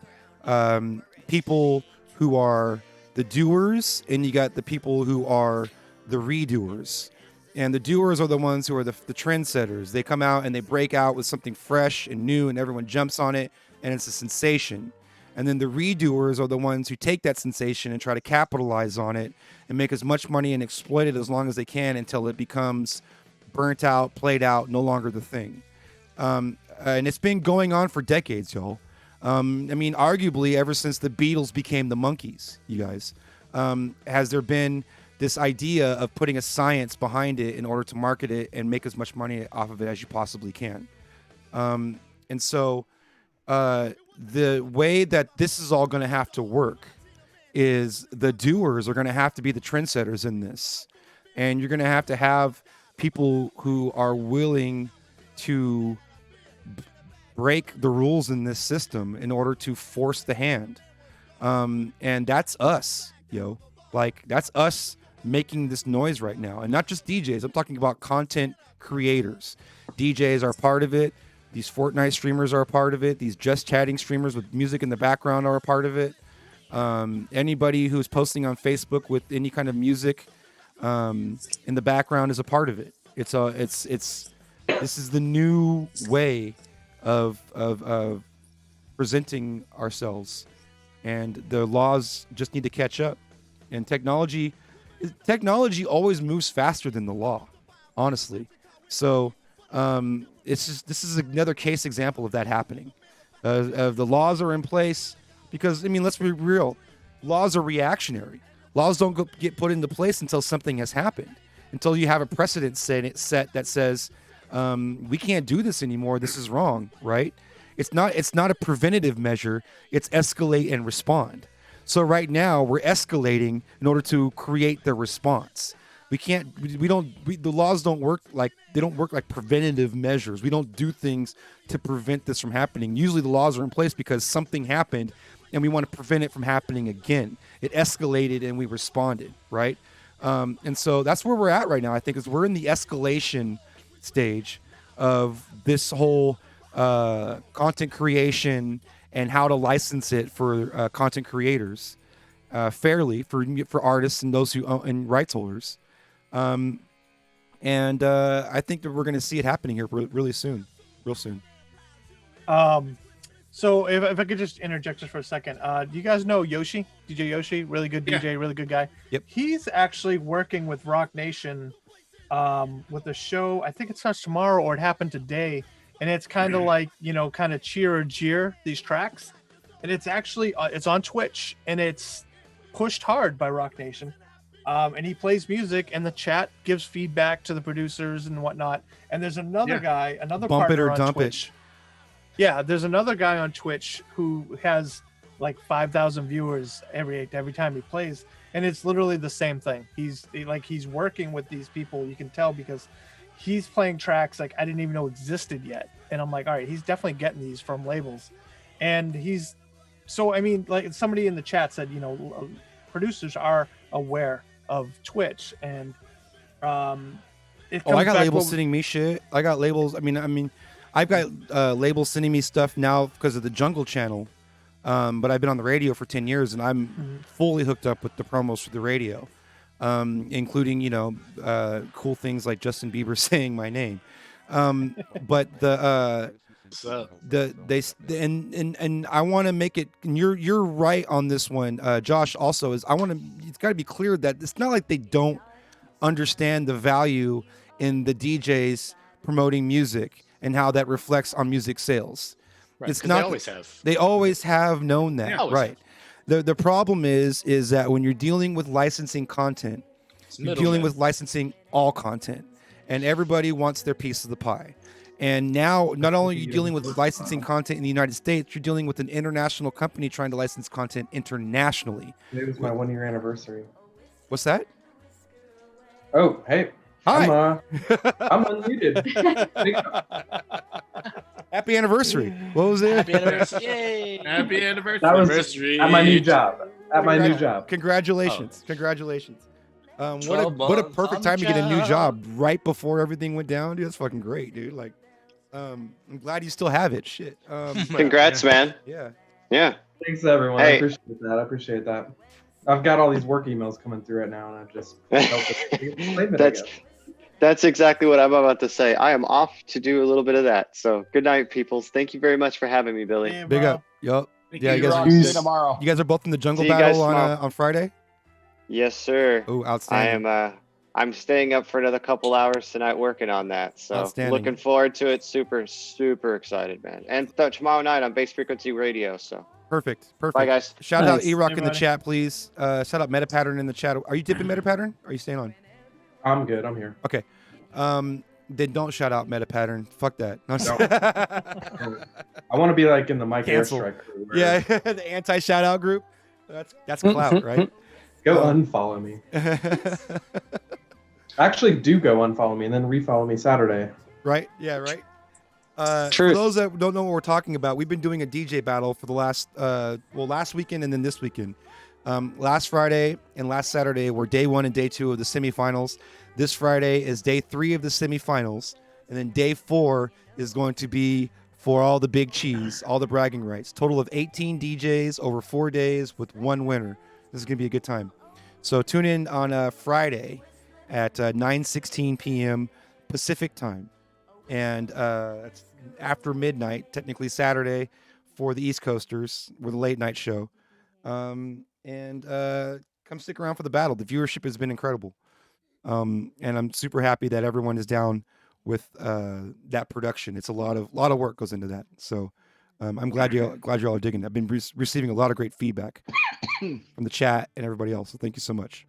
C: people who are the doers, and you got the people who are the redoers. And the doers are the ones who are the trendsetters. They come out and they break out with something fresh and new, and everyone jumps on it, and it's a sensation. And then the redoers are the ones who take that sensation and try to capitalize on it and make as much money and exploit it as long as they can until it becomes burnt out, played out, no longer the thing. And it's been going on for decades, y'all. I mean, arguably ever since the Beatles became the Monkees, you guys, has there been this idea of putting a science behind it in order to market it and make as much money off of it as you possibly can. And so the way that this is all going to have to work is the doers are going to have to be the trendsetters in this. And you're going to have people who are willing to break the rules in this system in order to force the hand. And that's us, yo. Like, that's us making this noise right now. And not just DJs. I'm talking about content creators. DJs are part of it. These Fortnite streamers are a part of it. These just chatting streamers with music in the background are a part of it. Anybody who's posting on Facebook with any kind of music in the background is a part of it. This is the new way of presenting ourselves, and the laws just need to catch up. And technology always moves faster than the law, honestly. So this is another case example of that happening. The laws are in place because, I mean, let's be real. Laws are reactionary. Laws don't get put into place until something has happened, until you have a precedent set that says we can't do this anymore. This is wrong, right? It's not a preventative measure. It's escalate and respond. So right now we're escalating in order to create the response. The laws don't work like preventative measures. We don't do things to prevent this from happening. Usually the laws are in place because something happened and we want to prevent it from happening again. It escalated and we responded, right? And so that's where we're at right now. I think is we're in the escalation stage of this whole content creation and how to license it for content creators fairly for artists and those who own and rights holders. And I think that we're going to see it happening here really soon, real soon.
R: So if I could just interject just for a second, do you guys know Yoshi? DJ Yoshi, really good DJ, really good guy.
C: Yep.
R: He's actually working with Rock Nation with a show. I think it starts tomorrow or it happened today. And it's kind of like, kind of cheer or jeer these tracks. And it's actually, it's on Twitch and it's pushed hard by Rock Nation. And he plays music and the chat gives feedback to the producers and whatnot. And there's another guy, another
C: Bump it
R: partner
C: or
R: on
C: dump
R: Twitch.
C: it.
R: Yeah, there's another guy on Twitch who has like 5,000 viewers every time he plays, and it's literally the same thing. He's working with these people. You can tell because he's playing tracks like I didn't even know existed yet, and I'm like, all right, he's definitely getting these from labels, and he's so I mean, like somebody in the chat said, producers are aware of Twitch, and it comes
C: I got
R: back
C: labels sending me shit. I got labels. I mean. I've got labels sending me stuff now because of the Jungle channel, but I've been on the radio for 10 years and I'm fully hooked up with the promos for the radio, including cool things like Justin Bieber saying my name, but I want to make it. And you're right on this one, Josh. Also, it's got to be clear that it's not like they don't understand the value in the DJs promoting music and how that reflects on music sales.
N: Right,
C: it's
N: 'cause
C: not.
N: they always have.
C: They always have known that,
N: always
C: right? The problem is that when you're dealing with licensing content, you're dealing with licensing all content, and everybody wants their piece of the pie. And now, not only are you dealing with licensing content in the United States, you're dealing with an international company trying to license content internationally.
F: It was my 1-year anniversary.
C: What's that?
F: Oh, hey.
C: Hi.
F: I'm unmuted.
C: Happy anniversary. What was it?
N: Happy anniversary. Yay.
P: Happy anniversary.
F: That was at my new job.
C: Congratulations.
F: Oh.
C: Congratulations. What a perfect time to get a new job right before everything went down, dude. That's fucking great, dude. Like, I'm glad you still have it. Shit.
M: Congrats, man.
C: Yeah.
M: Yeah.
F: Thanks, everyone.
M: Hey.
F: I appreciate that. I've got all these work emails coming through right now, and I just felt it.
M: That's exactly what I'm about to say. I am off to do a little bit of that. So good night, peoples. Thank you very much for having me, Billy.
R: Yeah,
C: Big up. Yup. Yeah, you guys are both in the jungle
M: See you guys
C: battle
M: tomorrow.
C: on Friday?
M: Yes, sir.
C: Oh, outstanding.
M: I'm staying up for another couple hours tonight working on that. So
C: Outstanding.
M: looking forward to it. Super, super excited, man. And tomorrow night on Base Frequency Radio. So
C: Perfect.
M: bye, guys.
C: Shout out
R: Nice.
C: E-Rock in the
R: Everybody.
C: chat, please. Shout out Metapattern in the chat. Are you dipping Metapattern? Or are you staying on?
F: I'm good. I'm here.
C: Okay. Then don't shout out Metapattern. Fuck that. No,
F: I want to be like in the Mike
C: Cancel.
F: Airstrike crew.
C: Yeah, the anti-shout out group. That's clout, right?
F: Go unfollow me. Actually, do go unfollow me and then refollow me Saturday.
C: Right? Yeah, right.
M: Truth.
C: For those that don't know what we're talking about, we've been doing a DJ battle for the last weekend and then this weekend. Last Friday and last Saturday were day 1 and day 2 of the semifinals. This Friday is day 3 of the semifinals, and then day 4 is going to be for all the big cheese, all the bragging rights. Total of 18 DJs over 4 days with 1 winner. This is going to be a good time. So tune in on Friday at 9:16 p.m. Pacific time, and it's after midnight, technically Saturday, for the East Coasters with a late night show. And come stick around for the battle. The viewership has been incredible. And I'm super happy that everyone is down with that production. It's a lot of work goes into that. So I'm glad you're all digging it. I've been receiving a lot of great feedback from the chat and everybody else. So thank you so much.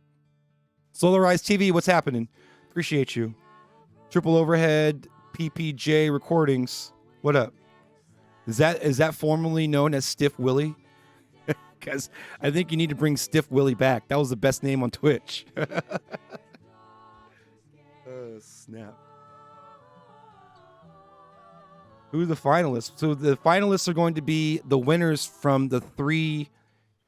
C: Solarize TV, what's happening? Appreciate you. Triple Overhead PPJ Recordings. What up? Is that formerly known as Stiff Willie? Because I think you need to bring Stiff Willie back. That was the best name on Twitch. Oh, snap. Who are the finalists? So the finalists are going to be the winners from the 3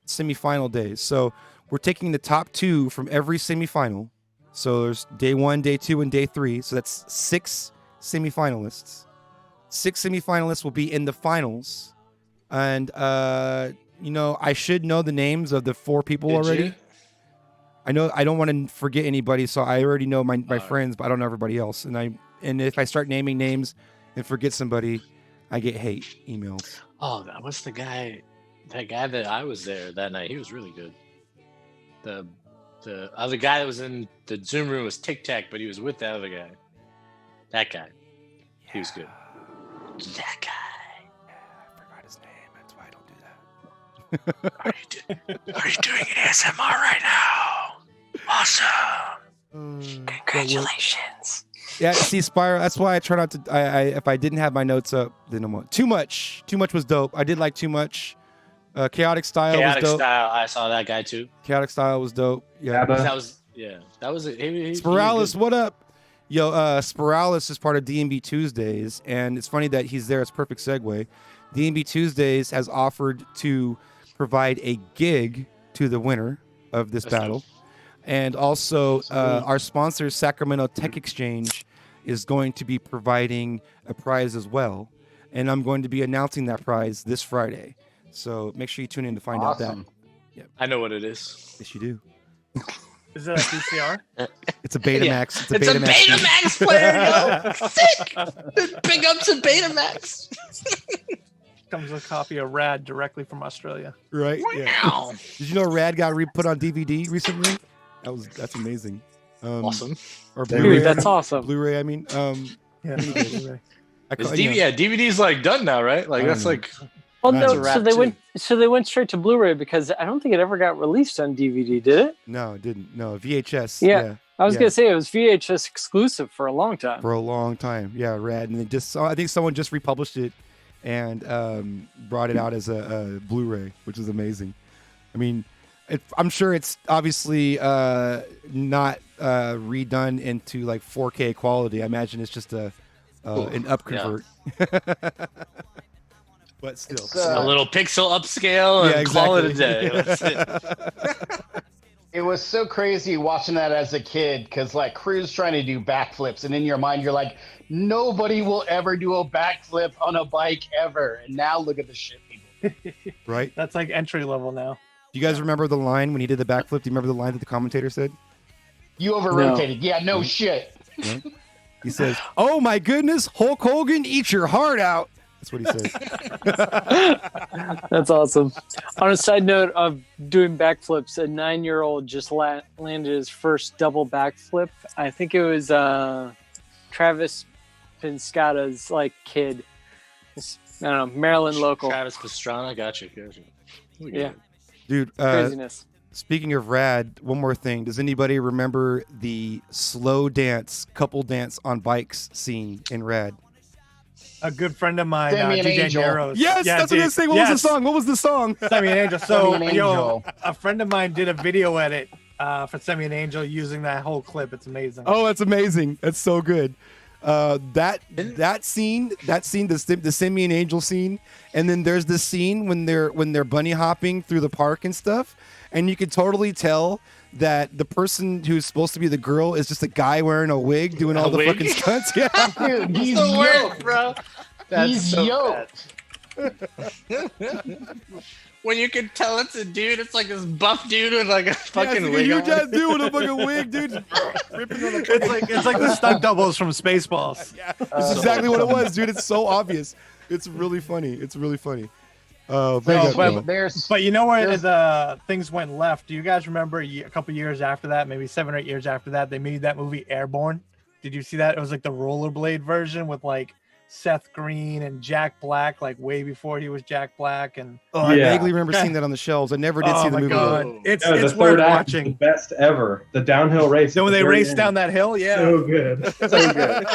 C: semifinal days. So we're taking the top 2 from every semifinal, So there's day 1, day 2, and day 3. So that's 6 semifinalists. 6 semifinalists will be in the finals. And, I should know the names of the 4 people already. I know I don't want to forget anybody, so I already know my friends, but I don't know everybody else. And if I start naming names and forget somebody, I get hate emails.
N: Oh, that was the guy. That guy that I was there that night. He was really good. The other guy that was in the Zoom room was Tic Tac, but he was with the other guy. That guy. He was good. That guy.
C: I forgot his name. That's why I don't do that.
N: Are you doing ASMR right now? Awesome. Congratulations.
C: Yeah, see, Spyro, that's why I try not to. If I didn't have my notes up, then I'm too much. Too much was dope. I did like Too Much. Chaotic Style was dope.
N: I saw that guy too.
C: Chaotic Style was dope. Yeah,
N: That was
C: Spiralis, what up? Yo, Spiralis is part of D&B Tuesdays, and it's funny that he's there. It's a perfect segue. D&B Tuesdays has offered to provide a gig to the winner of this battle. And also, our sponsor, Sacramento Tech Exchange, is going to be providing a prize as well. And I'm going to be announcing that prize this Friday. So make sure you tune in to find out that. Yep.
N: I know what it is.
C: Yes, you do.
R: Is it a VCR?
C: It's a Betamax.
N: It's a Betamax player, yo. Sick. Big ups to Betamax.
R: Comes with a copy of Rad directly from Australia.
C: Right? Yeah. Did you know Rad got put on DVD recently? That's amazing.
N: Awesome.
C: Or
K: Dude,
C: Blu-ray.
K: that's awesome.
C: Blu-ray, I mean.
R: Yeah, Blu-ray.
N: DVD's like done now, right? Like that's like.
K: Well, no. So they went straight to Blu-ray because I don't think it ever got released on DVD, did it?
C: No, it didn't. No, VHS.
K: Yeah. I was gonna say it was VHS exclusive for a long time.
C: For a long time, yeah, Rad, and I think someone just republished it and brought it out as a Blu-ray, which is amazing. I mean, I'm sure it's obviously not redone into like 4K quality. I imagine it's just an upconvert. Yeah. But still,
N: a little pixel upscale and call it a day. That's it.
Q: It was so crazy watching that as a kid because like Crew's trying to do backflips, and in your mind you're like, nobody will ever do a backflip on a bike ever. And now look at the shit people.
C: Right?
R: That's like entry level now.
C: Do you guys remember the line when he did the backflip? Do you remember the line that the commentator said?
Q: You over-rotated. No. Yeah, no shit.
C: No? He says, "Oh my goodness, Hulk Hogan, eat your heart out." That's what he says.
K: That's awesome. On a side note of doing backflips, a 9-year-old just landed his first double backflip. I think it was Travis Pinscata's kid. I don't know, Maryland local.
N: Travis Pastrana, gotcha.
K: Yeah.
C: Dude,
K: craziness.
C: Speaking of Rad, one more thing. Does anybody remember the slow dance, couple dance on bikes scene in Rad?
R: A good friend of mine,
Q: Send me an
R: DJ
Q: angel.
C: Yes,
R: Neros. Yeah,
C: that's what I was saying. What was the song? What was the song?
R: Send me an angel. So,
Q: Send me an angel.
R: a friend of mine did a video edit for Send Me an Angel using that whole clip. It's amazing.
C: Oh, that's amazing. That's so good. That scene, the Send Me an Angel scene, and then there's the scene when they're bunny hopping through the park and stuff, and you can totally tell that the person who's supposed to be the girl is just a guy wearing a wig doing all the fucking stunts. Yeah,
Q: dude, he's
N: the
Q: yoked,
N: word, bro. That's
Q: he's
N: so
Q: yoked.
N: When you can tell it's a dude, it's like this buff dude with like a fucking wig.
C: You
N: on.
C: just do with a fucking wig, dude. Ripping on the
R: It's like the stunt doubles from Spaceballs.
C: Yeah, that's exactly what it was, dude. It's so obvious. It's really funny.
R: But you know where the things went left? Do you guys remember a couple years after that, maybe 7 or 8 years after that, they made that movie Airborne? Did you see that? It was like the rollerblade version with like Seth Green and Jack Black, like way before he was Jack Black. And
C: I vaguely remember seeing that on the shelves. I never did see the movie.
R: God. It's
F: the
R: worth
F: third act
R: watching.
F: is the best ever. The downhill race.
R: So when they race down that hill, yeah,
F: so good, so good.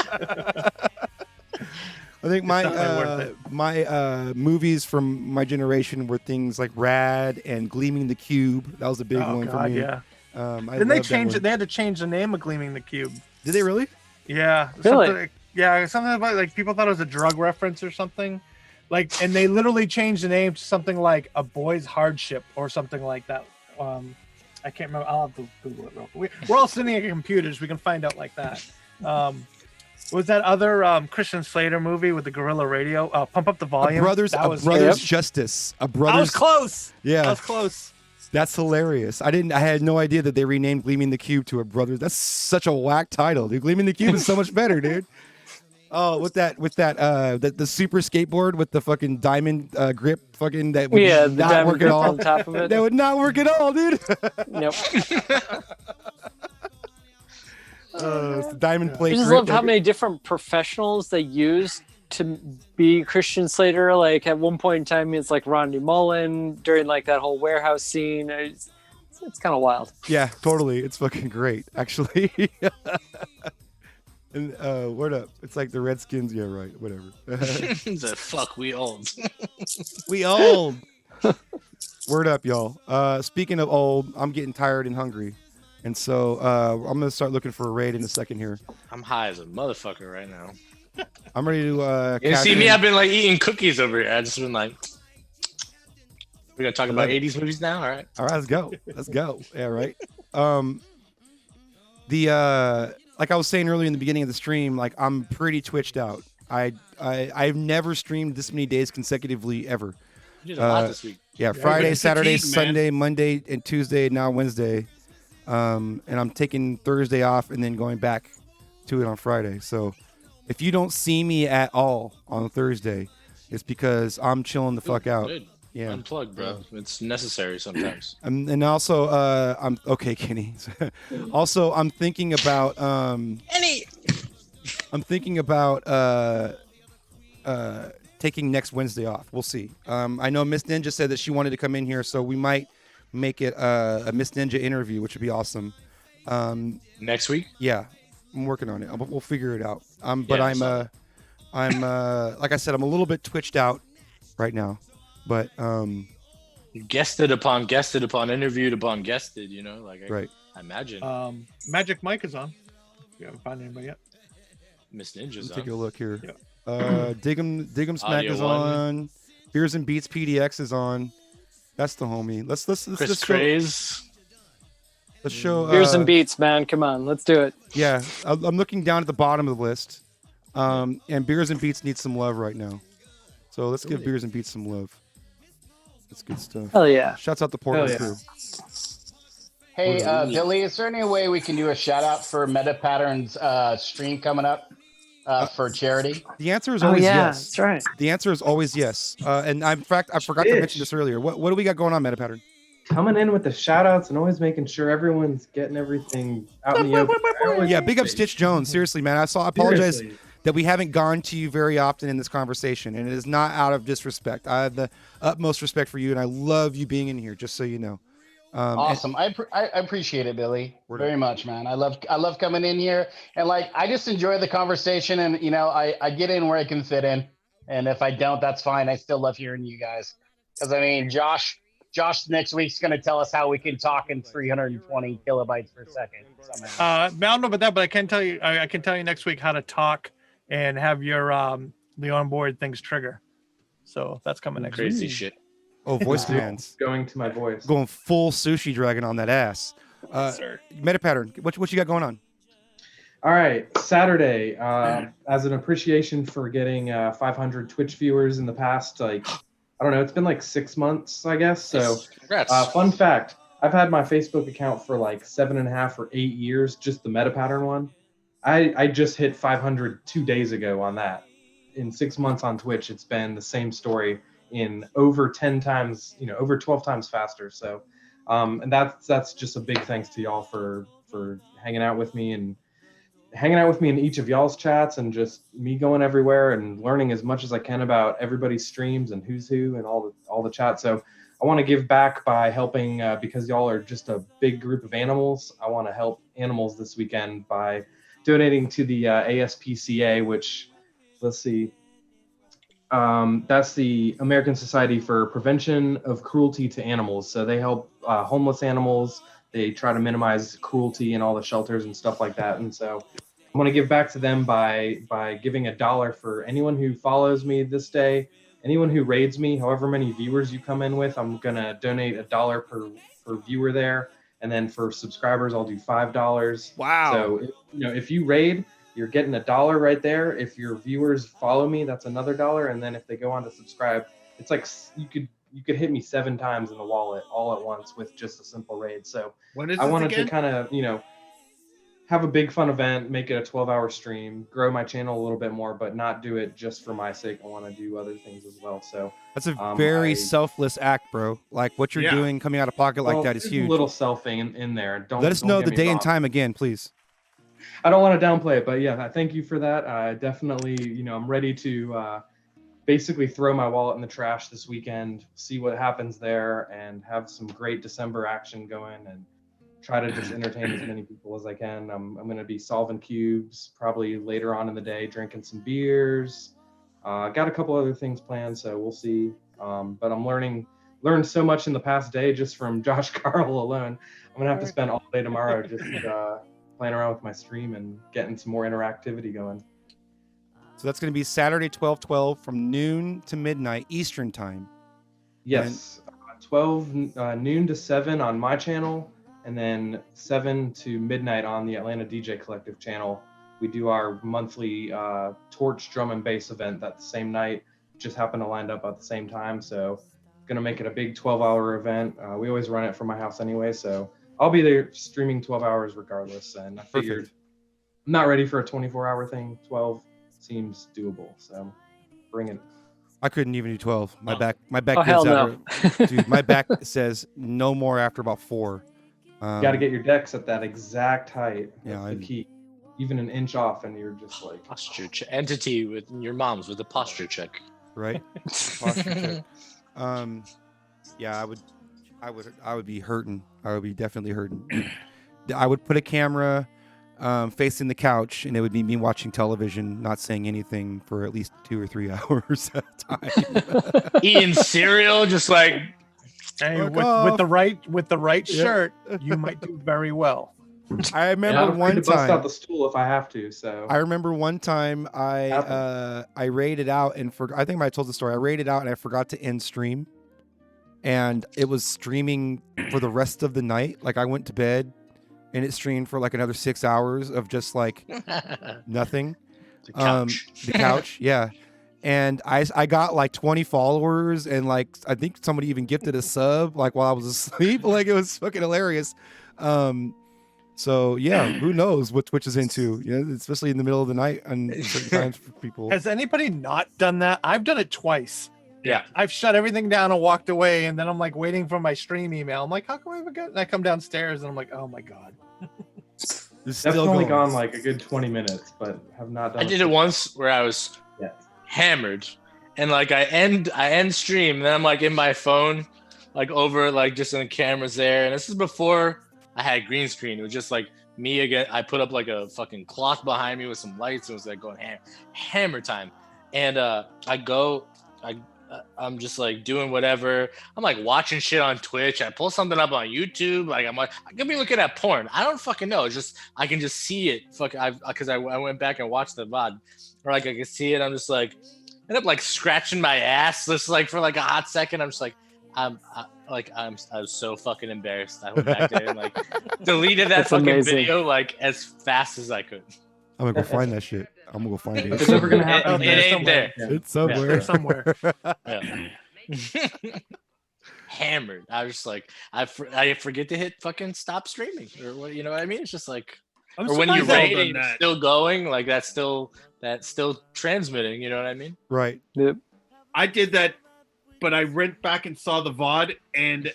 C: I think my movies from my generation were things like Rad and Gleaming the Cube. That was a big one for me.
R: Yeah.
C: Didn't
R: they change it? They had to change the name of Gleaming the Cube.
C: Did they really?
R: Yeah.
K: Really?
R: Something about like people thought it was a drug reference or something. Like, and they literally changed the name to something like A Boy's Hardship or something like that. I can't remember. I'll have to Google it real quick. We're all sitting at computers. We can find out like that. Was that other Christian Slater movie with the gorilla radio? Pump Up the Volume.
C: A Brothers Justice. A Brothers.
R: I was close.
C: Yeah,
R: I was close.
C: That's hilarious. I had no idea that they renamed Gleaming the Cube to A Brothers. That's such a whack title, dude. Gleaming the Cube is so much better, dude. Oh, with the super skateboard with the fucking diamond grip, fucking that would not work at all.
K: On top of it.
C: That would not work at all, dude.
K: Nope.
C: It's the diamond plate.
K: I just
C: grip.
K: love how many different professionals they use to be Christian Slater. Like at one point in time, it's like Rodney Mullen during like that whole warehouse scene. It's kind of wild.
C: Yeah, totally. It's fucking great, actually. And word up. It's like the Redskins. Yeah, right. Whatever.
N: The fuck we old.
C: We old. Word up, y'all. Speaking of old, I'm getting tired and hungry. And so I'm going to start looking for a raid in a second here.
N: I'm high as a motherfucker right now.
C: I'm ready to...
N: you see me? I've been like eating cookies over here. I just been like... We're going to talk about 80s movies now? All right.
C: All right, let's go. Let's go. Yeah, right. Like I was saying earlier in the beginning of the stream, like I'm pretty twitched out. I've never streamed this many days consecutively ever.
N: You did a lot this week.
C: Yeah, Friday, Saturday, Sunday, Monday, and Tuesday, now Wednesday. And I'm taking Thursday off and then going back to it on Friday. So if you don't see me at all on Thursday, it's because I'm chilling the fuck out.
N: Good.
C: Yeah,
N: unplug, bro. It's necessary sometimes.
C: And also, I'm okay, Kenny. Also, I'm thinking about taking next Wednesday off. We'll see. I know Miss Ninja said that she wanted to come in here, so we might make it a Miss Ninja interview, which would be awesome.
N: Next week?
C: Yeah, I'm working on it. We'll figure it out. But I'm like I said, I'm a little bit twitched out right now. But
N: guested upon, interviewed upon, guested. You know, like
C: right.
N: I imagine.
R: Magic Mike is on. You haven't found anybody yet.
N: Miss Ninja's on.
C: Take a look here.
R: Yeah.
C: Dig'em Smack
N: Audio
C: is
N: one.
C: on. Beers and Beats PDX is on. That's the homie. Let's
N: Chris Craze.
C: Let's show
K: Beers and Beats, man. Come on, let's do it.
C: Yeah, I'm looking down at the bottom of the list, and Beers and Beats needs some love right now. So let's give Beers and Beats some love. That's good stuff.
K: Hell yeah!
C: Shouts out to Portland crew.
Q: Hey, Billy, is there any way we can do a shout out for Meta Patterns stream coming up for charity?
C: The answer is always yes.
K: That's right.
C: The answer is always yes. And in fact, I forgot to mention this earlier. What do we got going on, Meta Pattern?
F: Coming in with the shout outs and always making sure everyone's getting everything out in the open.
C: Yeah, big up Stitch Jones. Seriously, man. I apologize that we haven't gone to you very often in this conversation, and it is not out of disrespect. I have the utmost respect for you, and I love you being in here, just so you know.
Q: Awesome. I appreciate it, Billy, very much, man. I love coming in here, and like I just enjoy the conversation, and you know I get in where I can fit in, and if I don't, that's fine. I still love hearing you guys, because I mean Josh next week's going to tell us how we can talk in 320 kilobytes per second.
R: I don't know about that, but I can tell you next week how to talk and have your the onboard things trigger. So that's coming next week.
N: Crazy shit.
C: Oh, voice commands.
F: Going to my voice.
C: Going full sushi dragon on that ass. Meta Pattern, what you got going on?
F: All right, Saturday, as an appreciation for getting 500 Twitch viewers in the past, like, I don't know, it's been like 6 months, I guess. So, fun fact, I've had my Facebook account for like 7.5 or 8 years, just the Meta Pattern one. I just hit 500 2 days ago on that. In 6 months on Twitch, it's been the same story in over 10 times, over 12 times faster. So, and that's just a big thanks to y'all for hanging out with me and hanging out with me in each of y'all's chats, and just me going everywhere and learning as much as I can about everybody's streams and who's who and all the chats. So I want to give back by helping, because y'all are just a big group of animals. I want to help animals this weekend by donating to the ASPCA, which, let's see, that's the American Society for Prevention of Cruelty to Animals. So they help homeless animals. They try to minimize cruelty in all the shelters and stuff like that. And so I want to give back to them by giving $1 for anyone who follows me this day, anyone who raids me, however many viewers you come in with. I'm going to donate $1 per viewer there. And then for subscribers, I'll do $5.
C: Wow.
F: So if you raid, you're getting $1 right there. If your viewers follow me, that's another $1. And then if they go on to subscribe, it's like you could hit me 7 times in the wallet all at once with just a simple raid. So I wanted to kind of, have a big fun event, make it a 12-hour stream, grow my channel a little bit more, but not do it just for my sake. I want to do other things as well. So
C: that's a very selfless act, bro. Like what you're doing coming out of pocket like that is huge.
F: A little selfing in there.
C: Let us know the day and time again, please.
F: I don't want to downplay it, but yeah, thank you for that. I definitely, I'm ready to basically throw my wallet in the trash this weekend, see what happens there, and have some great December action going and try to just entertain as many people as I can. I'm going to be solving cubes probably later on in the day, drinking some beers. Got a couple other things planned, so we'll see. But I'm learned so much in the past day just from Josh Carl alone. I'm going to have to spend all day tomorrow just playing around with my stream and getting some more interactivity going.
C: So that's going to be Saturday, 12/12 from noon to midnight Eastern time.
F: Yes, 12 noon to 7 on my channel, and then 7 to midnight on the Atlanta DJ Collective channel. We do our monthly Torch Drum and Bass event that same night. Just happened to line up at the same time, so gonna make it a big 12-hour event. We always run it from my house anyway, so I'll be there streaming 12 hours regardless. And I figured I'm not ready for a 24-hour thing. 12 seems doable, so bring it.
C: I couldn't even do 12. My back
K: Oh, hell no.
C: Dude, my back says no more after about 4.
F: You got to get your decks at that exact height.
C: Yeah,
F: That's the key. Even an inch off, and you're just like
N: posture entity with your mom's with a posture check.
C: Right. Posture check. Yeah, I would be hurting. I would be definitely hurting. I would put a camera facing the couch, and it would be me watching television, not saying anything for at least 2 or 3 hours at a time.
N: Eating cereal, just like.
R: Hey, with the right shirt, you might do very well.
C: I remember one time.
F: Bust out the stool if I have to. So
C: I remember one time I raided out and I think I told the story. I raided out and I forgot to end stream, and it was streaming for the rest of the night. Like I went to bed, and it streamed for like another 6 hours of just like nothing.
N: The couch.
C: The couch, yeah. And I got like 20 followers, and like I think somebody even gifted a sub like while I was asleep. Like it was fucking hilarious. So yeah, who knows what Twitch is into? Especially in the middle of the night and certain times for people.
R: Has anybody not done that? I've done it twice.
N: Yeah,
R: I've shut everything down and walked away, and then I'm like waiting for my stream email. I'm like, how come I forget? And I come downstairs and I'm like, oh my god.
F: That's only gone like a good 20 minutes, but have not done.
N: I did it once where I was hammered, and like I end stream, and then I'm like in my phone, like over like just in the cameras there, and this is before I had green screen. It was just like me again. I put up like a fucking clock behind me with some lights. It was like going hammer time, and I'm just like doing whatever. I'm like watching shit on Twitch. I pull something up on YouTube. Like I could be looking at porn. I don't fucking know. It's just I can just see it. Because I went back and watched the VOD, or like I can see it. I'm just like end up like scratching my ass just like for like a hot second. I'm just like I was so fucking embarrassed. I went back there and like deleted that fucking video like as fast as I could.
C: I'm gonna go find that shit. I'm gonna go find it.
F: It's never gonna happen.
N: It ain't there.
C: It's somewhere.
N: Yeah.
R: Somewhere.
N: Yeah. Hammered. I was just like, I forget to hit fucking stop streaming, or what, you know what I mean? It's just like, or when you're raiding, it's still going, like that's still transmitting. You know what I mean?
C: Right.
R: Yep.
P: I did that, but I went back and saw the VOD, and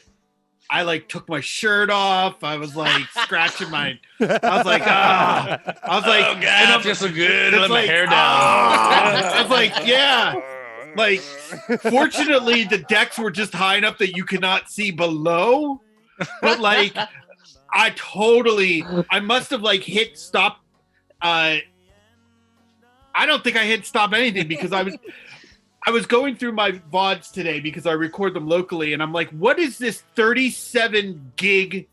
P: I like took my shirt off. I was like scratching my. I was like, I was like,
N: oh god, I feel so good. Let my hair down.
P: I was like, yeah. Like, fortunately, the decks were just high enough that you could not see below. But like, I must have like hit stop. I don't think I hit stop anything because I was going through my VODs today because I record them locally, and I'm like, what is this 37 gig,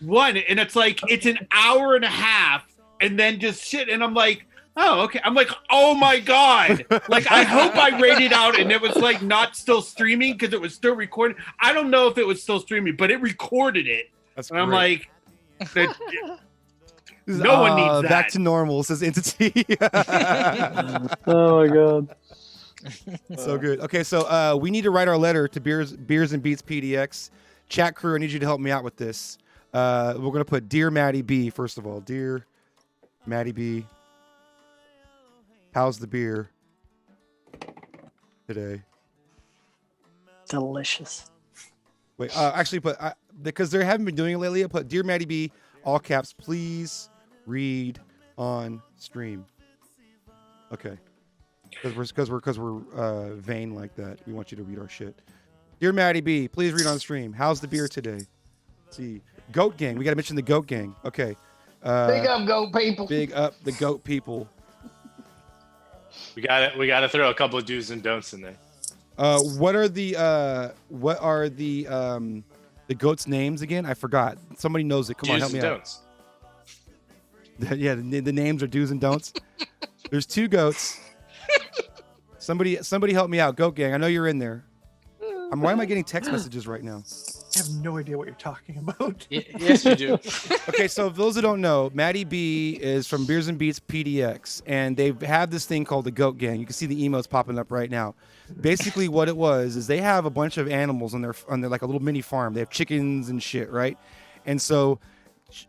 P: one? And it's like, it's an hour and a half, and then just shit. And I'm like, Oh, okay. I'm like, oh my God. Like, I hope I rated out and it was like not still streaming because it was still recording. I don't know if it was still streaming, but it recorded it.
C: That's
P: and I'm
C: great.
P: like, no one needs that.
C: Back to normal, says Entity.
K: Oh my God.
C: So good. Okay, so we need to write our letter to Beers and Beats PDX. Chat crew, I need you to help me out with this. We're going to put Dear Maddie B, first of all. Dear Maddie B, how's the beer today?
K: Delicious.
C: Wait, actually put, because they haven't been doing it lately, I put Dear Maddie B, all caps, please read on stream. Okay. Because we're vain like that. We want you to read our shit. Dear Maddie B, please read on stream. How's the beer today? Let's see. Goat Gang. We got to mention the Goat Gang. Okay.
Q: Big up, goat people.
C: Big up the goat people.
N: We got to throw a couple of do's and don'ts in there.
C: What are the goats' names again? I forgot. Somebody knows it. Come on, help me out. Yeah, the names are do's and don'ts. There's 2 goats. Somebody help me out. Goat Gang. I know you're in there. Why am I getting text messages right now?
R: I have no idea what you're talking about.
N: Yes, you do.
C: Okay, so if those who don't know, Maddie B is from Beers and Beats PDX, and they have this thing called the Goat Gang. You can see the emotes popping up right now. Basically, what it was is they have a bunch of animals on their like a little mini farm. They have chickens and shit, right? And so,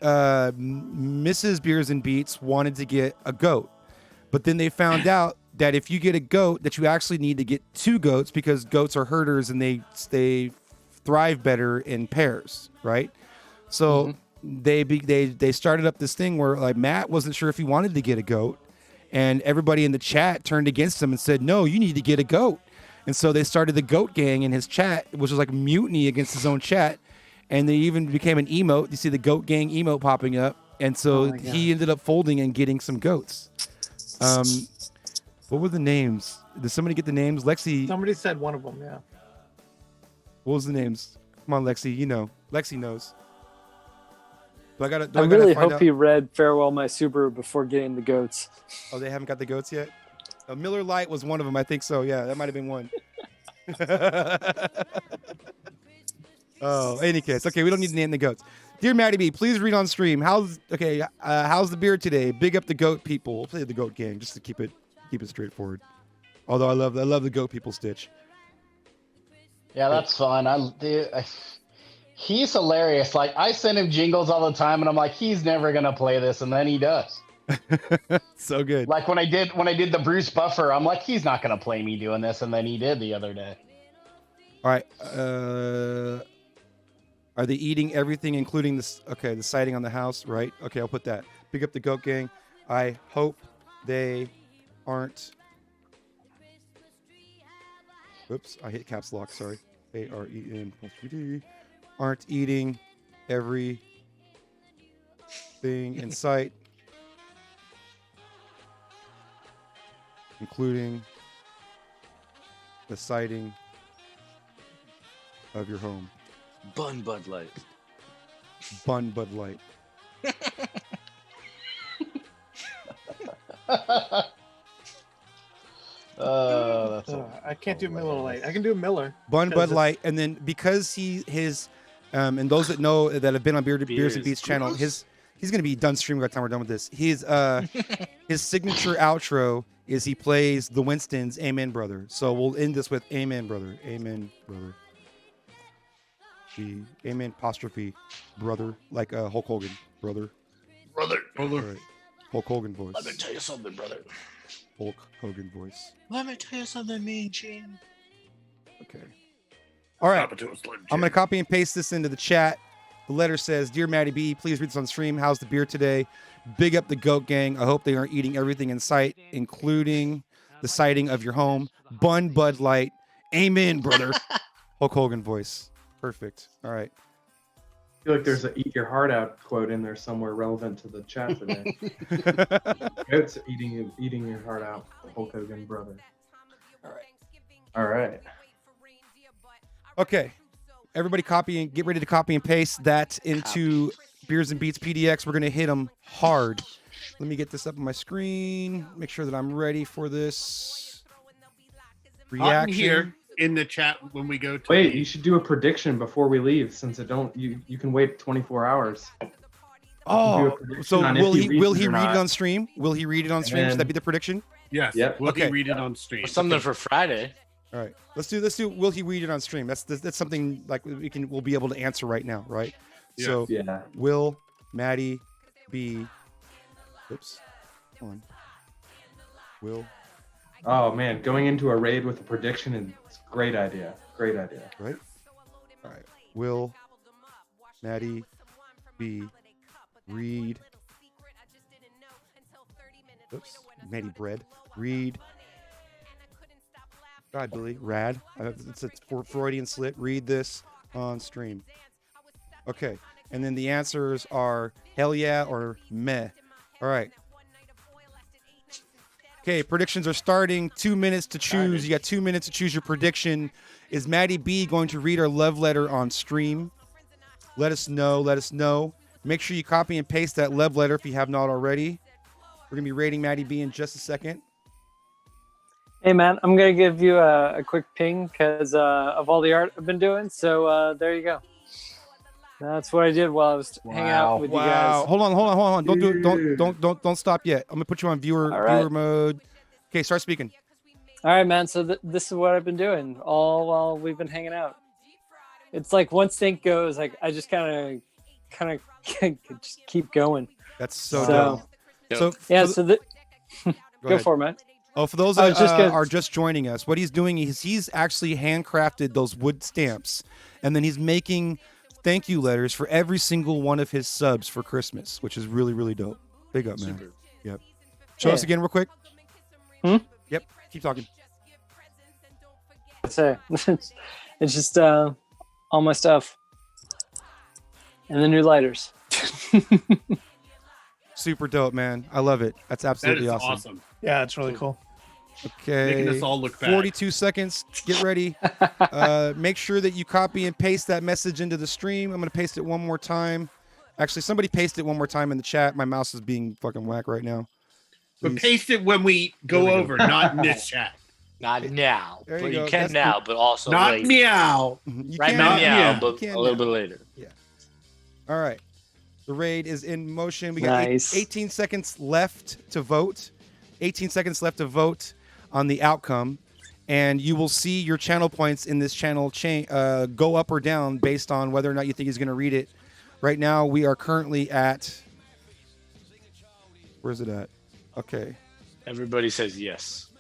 C: Mrs. Beers and Beats wanted to get a goat, but then they found out that if you get a goat, that you actually need to get 2 goats because goats are herders and they thrive better in pairs, right? So they started up this thing where like Matt wasn't sure if he wanted to get a goat, and everybody in the chat turned against him and said, "No, you need to get a goat." And so they started the Goat Gang in his chat, which was like mutiny against his own chat, and they even became an emote. You see the Goat Gang emote popping up, and so he ended up folding and getting some goats. What were the names? Did somebody get the names? Lexi.
R: Somebody said one of them, yeah.
C: What was the names? Come on, Lexi. You know. Lexi knows. I
K: really hope he read Farewell My Subaru before getting the goats.
C: Oh, they haven't got the goats yet? Miller Lite was one of them. I think so. Yeah, that might have been one. Oh, any case. Okay, we don't need to name the goats. Dear Maddie B, please read on stream. How's the beer today? Big up the goat people. We'll play the Goat Gang just to keep it straightforward. Although I love the goat people stitch.
Q: Yeah, that's fun. He's hilarious. Like, I send him jingles all the time, and I'm like, he's never gonna play this, and then he does.
C: So good.
Q: Like when I did the Bruce Buffer, I'm like, he's not gonna play me doing this, and then he did the other day.
C: All right. Are they eating everything, including this? Okay, the siding on the house, right? Okay, I'll put that. Big up the Goat Gang. I hope they aren't. Oops, I hit caps lock. Sorry. AREN+3D. Aren't eating everything in sight, including the siding of your home.
N: Bun Bud Light.
C: Bun Bud Light.
R: I can't do Miller Lite. I can do Miller.
C: Bun Bud Light, and then because and those that know that have been on Beers and Beats channel, he's gonna be done streaming by the time we're done with this. His signature outro is he plays the Winstons "Amen, Brother." So we'll end this with "Amen, Brother." Amen, brother. Amen apostrophe brother, like Hulk Hogan, brother.
N: Brother.
C: All right. Hulk Hogan voice.
N: Let me tell you something, brother.
C: Hulk Hogan voice.
N: Let me tell you something, Mean Gene.
C: Okay. All right. I'm going to copy and paste this into the chat. The letter says, Dear Maddie B, please read this on stream. How's the beer today? Big up the Goat Gang. I hope they aren't eating everything in sight, including the siding of your home. Bun Bud Light. Amen, brother. Hulk Hogan voice. Perfect. All right.
F: I feel like there's a "eat your heart out" quote in there somewhere relevant to the chat today. It's eating your heart out, Hulk Hogan brother. All right.
C: Okay. Everybody get ready to copy and paste that into Beers and Beats PDX. We're going to hit them hard. Let me get this up on my screen. Make sure that I'm ready for this
P: Not
C: reaction.
P: here in the chat when we go to.
F: Wait, you should do a prediction before we leave, since you can wait 24 hours.
C: Oh, so will he read it on
F: stream?
C: stream? Will he read it on stream? Should that be the prediction?
P: Yes.
F: Yep.
P: Will
C: Okay.
P: he read it on stream?
N: Or something for Friday.
C: All right, let's do. Will he read it on stream? That's something like we'll be able to answer right now, right?
F: Yeah.
C: So
F: Yeah.
C: will Maddie be? Oops, hold on. Will.
F: Oh man, going into a raid with a prediction is a great idea. Great idea.
C: Right. All right. Will Maddie be read? Oops. Maddie bread. Read. God, Billy. Rad. It's a Freudian slip. Read this on stream. Okay. And then the answers are hell yeah or meh. All right. Okay, predictions are starting. 2 minutes to choose. You got 2 minutes to choose your prediction. Is Maddie B going to read our love letter on stream? Let us know. Let us know. Make sure you copy and paste that love letter if you have not already. We're going to be rating Maddie B in just a second.
K: Hey, man, I'm going to give you a quick ping because of all the art I've been doing. So there you go. That's what I did while I was hanging out with you guys.
C: Hold on. Don't do it. Don't stop yet. I'm going to put you on viewer mode. Okay, start speaking.
K: All right, man. So this is what I've been doing all while we've been hanging out. It's like once sync goes, like I just kind of just keep going.
C: That's so dope.
K: So yeah, go for it, man.
C: Oh, for those that are just joining us, what he's doing is he's actually handcrafted those wood stamps, and then he's making thank you letters for every single one of his subs for Christmas, which is really, really dope. Big up, man.
N: Super.
C: Yep. Show us again real quick. Yep. Keep talking.
K: It's just all my stuff. And the new lighters.
C: Super dope, man. I love it. That's absolutely awesome.
R: Yeah, it's really cool.
C: Okay.
P: Making us all look bad.
C: 42 seconds. Get ready. Make sure that you copy and paste that message into the stream. I'm going to paste it one more time. Actually, somebody paste it one more time in the chat. My mouse is being fucking whack right now.
P: But paste it when we go over, not in this chat.
N: Not now.
C: There
N: But
C: you
N: you
C: go.
N: can
C: That's
N: now,
C: the-
N: but also
P: Not
N: later.
P: meow.
N: Right
C: can
N: now, but
C: You can
N: a little
C: now.
N: bit later.
C: Yeah. All right. The raid is in motion. We got
K: Nice.
C: 18 seconds left to vote. 18 seconds left to vote on the outcome. And you will see your channel points in this channel go up or down based on whether or not you think he's going to read it. Right now, we are currently at... Where's it at? Okay.
N: Everybody says yes.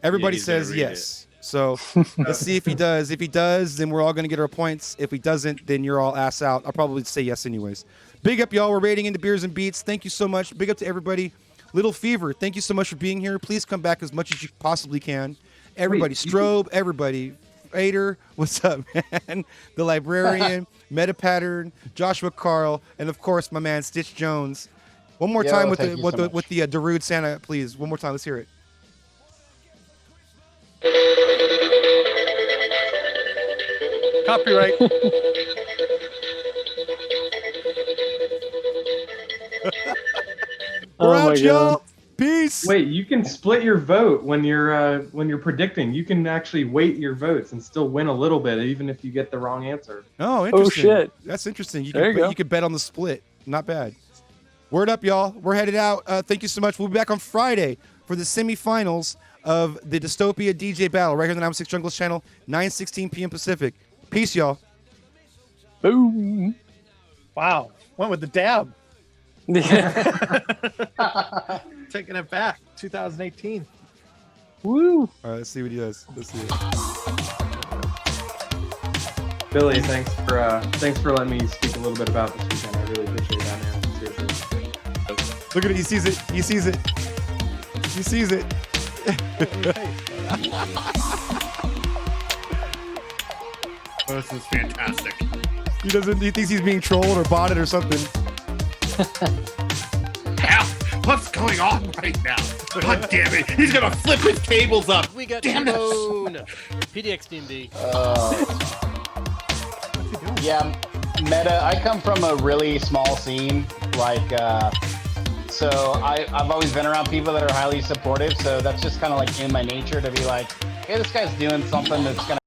C: Everybody
N: he's gonna
C: says
N: read
C: yes. So let's see if he does. If he does, then we're all going to get our points. If he doesn't, then you're all ass out. I'll probably say yes anyways. Big up, y'all. We're rating into Beers and Beats. Thank you so much. Big up to everybody. Little Fever, thank you so much for being here. Please come back as much as you possibly can. Everybody, Strobe, everybody. Fader, what's up, man? The Librarian, Meta Pattern, Joshua Carl, and of course, my man Stitch Jones. One more time with the Darude Santa, please. One more time. Let's hear it.
R: Copyright.
C: We're out, y'all. Peace.
F: Wait, you can split your vote when you're predicting. You can actually weight your votes and still win a little bit, even if you get the wrong answer.
C: Oh, interesting.
K: shit.
C: That's interesting.
K: There you go.
C: You could bet on the split. Not bad. Word up, y'all. We're headed out. Thank you so much. We'll be back on Friday for the semifinals of the Dystopia DJ Battle right here on the 96 Jungles channel, 9:16 p.m. Pacific. Peace, y'all.
K: Boom.
R: Wow. Went with the dab. Taking it back. 2018.
K: Woo.
C: All right, let's see what he does. Let's see it.
F: Billy, thanks for letting me speak a little bit about this weekend. I really appreciate that, man. Seriously.
C: Look at it. He sees it. He sees it. He sees it.
P: Oh, this is fantastic.
C: He thinks he's being trolled or botted or something.
P: What's going on right now? God damn it! He's gonna flip his cables up.
U: We got
P: damn
U: Timon.
P: it.
U: PDX DMD.
Q: Yeah, Meta, I come from a really small scene, like So I've always been around people that are highly supportive. So that's just kind of like in my nature to be like, hey, this guy's doing something that's going to